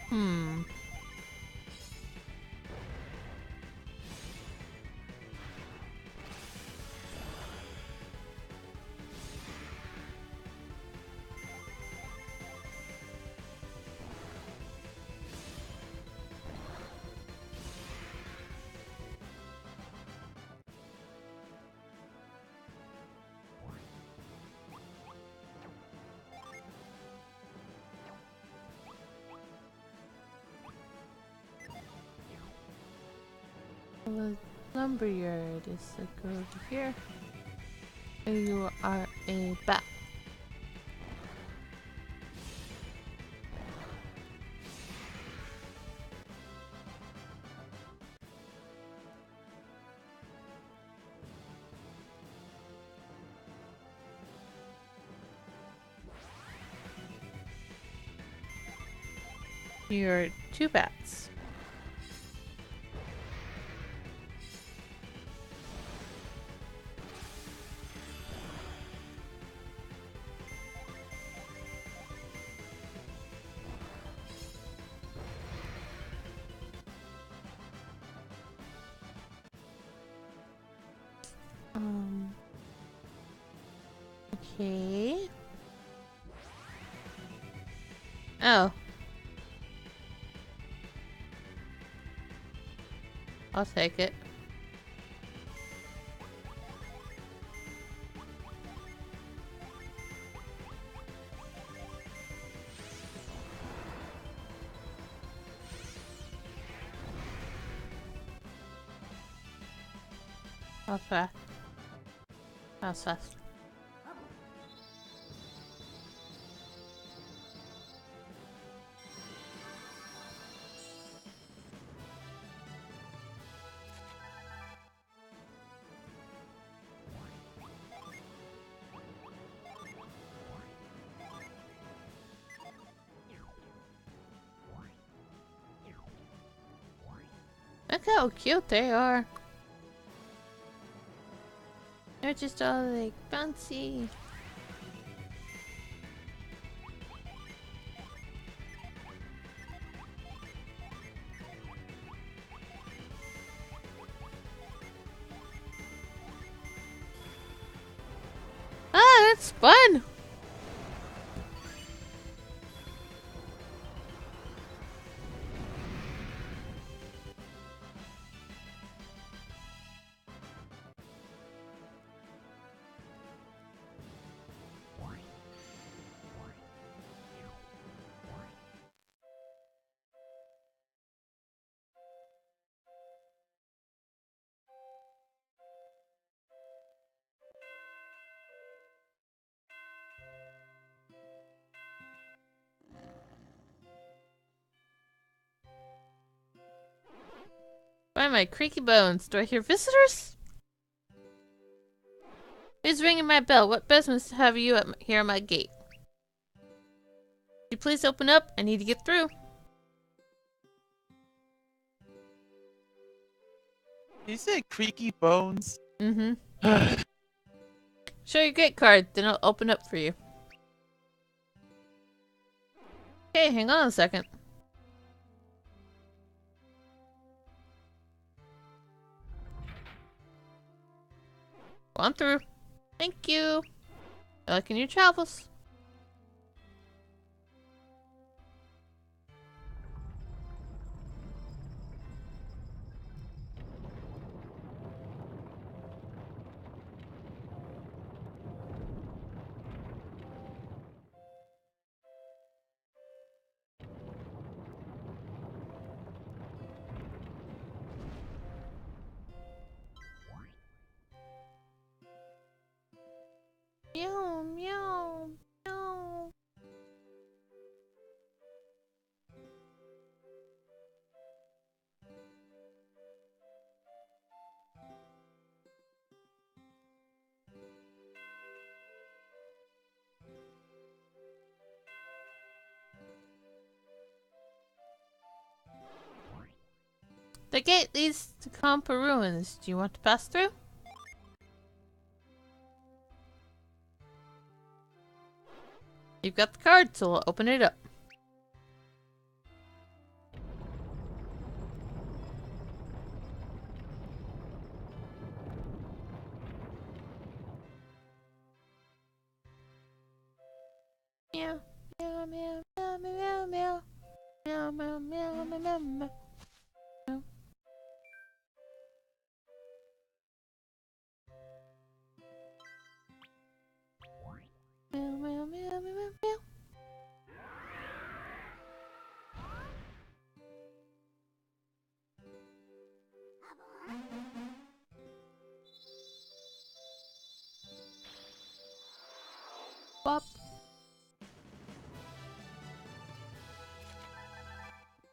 Hmm. The lumberyard is like over here. You are a bat. You're two bats. Okay. Oh. I'll take it. That was fast. That was fast. Look how cute they are. They're just all like bouncy. Ah, that's fun! Why my creaky bones? Do I hear visitors? Who's ringing my bell? What business have you here at my gate? Could you please open up? I need to get through. You say creaky bones? Mm-hmm. Show your gate card, then I'll open up for you. Okay, hang on a second. Go on through. Thank you. Good luck in your travels. Meow, meow, meow. The gate leads to Kampa Ruins. Do you want to pass through? You've got the card, so I'll open it up. Meow, meow, meow, meow, meow, meow. Meow, meow, meow, meow, meow, meow. Meow, meow, meow, meow, meow. Bop.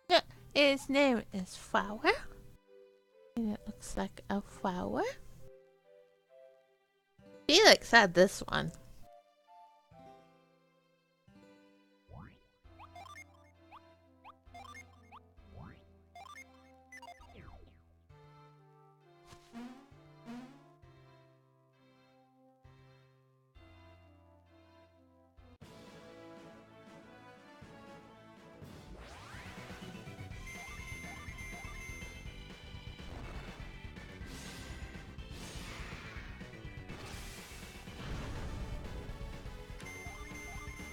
Yeah, his name is Flower. And it looks like a flower. Felix had this one.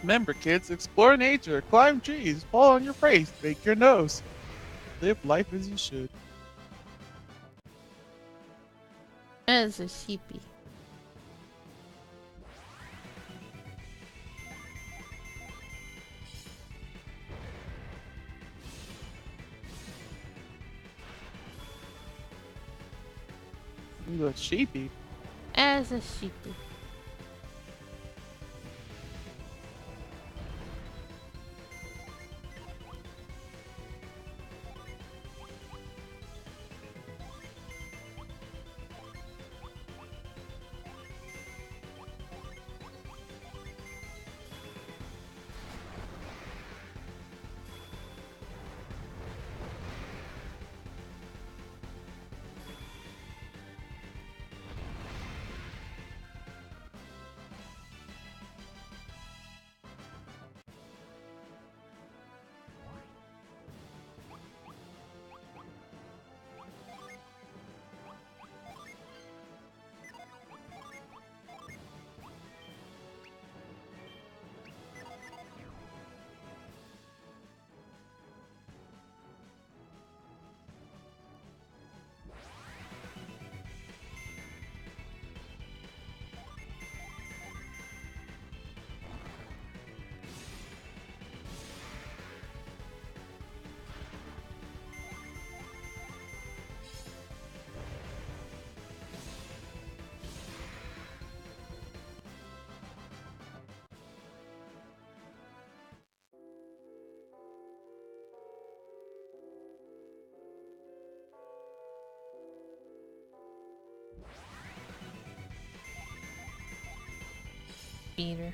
Remember, kids, explore nature, climb trees, fall on your face, break your nose. Live life as you should. As a sheepy. You look sheepy. As a sheepy. Peter.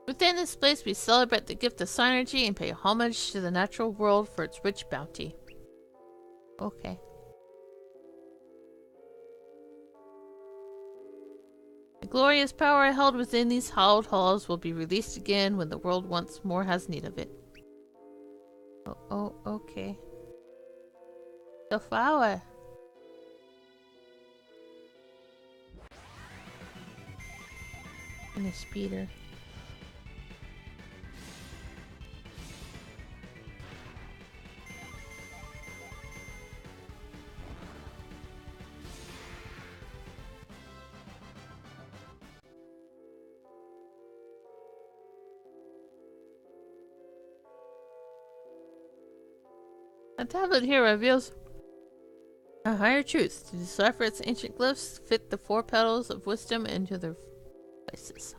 Within this place, we celebrate the gift of synergy and pay homage to the natural world for its rich bounty. Okay. The glorious power held within these hallowed halls will be released again when the world once more has need of it. Oh, okay. The flower. And the speeder. The tablet here reveals a higher truth. To decipher its ancient glyphs, fit the four petals of wisdom into their places.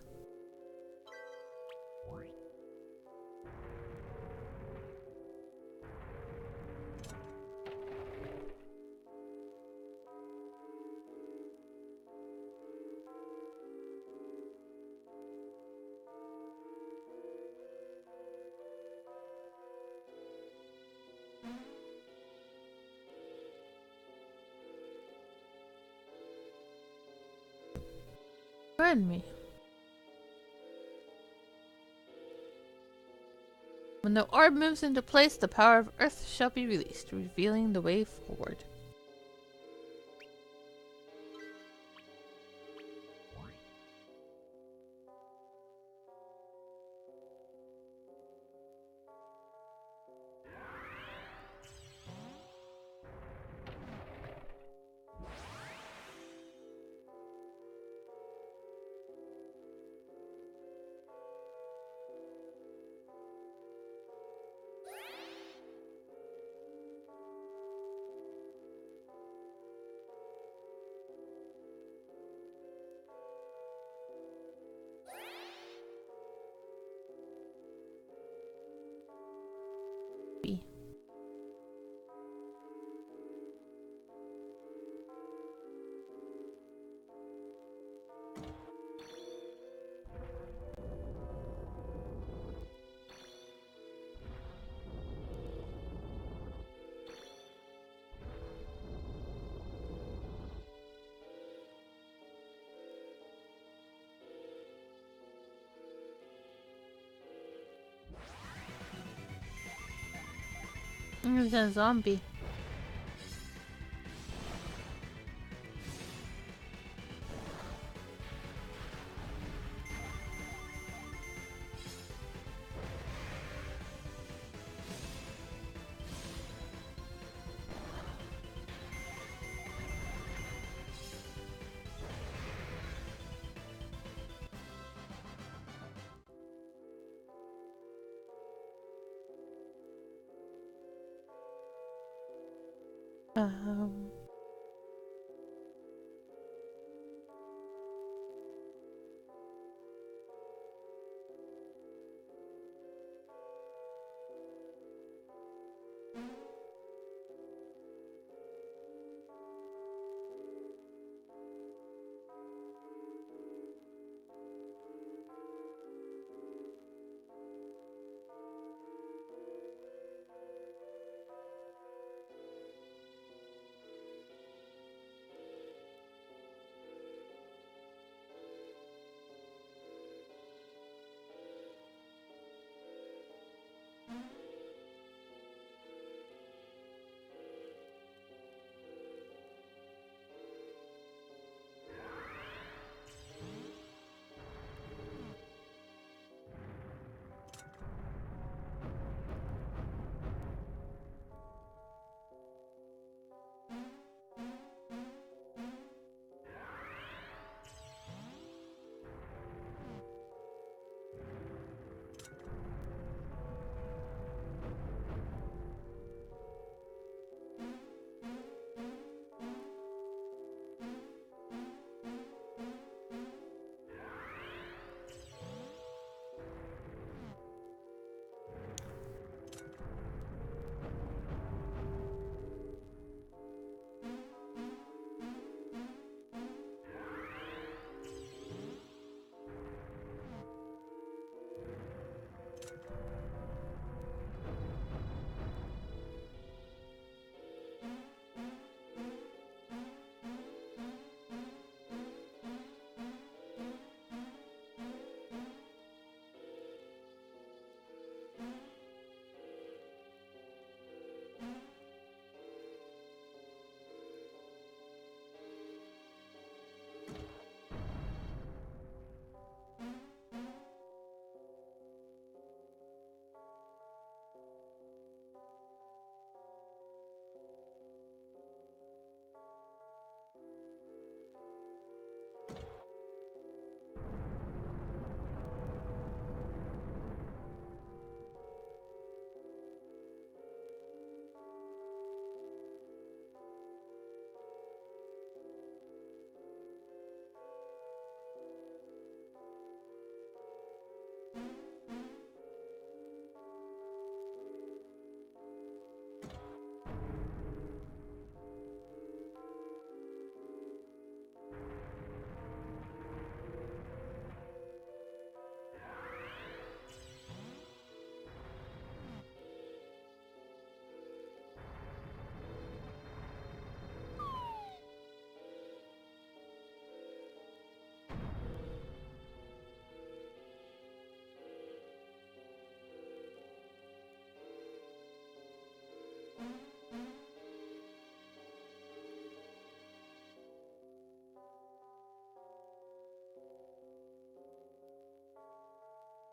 Pardon me. When the orb moves into place, the power of Earth shall be released, revealing the way forward. He's a zombie. Um,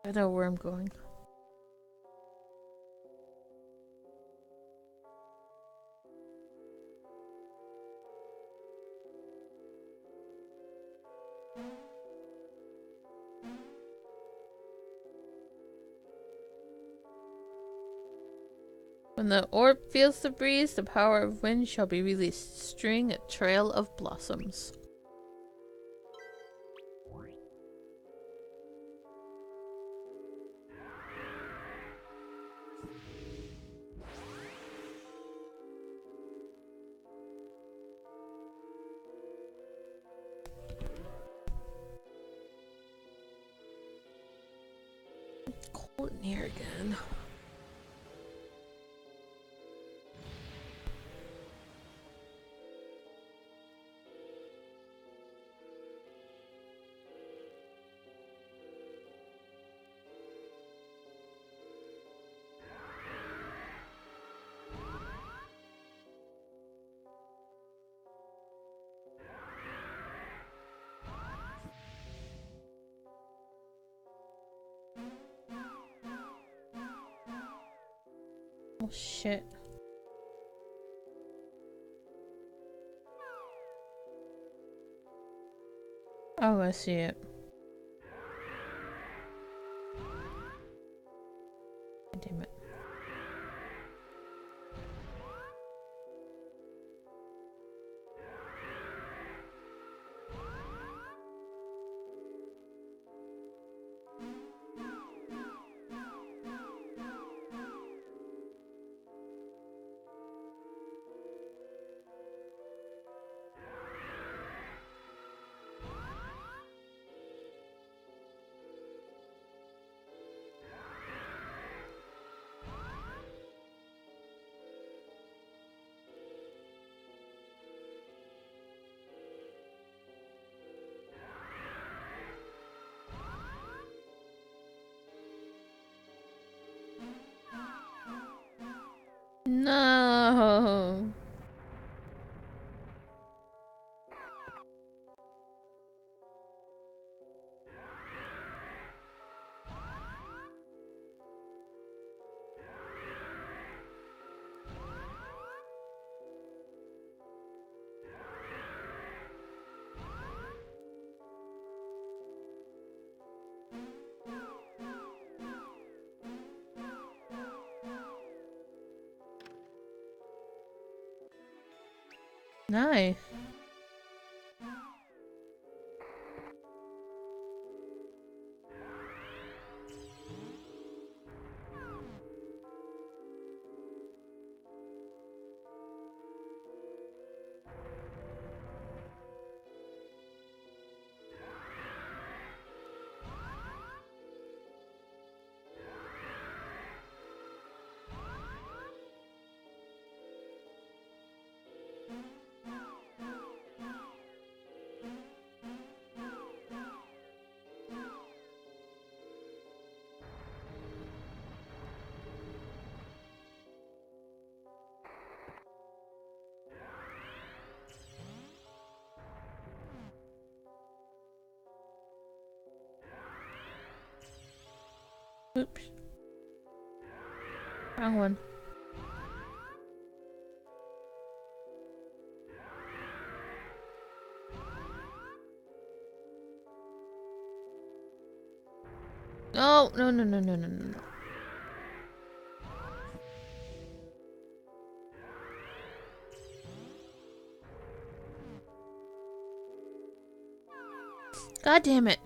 I know where I'm going. When the orb feels the breeze, the power of wind shall be released. String a trail of blossoms. Cold in here again. Oh shit. Oh, I see it. Damn it. No. Nice. Oops. Wrong one. No, no, no, no, no, no, no, no. God damn it.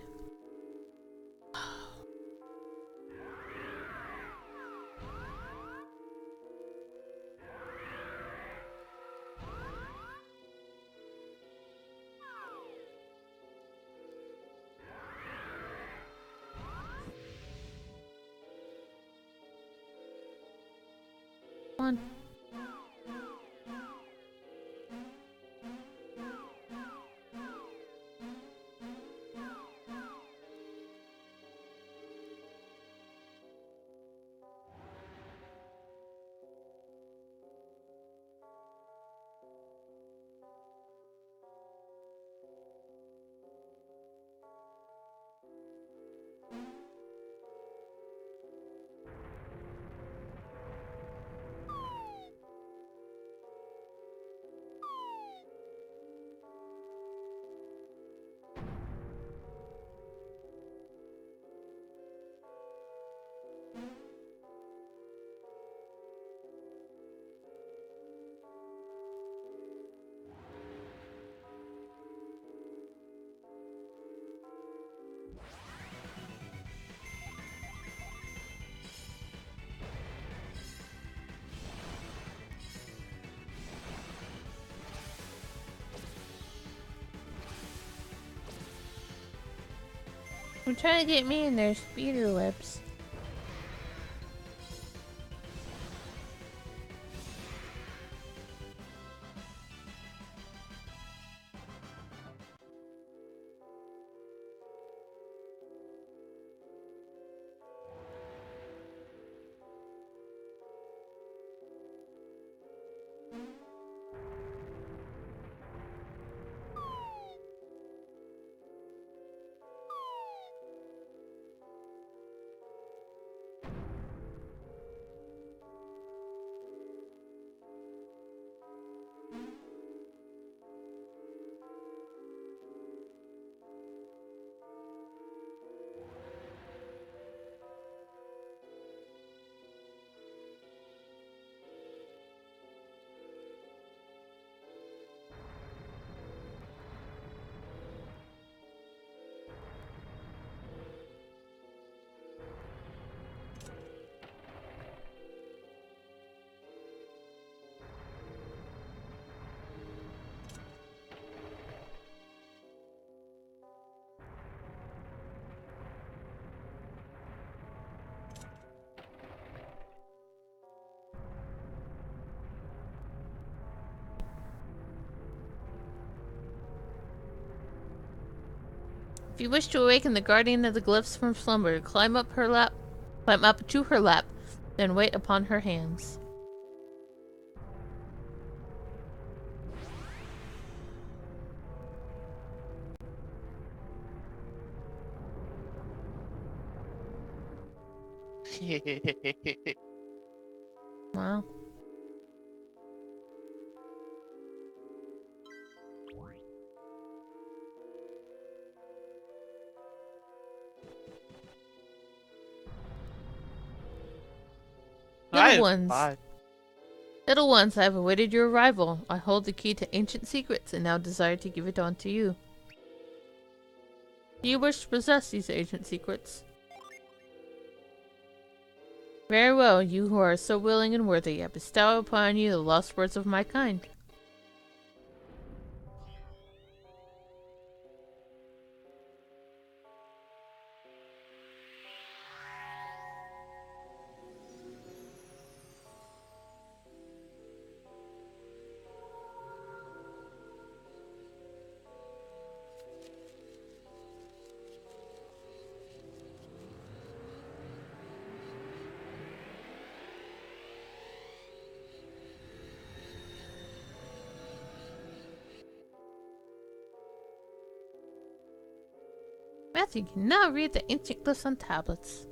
Come on. I'm trying to get me in their speeder webs. If you wish to awaken the guardian of the glyphs from slumber, climb up to her lap, then wait upon her hands. Wow. I Little am ones. 5. Little ones, I have awaited your arrival. I hold the key to ancient secrets and now desire to give it on to you. Do you wish to possess these ancient secrets? Very well, you who are so willing and worthy, I bestow upon you the lost words of my kind. Matthew can now read the ancient glyphs on tablets.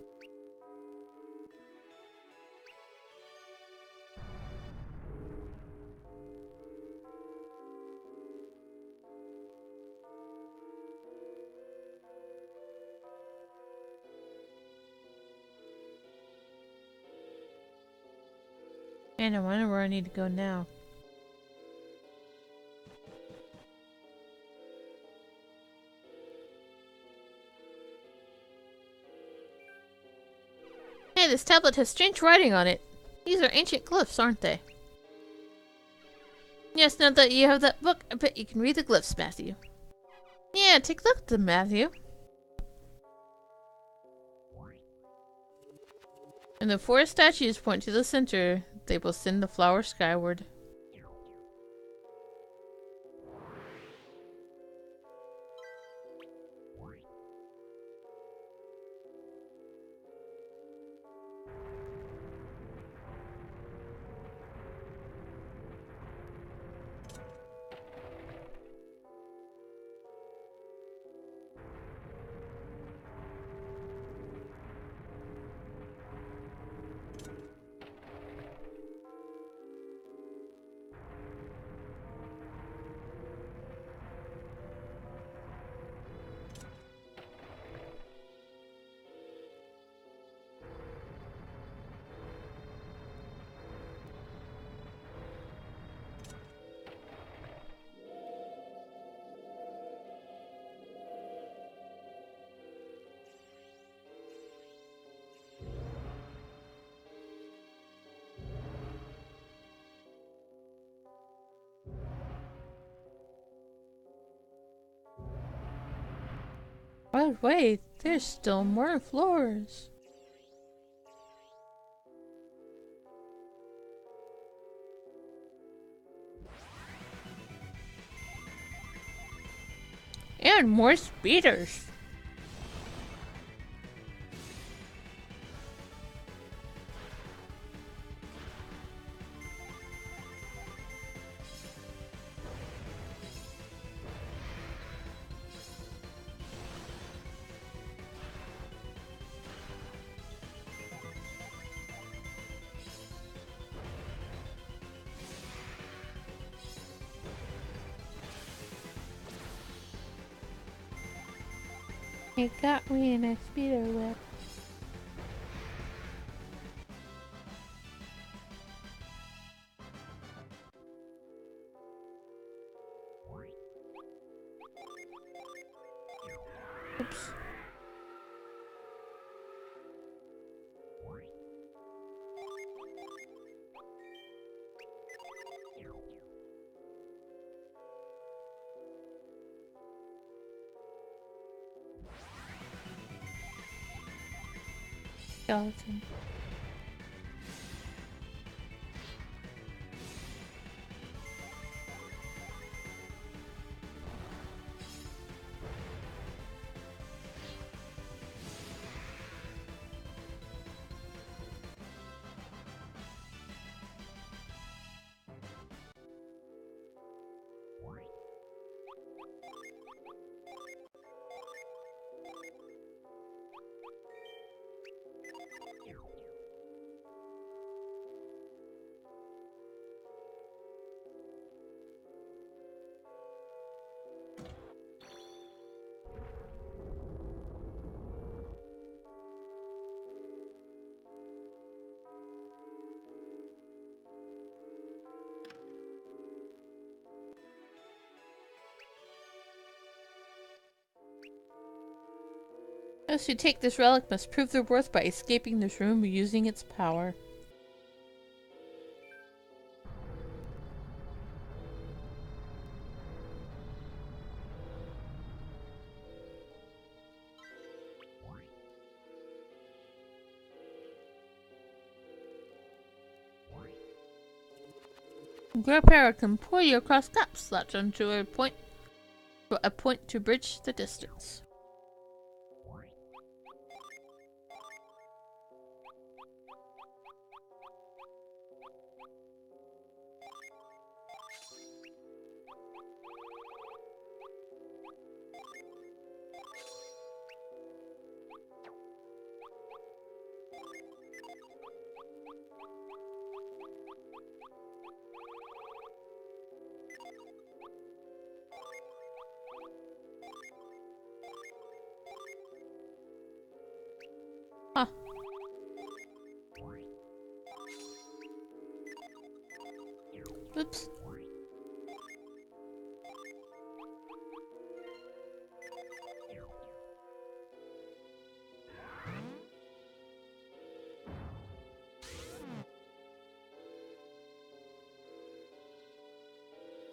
Man, I wonder where I need to go now. Hey, this tablet has strange writing on it. These are ancient glyphs, aren't they? Yes, now that you have that book, I bet you can read the glyphs, Matthew. Yeah, take a look at them, Matthew. When the four statues point to the center, they will send the flower skyward. Oh, wait, there's still more floors. And more speeders. It got me in a speeder whip. Oops. Skeleton. Those who take this relic must prove their worth by escaping this room using its power. Grandpa can pull you across gaps, latch onto a point to bridge the distance. Huh. Oops.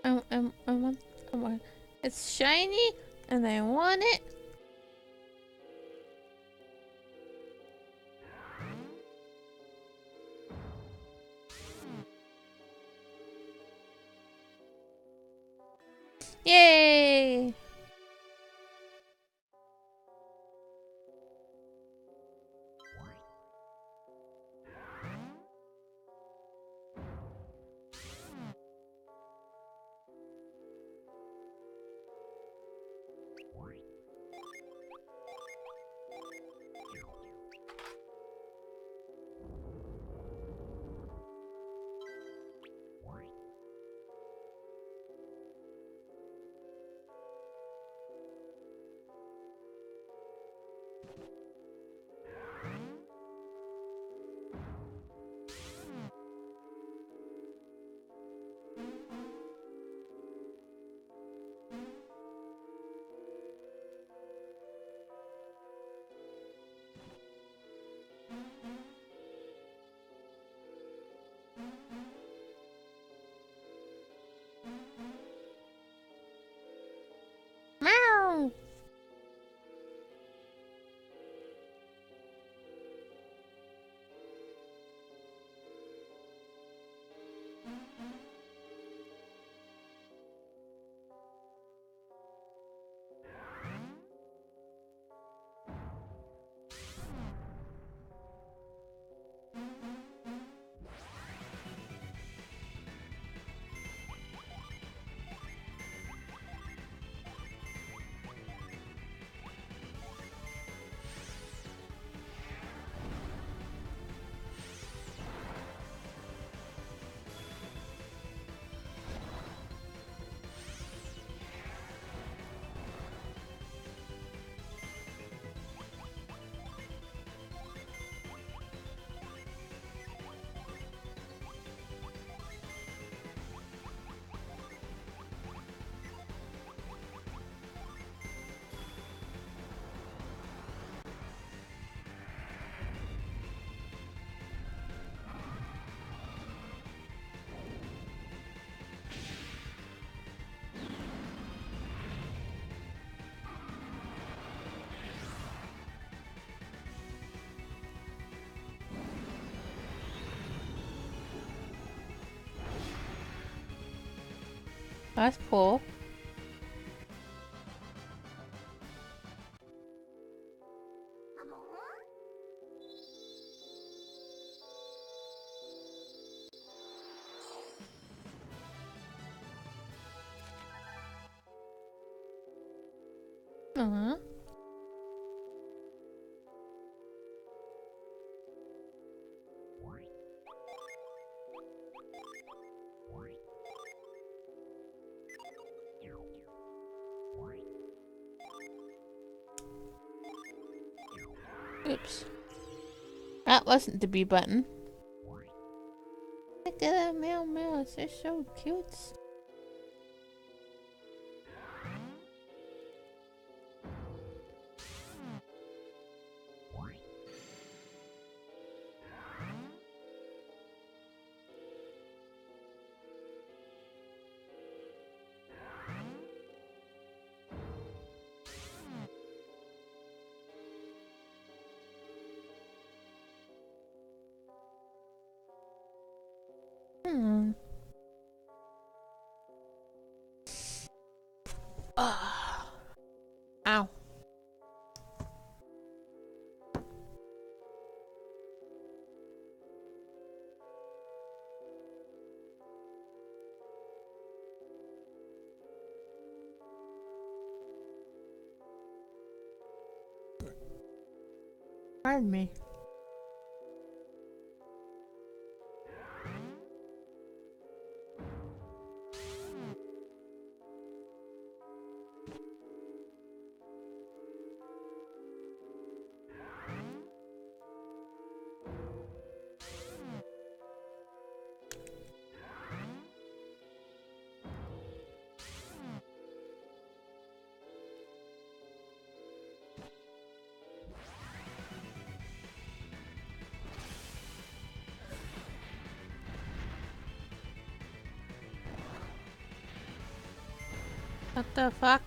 I want. It's shiny, and I want it. Yay! Meow! That's cool. Uh-huh. Oops. That wasn't the B button. Look at that meow meow. They're so cute. Hmm. Ah. Ow. Pardon me. What the fuck?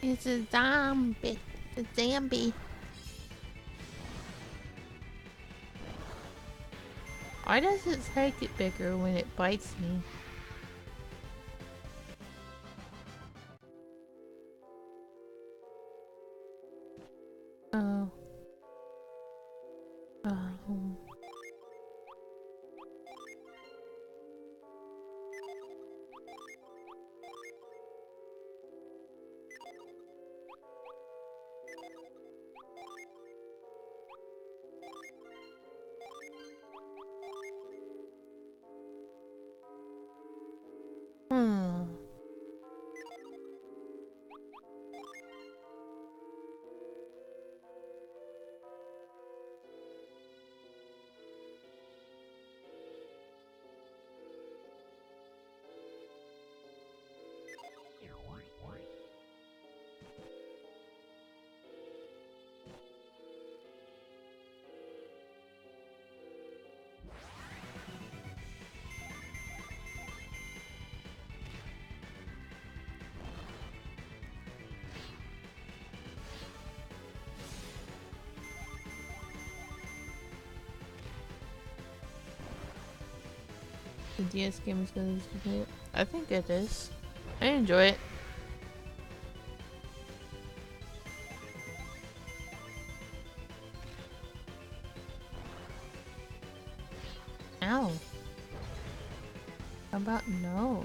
It's a zombie. It's a zombie. Why does its head get bigger when it bites me? Oh. Oh. Hmm. The DS game is gonna be. I think it is. I enjoy it. Ow. How about no?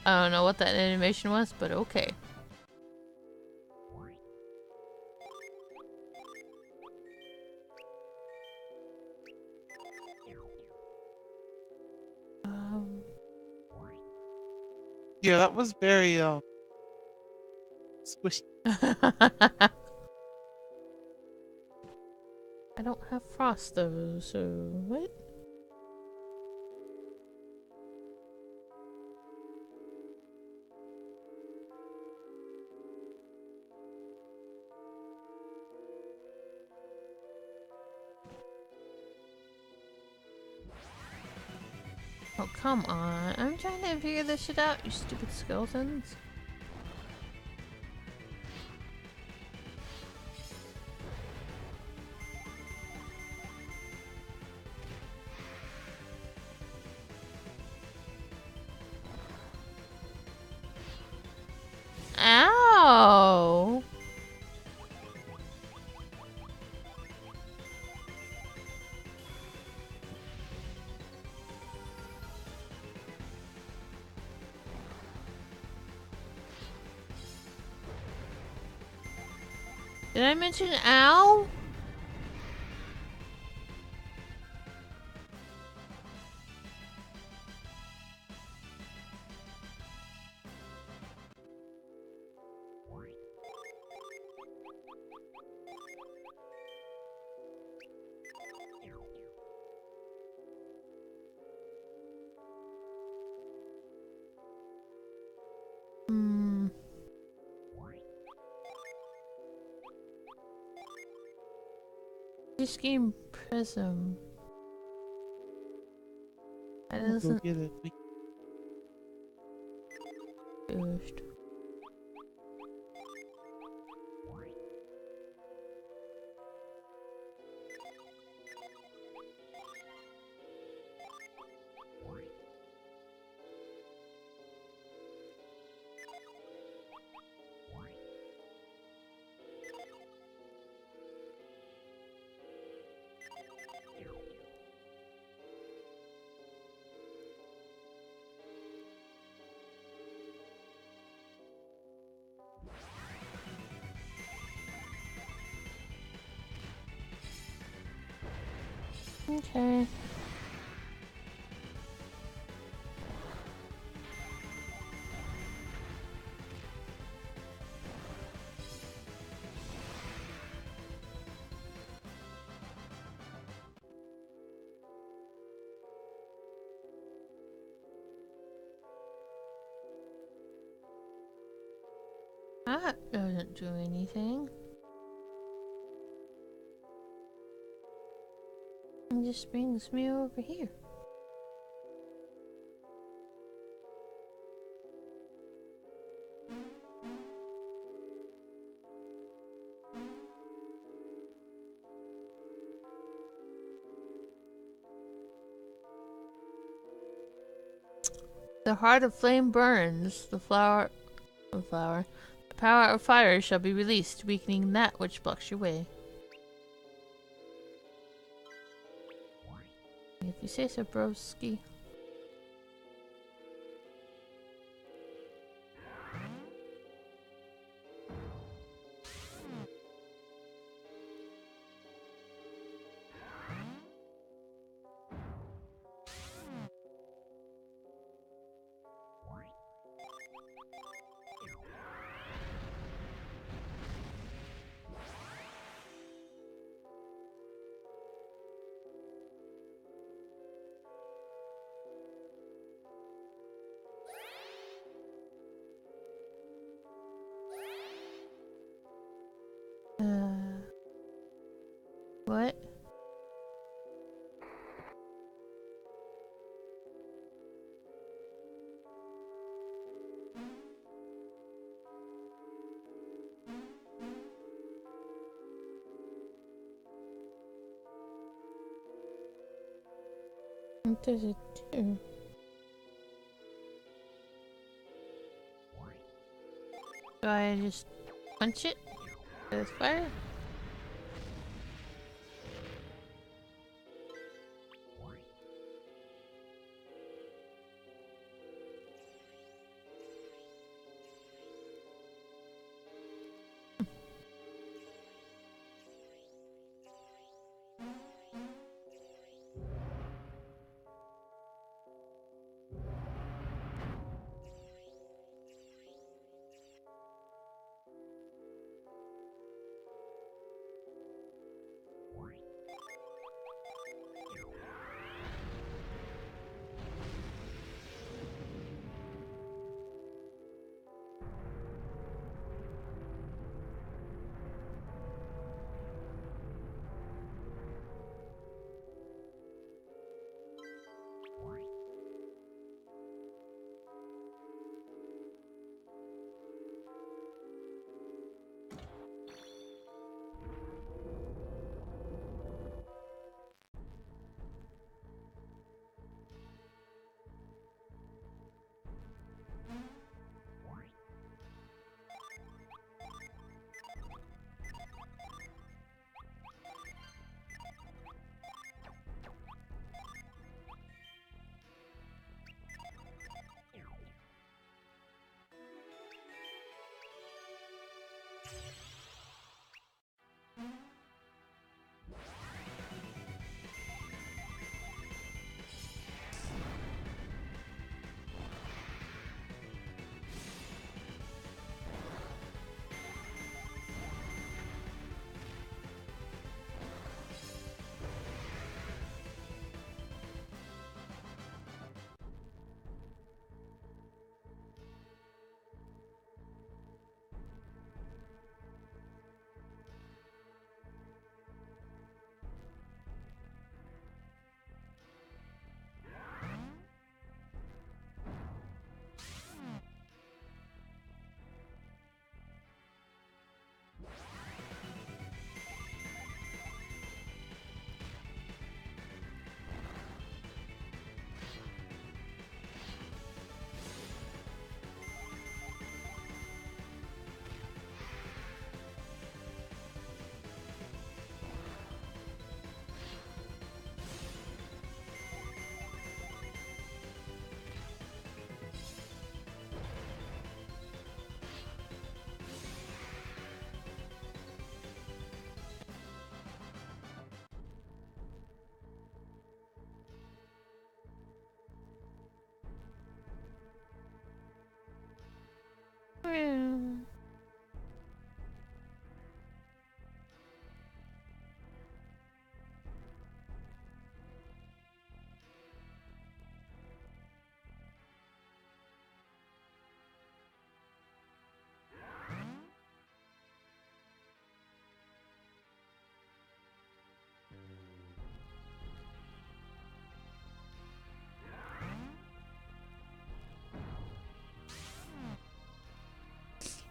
I don't know what that animation was, but okay. Um. Yeah, that was very squishy. I don't have frost though, so what? Oh, come on. I'm trying to figure this shit out, you stupid skeletons. Ow! Did I mention ow? Hmm. This game Prism. That I'll go doesn't get it. boost. Okay. That doesn't do anything. It just brings me over here. The heart of flame burns. The power of fire shall be released, weakening that which blocks your way. If you say so, broski. What? What does it do? Do I just punch it with fire?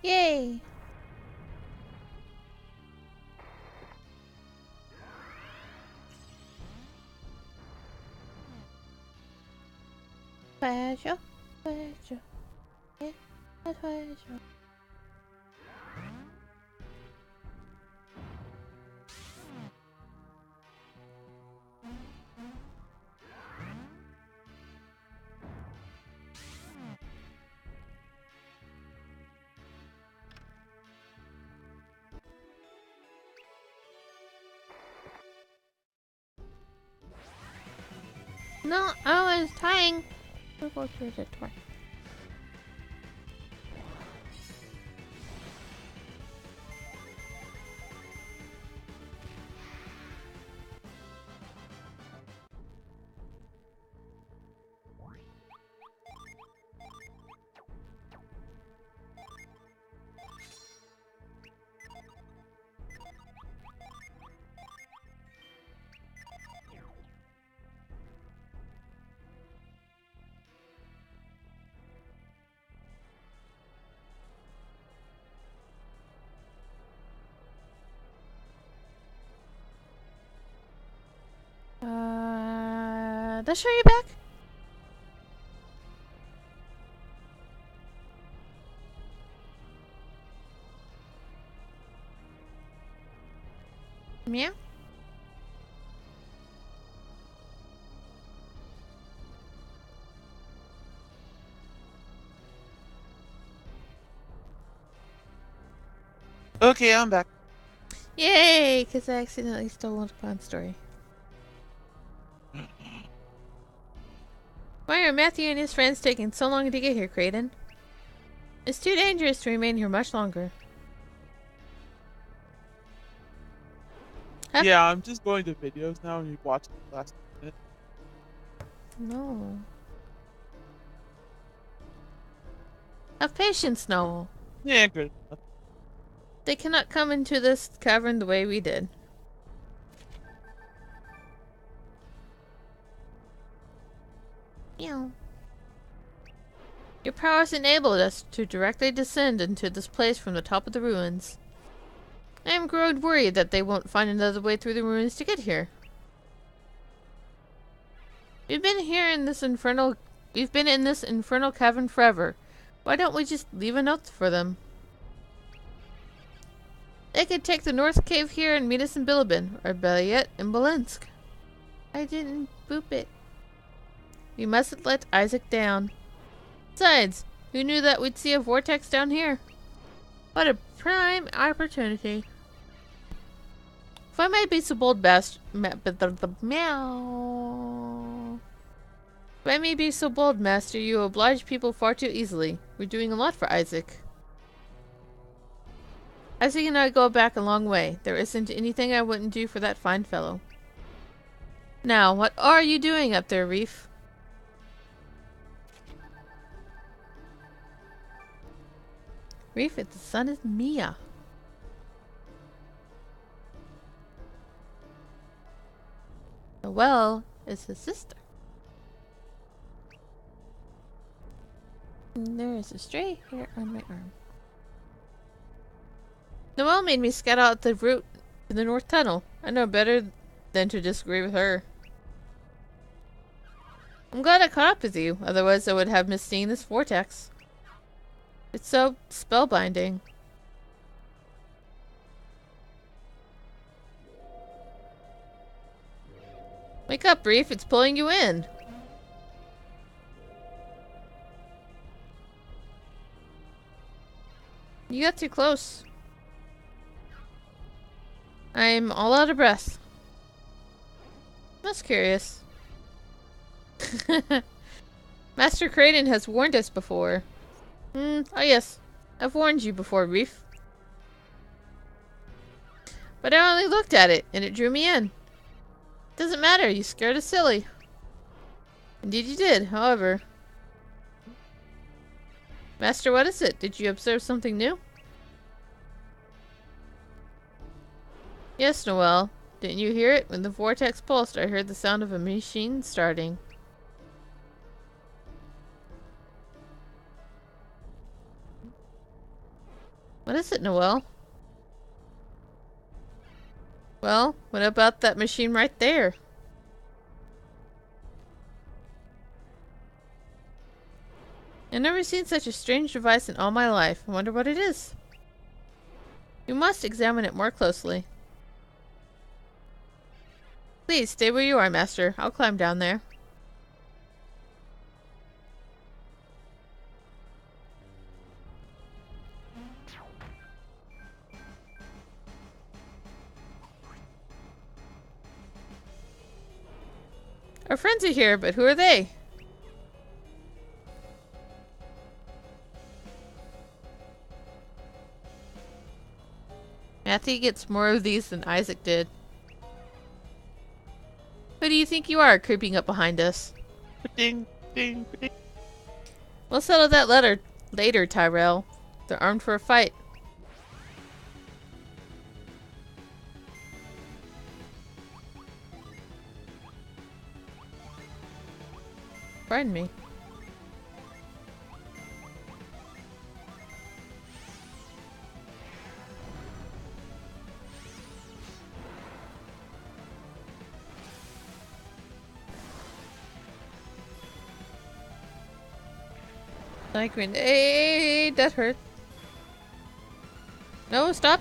Yay! Pleasure, pleasure, yeah, pleasure. No, I was trying to go through the door. Let's show you back. Meow. Okay, I'm back. Yay! Because I accidentally stole a Pond story. Why are Matthew and his friends taking so long to get here, Kraden? It's too dangerous to remain here much longer. Huh? Yeah, I'm just going to videos now and you watch the last minute. No. Have patience, Noel. Yeah, good enough. They cannot come into this cavern the way we did. Meow. Your powers enabled us to directly descend into this place from the top of the ruins. I am growing worried that they won't find another way through the ruins to get here. We've been in this infernal cavern forever. Why don't we just leave a note for them? They could take the north cave here and meet us in Bilibin, or better yet, in Belensk. I didn't boop it. We mustn't let Isaac down. Besides, who knew that we'd see a vortex down here? What a prime opportunity. If I might be so bold, meow. If I may be so bold, Master, you oblige people far too easily. We're doing a lot for Isaac. Isaac and I go back a long way. There isn't anything I wouldn't do for that fine fellow. Now, what are you doing up there, Reef? Reef, it's the son is Mia. Noelle is his sister. And there is a stray hair on my arm. Noelle made me scout out the route to the North Tunnel. I know better than to disagree with her. I'm glad I caught up with you, otherwise I would have missed seeing this vortex. It's so spellbinding. Wake up, Reef, it's pulling you in. You got too close. I'm all out of breath. That's curious. Master Kraden has warned us before. Oh yes. I've warned you before, Reef. But I only looked at it, and it drew me in. Doesn't matter, you scared us silly. Indeed you did, however. Master, what is it? Did you observe something new? Yes, Noelle. Didn't you hear it? When the vortex pulsed, I heard the sound of a machine starting. What is it, Noelle? Well, what about that machine right there? I've never seen such a strange device in all my life. I wonder what it is. You must examine it more closely. Please, stay where you are, Master. I'll climb down there. Our friends are here, but who are they? Matthew gets more of these than Isaac did. Who do you think you are, creeping up behind us? Ding, ding, ding. We'll settle that later, Tyrell. They're armed for a fight. Pardon me. Hey, that hurt. No, stop.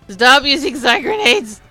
Stop using side grenades!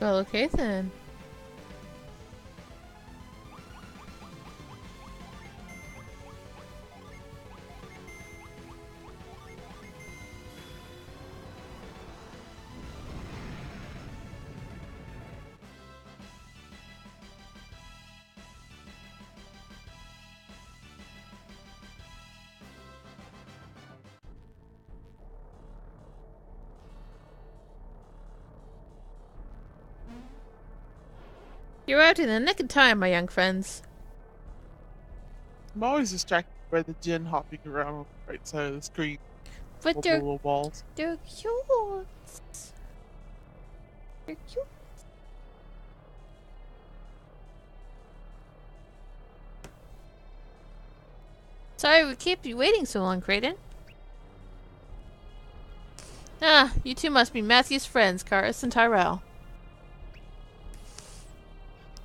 Well, okay then. You're out in the nick of time, my young friends. I'm always distracted by the Jin hopping around on the right side of the screen. But With the they're little balls. cute. They're cute. Sorry we keep you waiting so long, Kraden. Ah, you two must be Matthew's friends, Karis and Tyrell.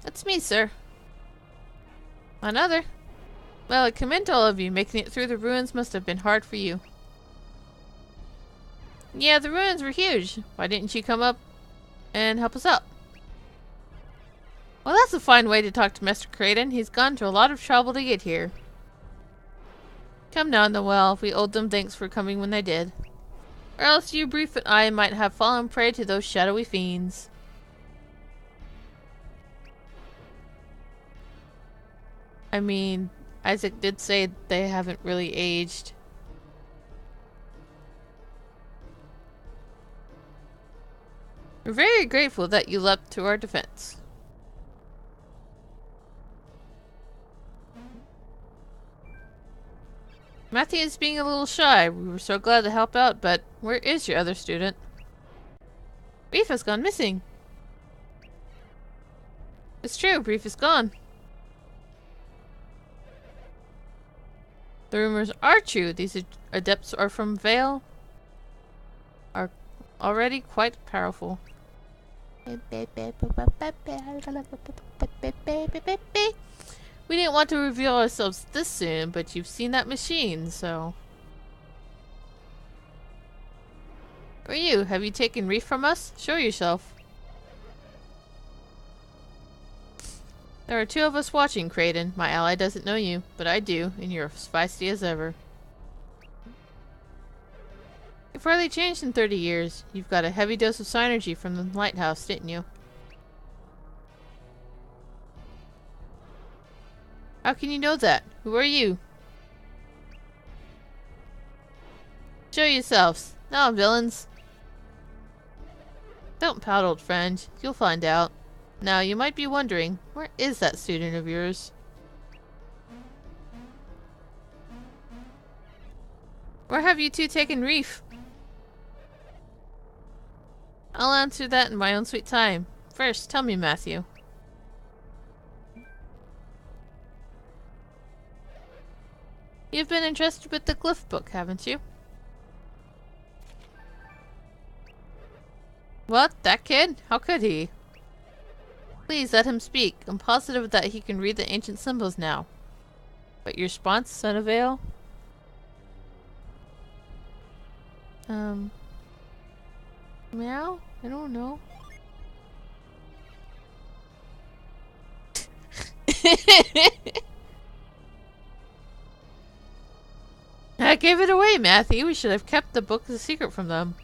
That's me, sir. Another. Well, I commend all of you. Making it through the ruins must have been hard for you. Yeah, the ruins were huge. Why didn't you come up and help us out? Well, that's a fine way to talk to Mr. Kraden. He's gone to a lot of trouble to get here. Come now, Noel. We owed them thanks for coming when they did. Or else you, Brief, and I might have fallen prey to those shadowy fiends. I mean, Isaac did say they haven't really aged. We're very grateful that you leapt to our defense. Matthew is being a little shy. We were so glad to help out, but where is your other student? Brief has gone missing. It's true, Brief is gone. The rumors are true. These adepts are from Vale. Are already quite powerful. We didn't want to reveal ourselves this soon, but you've seen that machine, so... Who are you? Have you taken Reef from us? Show yourself. There are two of us watching, Kraden. My ally doesn't know you, but I do, and you're as feisty as ever. You've hardly changed in 30 years. You've got a heavy dose of synergy from the lighthouse, didn't you? How can you know that? Who are you? Show yourselves. Now, villains. Don't pout, old friend. You'll find out. Now, you might be wondering, where is that student of yours? Where have you two taken Reef? I'll answer that in my own sweet time. First, tell me, Matthew. You've been entrusted with the glyph book, haven't you? What? That kid? How could he? Please let him speak. I'm positive that he can read the ancient symbols now. But your response, son of Vale? Meow? I don't know. I gave it away, Matthew. We should have kept the book a secret from them.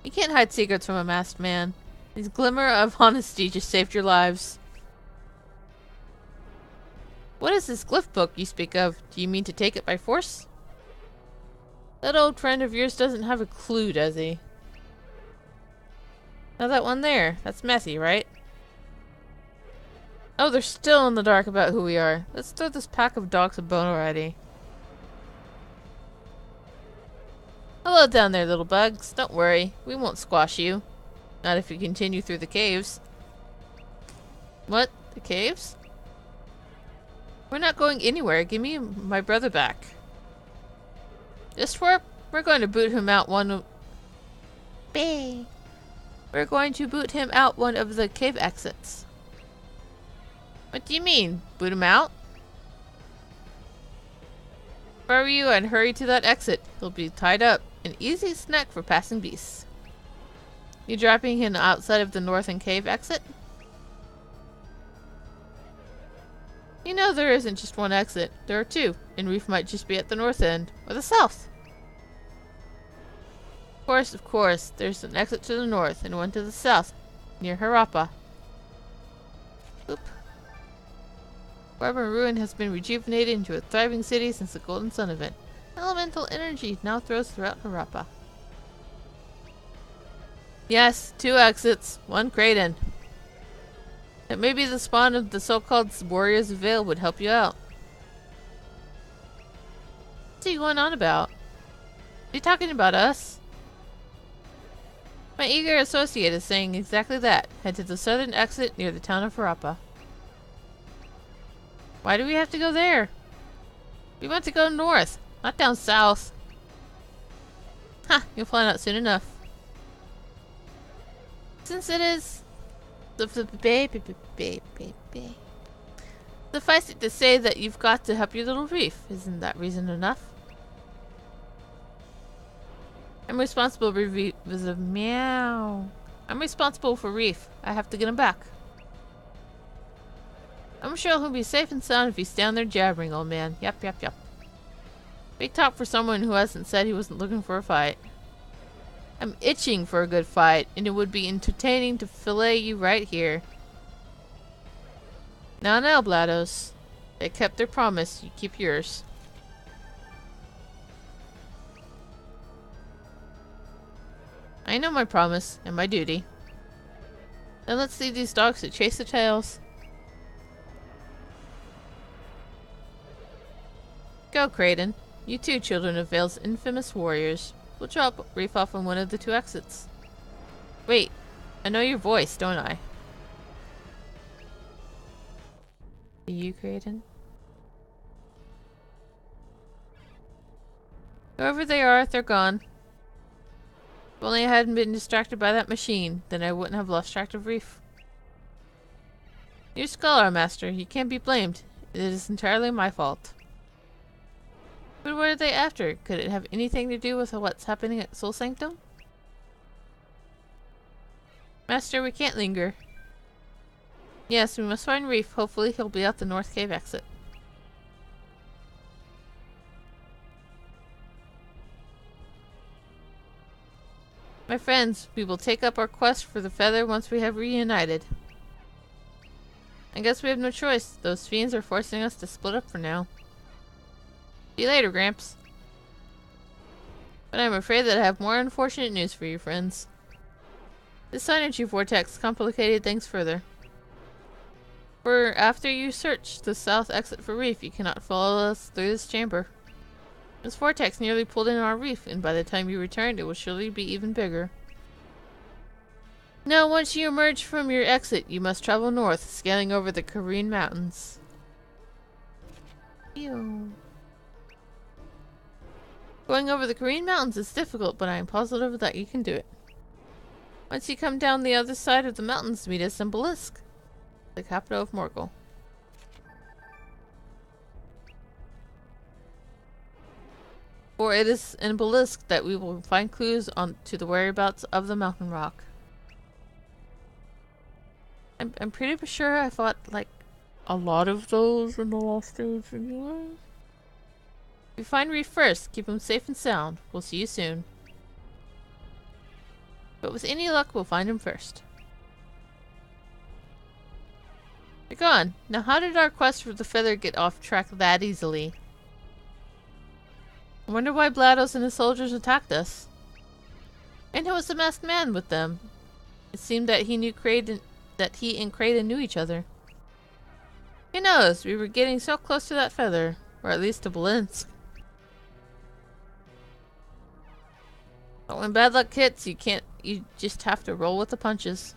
You can't hide secrets from a masked man. His glimmer of honesty just saved your lives. What is this glyph book you speak of? Do you mean to take it by force? That old friend of yours doesn't have a clue, does he? Now that one there, that's Matthew, right? Oh, they're still in the dark about who we are. Let's throw this pack of dogs a bone already. Hello down there, little bugs. Don't worry, we won't squash you. Not if you continue through the caves. What? The caves? We're not going anywhere. Give me my brother back. We're going to boot him out one of... We're going to boot him out one of the cave exits. What do you mean? Boot him out? Where you and hurry to that exit. He'll be tied up. An easy snack for passing beasts. You dropping him outside of the northern cave exit? You know there isn't just one exit. There are two, and Reef might just be at the north end, or the south. Of course, there's an exit to the north and one to the south, near Harappa. Oop. Barbara Ruin has been rejuvenated into a thriving city since the Golden Sun event. Elemental energy now throws throughout Harappa. Yes, 2 exits, 1 Kraden. It may be the spawn of the so-called Warriors of Vale would help you out. What's he going on about? Are you talking about us? My eager associate is saying exactly that. Head to the southern exit near the town of Harappa. Why do we have to go there? We want to go north, not down south. Ha! You'll find out soon enough. Since it is... Suffice it to say that you've got to help your little reef. Isn't that reason enough? I'm responsible for Reef. Meow. I'm responsible for Reef. I have to get him back. I'm sure he'll be safe and sound if he's down there jabbering, old man. Yep. Big talk for someone who hasn't said he wasn't looking for a fight. I'm itching for a good fight, and it would be entertaining to fillet you right here. Now, GLaDOS. They kept their promise. You keep yours. I know my promise, and my duty. Then let's leave these dogs to chase the tails. Go, Kraden. You too, children of Vale's infamous warriors. We'll drop Reef off on one of the 2 exits. Wait, I know your voice, don't I? Are you, Kraden? Whoever they are, they're gone. If only I hadn't been distracted by that machine, then I wouldn't have lost track of Reef. You're Scholar, Master. You can't be blamed. It is entirely my fault. But what are they after? Could it have anything to do with what's happening at Soul Sanctum? Master, we can't linger. Yes, we must find Reef. Hopefully he'll be out the North Cave exit. My friends, we will take up our quest for the feather once we have reunited. I guess we have no choice. Those fiends are forcing us to split up for now. See you later, Gramps. But I'm afraid that I have more unfortunate news for you, friends. This energy vortex complicated things further. For after you search the south exit for Reef, you cannot follow us through this chamber. This vortex nearly pulled in our reef, and by the time you return, it will surely be even bigger. Now, once you emerge from your exit, you must travel north, scaling over the Kareen Mountains. Ew. Going over the Kareen Mountains is difficult, but I am positive that you can do it. Once you come down the other side of the mountains, meet us in Belisk, the capital of Morgul. For it is in Belisk that we will find clues to the whereabouts of the mountain rock. I'm pretty sure I fought like a lot of those in the last stage anyway. If you find Reef first, keep him safe and sound. We'll see you soon. But with any luck, we'll find him first. You're gone. Now how did our quest for the feather get off track that easily? I wonder why GLaDOS and his soldiers attacked us. And who was the masked man with them? It seemed that he and Kraden knew each other. Who knows? We were getting so close to that feather. Or at least to Belisk. But when bad luck hits, you just have to roll with the punches.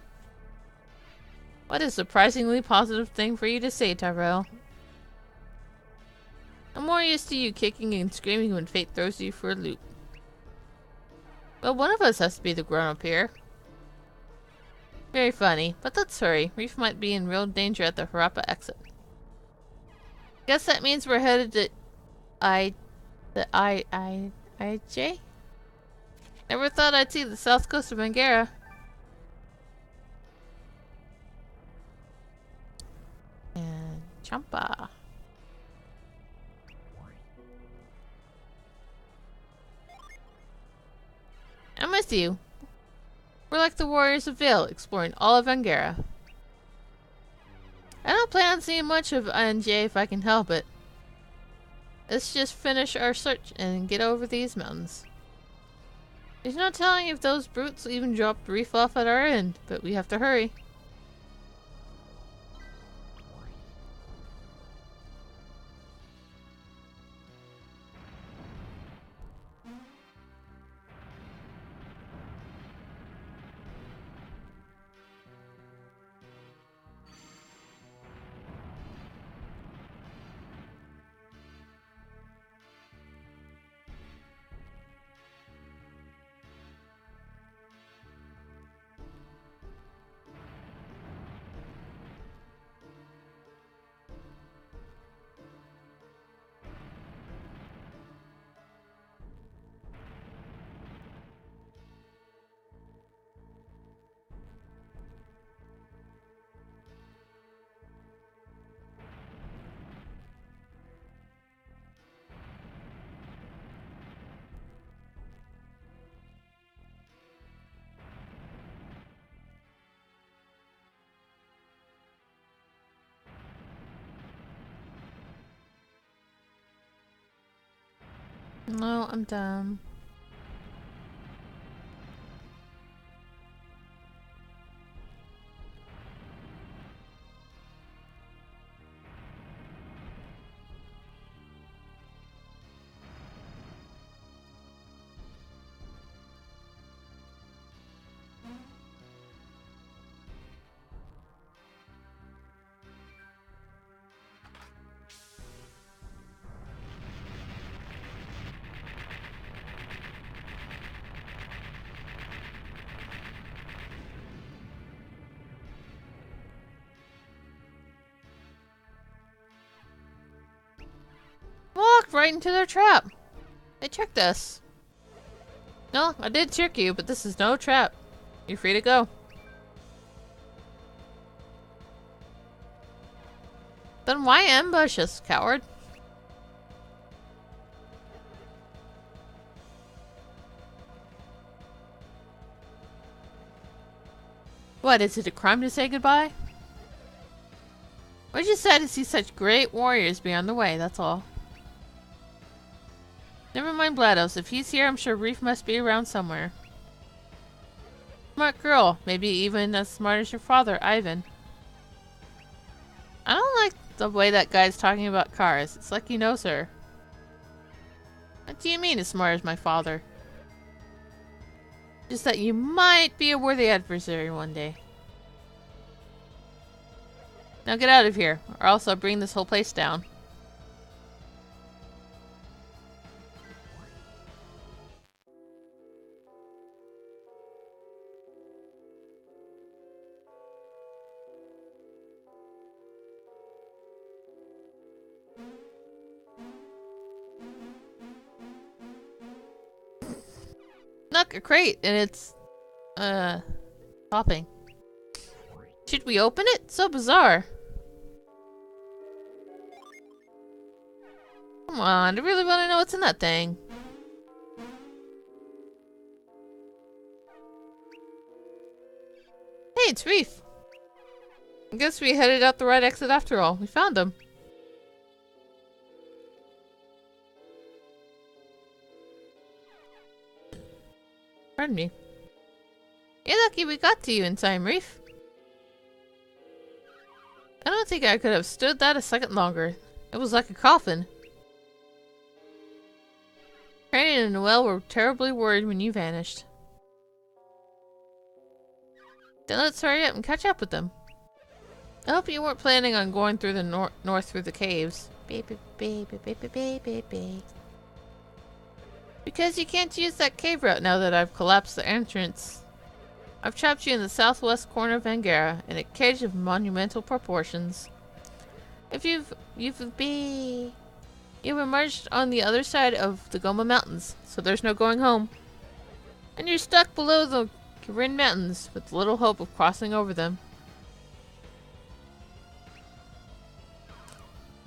What a surprisingly positive thing for you to say, Tyrell. I'm more used to you kicking and screaming when fate throws you for a loop. Well, one of us has to be the grown-up here. Very funny, but let's hurry. Reef might be in real danger at the Harappa exit. Guess that means we're headed to IJ? Never thought I'd see the south coast of Angara. Champa. I'm with you. We're like the warriors of Vale, exploring all of Angara. I don't plan on seeing much of INJ if I can help it. Let's just finish our search and get over these mountains. There's no telling if those brutes will even drop Reef off at our end, but we have to hurry. No, I'm done. Walked right into their trap. They tricked us. No, I did trick you, but this is no trap. You're free to go. Then why ambush us, coward? What, is it a crime to say goodbye? We're just sad to see such great warriors be on the way, that's all. Never mind Blados. If he's here, I'm sure Reef must be around somewhere. Smart girl. Maybe even as smart as your father, Ivan. I don't like the way that guy's talking about cars. It's like he knows her. What do you mean as smart as my father? Just that you might be a worthy adversary one day. Now get out of here, or else I'll bring this whole place down. Look, a crate, and it's, popping. Should we open it? So bizarre. Come on, I really want to know what's in that thing. Hey, it's Reef. I guess we headed out the right exit after all. We found him. Pardon me. You're lucky we got to you in time, Reef. I don't think I could have stood that a second longer. It was like a coffin. Crane and Noelle were terribly worried when you vanished. Then let's hurry up and catch up with them. I hope you weren't planning on going through the north through the caves. Because you can't use that cave route now that I've collapsed the entrance. I've trapped you in the southwest corner of Angara in a cage of monumental proportions. If you've emerged on the other side of the Goma Mountains, so there's no going home. And you're stuck below the Kirin Mountains with little hope of crossing over them.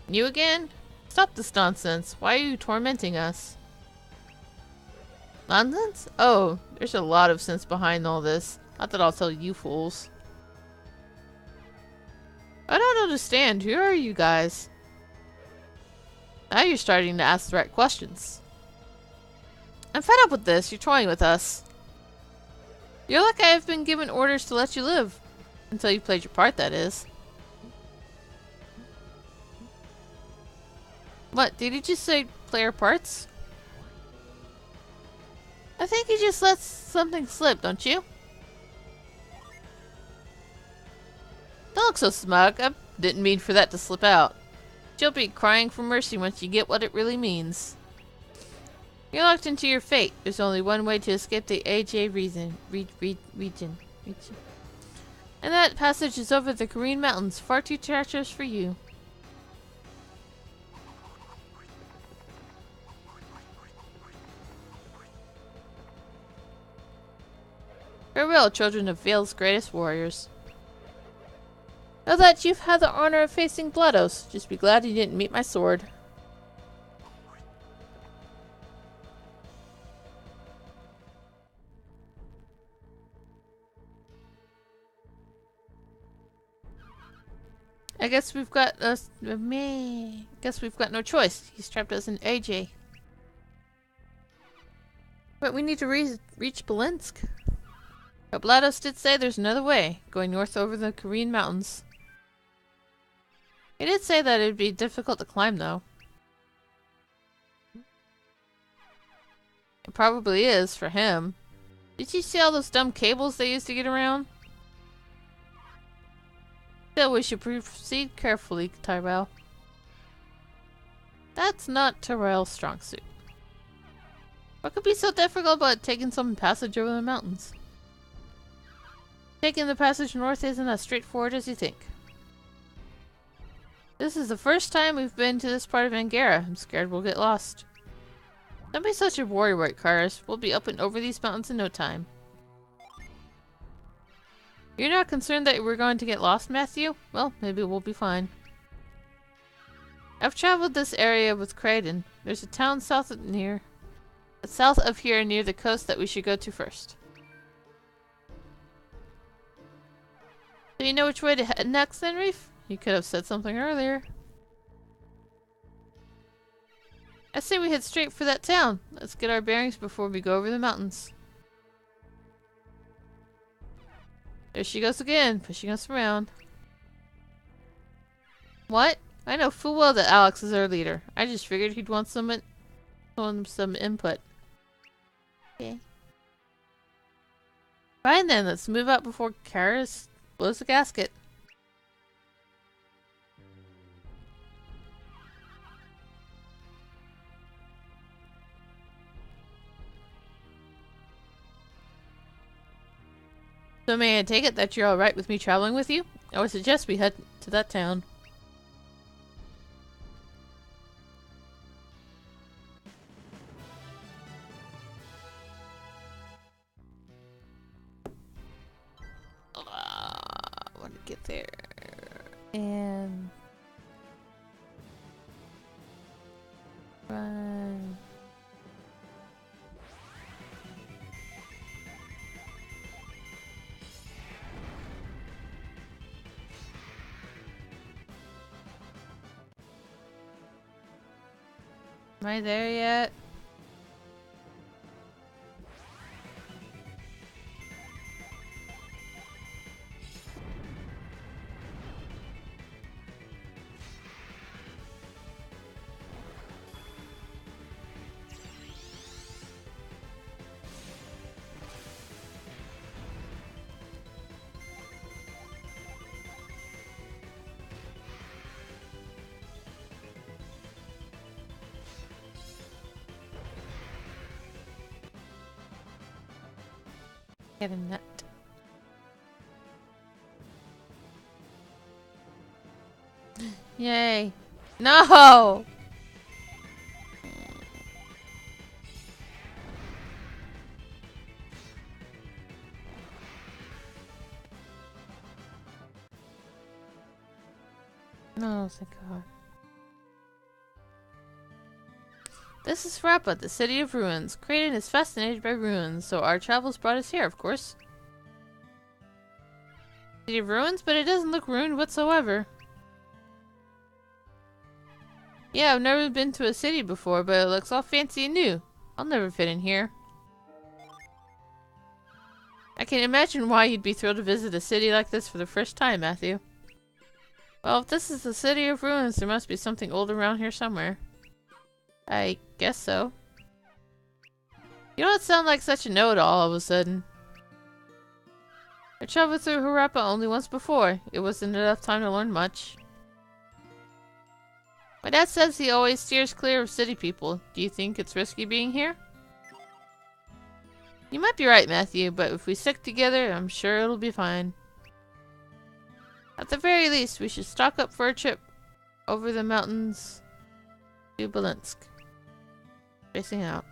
You again? Stop this nonsense. Why are you tormenting us? Nonsense? Oh, there's a lot of sense behind all this. Not that I'll tell you fools. I don't understand. Who are you guys? Now you're starting to ask the right questions. I'm fed up with this. You're toying with us. You're like I've been given orders to let you live. Until you played your part, that is. What, did you just say player parts? I think you just let something slip, don't you? Don't look so smug. I didn't mean for that to slip out. You'll be crying for mercy once you get what it really means. You're locked into your fate. There's only one way to escape the AJ region. And that passage is over the Korean mountains, far too treacherous for you. Farewell, children of Vale's greatest warriors. Know that you've had the honor of facing GLaDOS. Just be glad you didn't meet my sword. I guess we've got no choice. He's trapped us in AJ. But we need to reach Belensk. But GLaDOS did say there's another way, going north over the Korean mountains. He did say that it would be difficult to climb, though. It probably is, for him. Did you see all those dumb cables they used to get around? Still, we should proceed carefully, Tyrell. That's not Tyrell's strong suit. What could be so difficult about taking some passage over the mountains? Taking the passage north isn't as straightforward as you think. This is the first time we've been to this part of Angara. I'm scared we'll get lost. Don't be such a worrywart, Karis. We'll be up and over these mountains in no time. You're not concerned that we're going to get lost, Matthew? Well, maybe we'll be fine. I've traveled this area with Kraden. There's a town south of here near the coast that we should go to first. Do you know which way to head next, then, Reef? You could have said something earlier. I say we head straight for that town. Let's get our bearings before we go over the mountains. There she goes again, pushing us around. What? I know full well that Alex is our leader. I just figured he'd want some input. Okay. Fine then, let's move out before Karis blows the gasket. So may I take it that you're alright with me traveling with you? I would suggest we head to that town. I want to get there. And... run. Am I there yet? Get a nut. Yay. No! No, thank God. This is Rappa, the City of Ruins. Kraden is fascinated by ruins, so our travels brought us here, of course. City of Ruins? But it doesn't look ruined whatsoever. Yeah, I've never been to a city before, but it looks all fancy and new. I'll never fit in here. I can imagine why you'd be thrilled to visit a city like this for the first time, Matthew. Well, if this is the City of Ruins, there must be something old around here somewhere. I guess so. You don't sound like such a know-it-all all of a sudden. I traveled through Harappa only once before. It wasn't enough time to learn much. My dad says he always steers clear of city people. Do you think it's risky being here? You might be right, Matthew, but if we stick together, I'm sure it'll be fine. At the very least, we should stock up for a trip over the mountains to Belensk. Spacing out.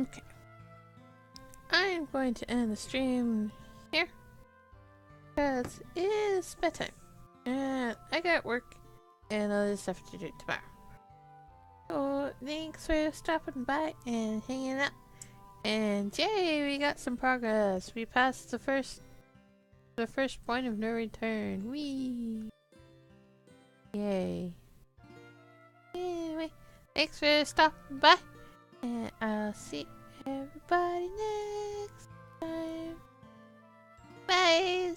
Okay. I'm going to end the stream here. Because it is bedtime. And I got work and other stuff to do tomorrow. So thanks for stopping by and hanging out. And yay, we got some progress. We passed the first point of no return. Whee! Yay. Anyway, thanks for stopping by. And I'll see everybody next time. Bye!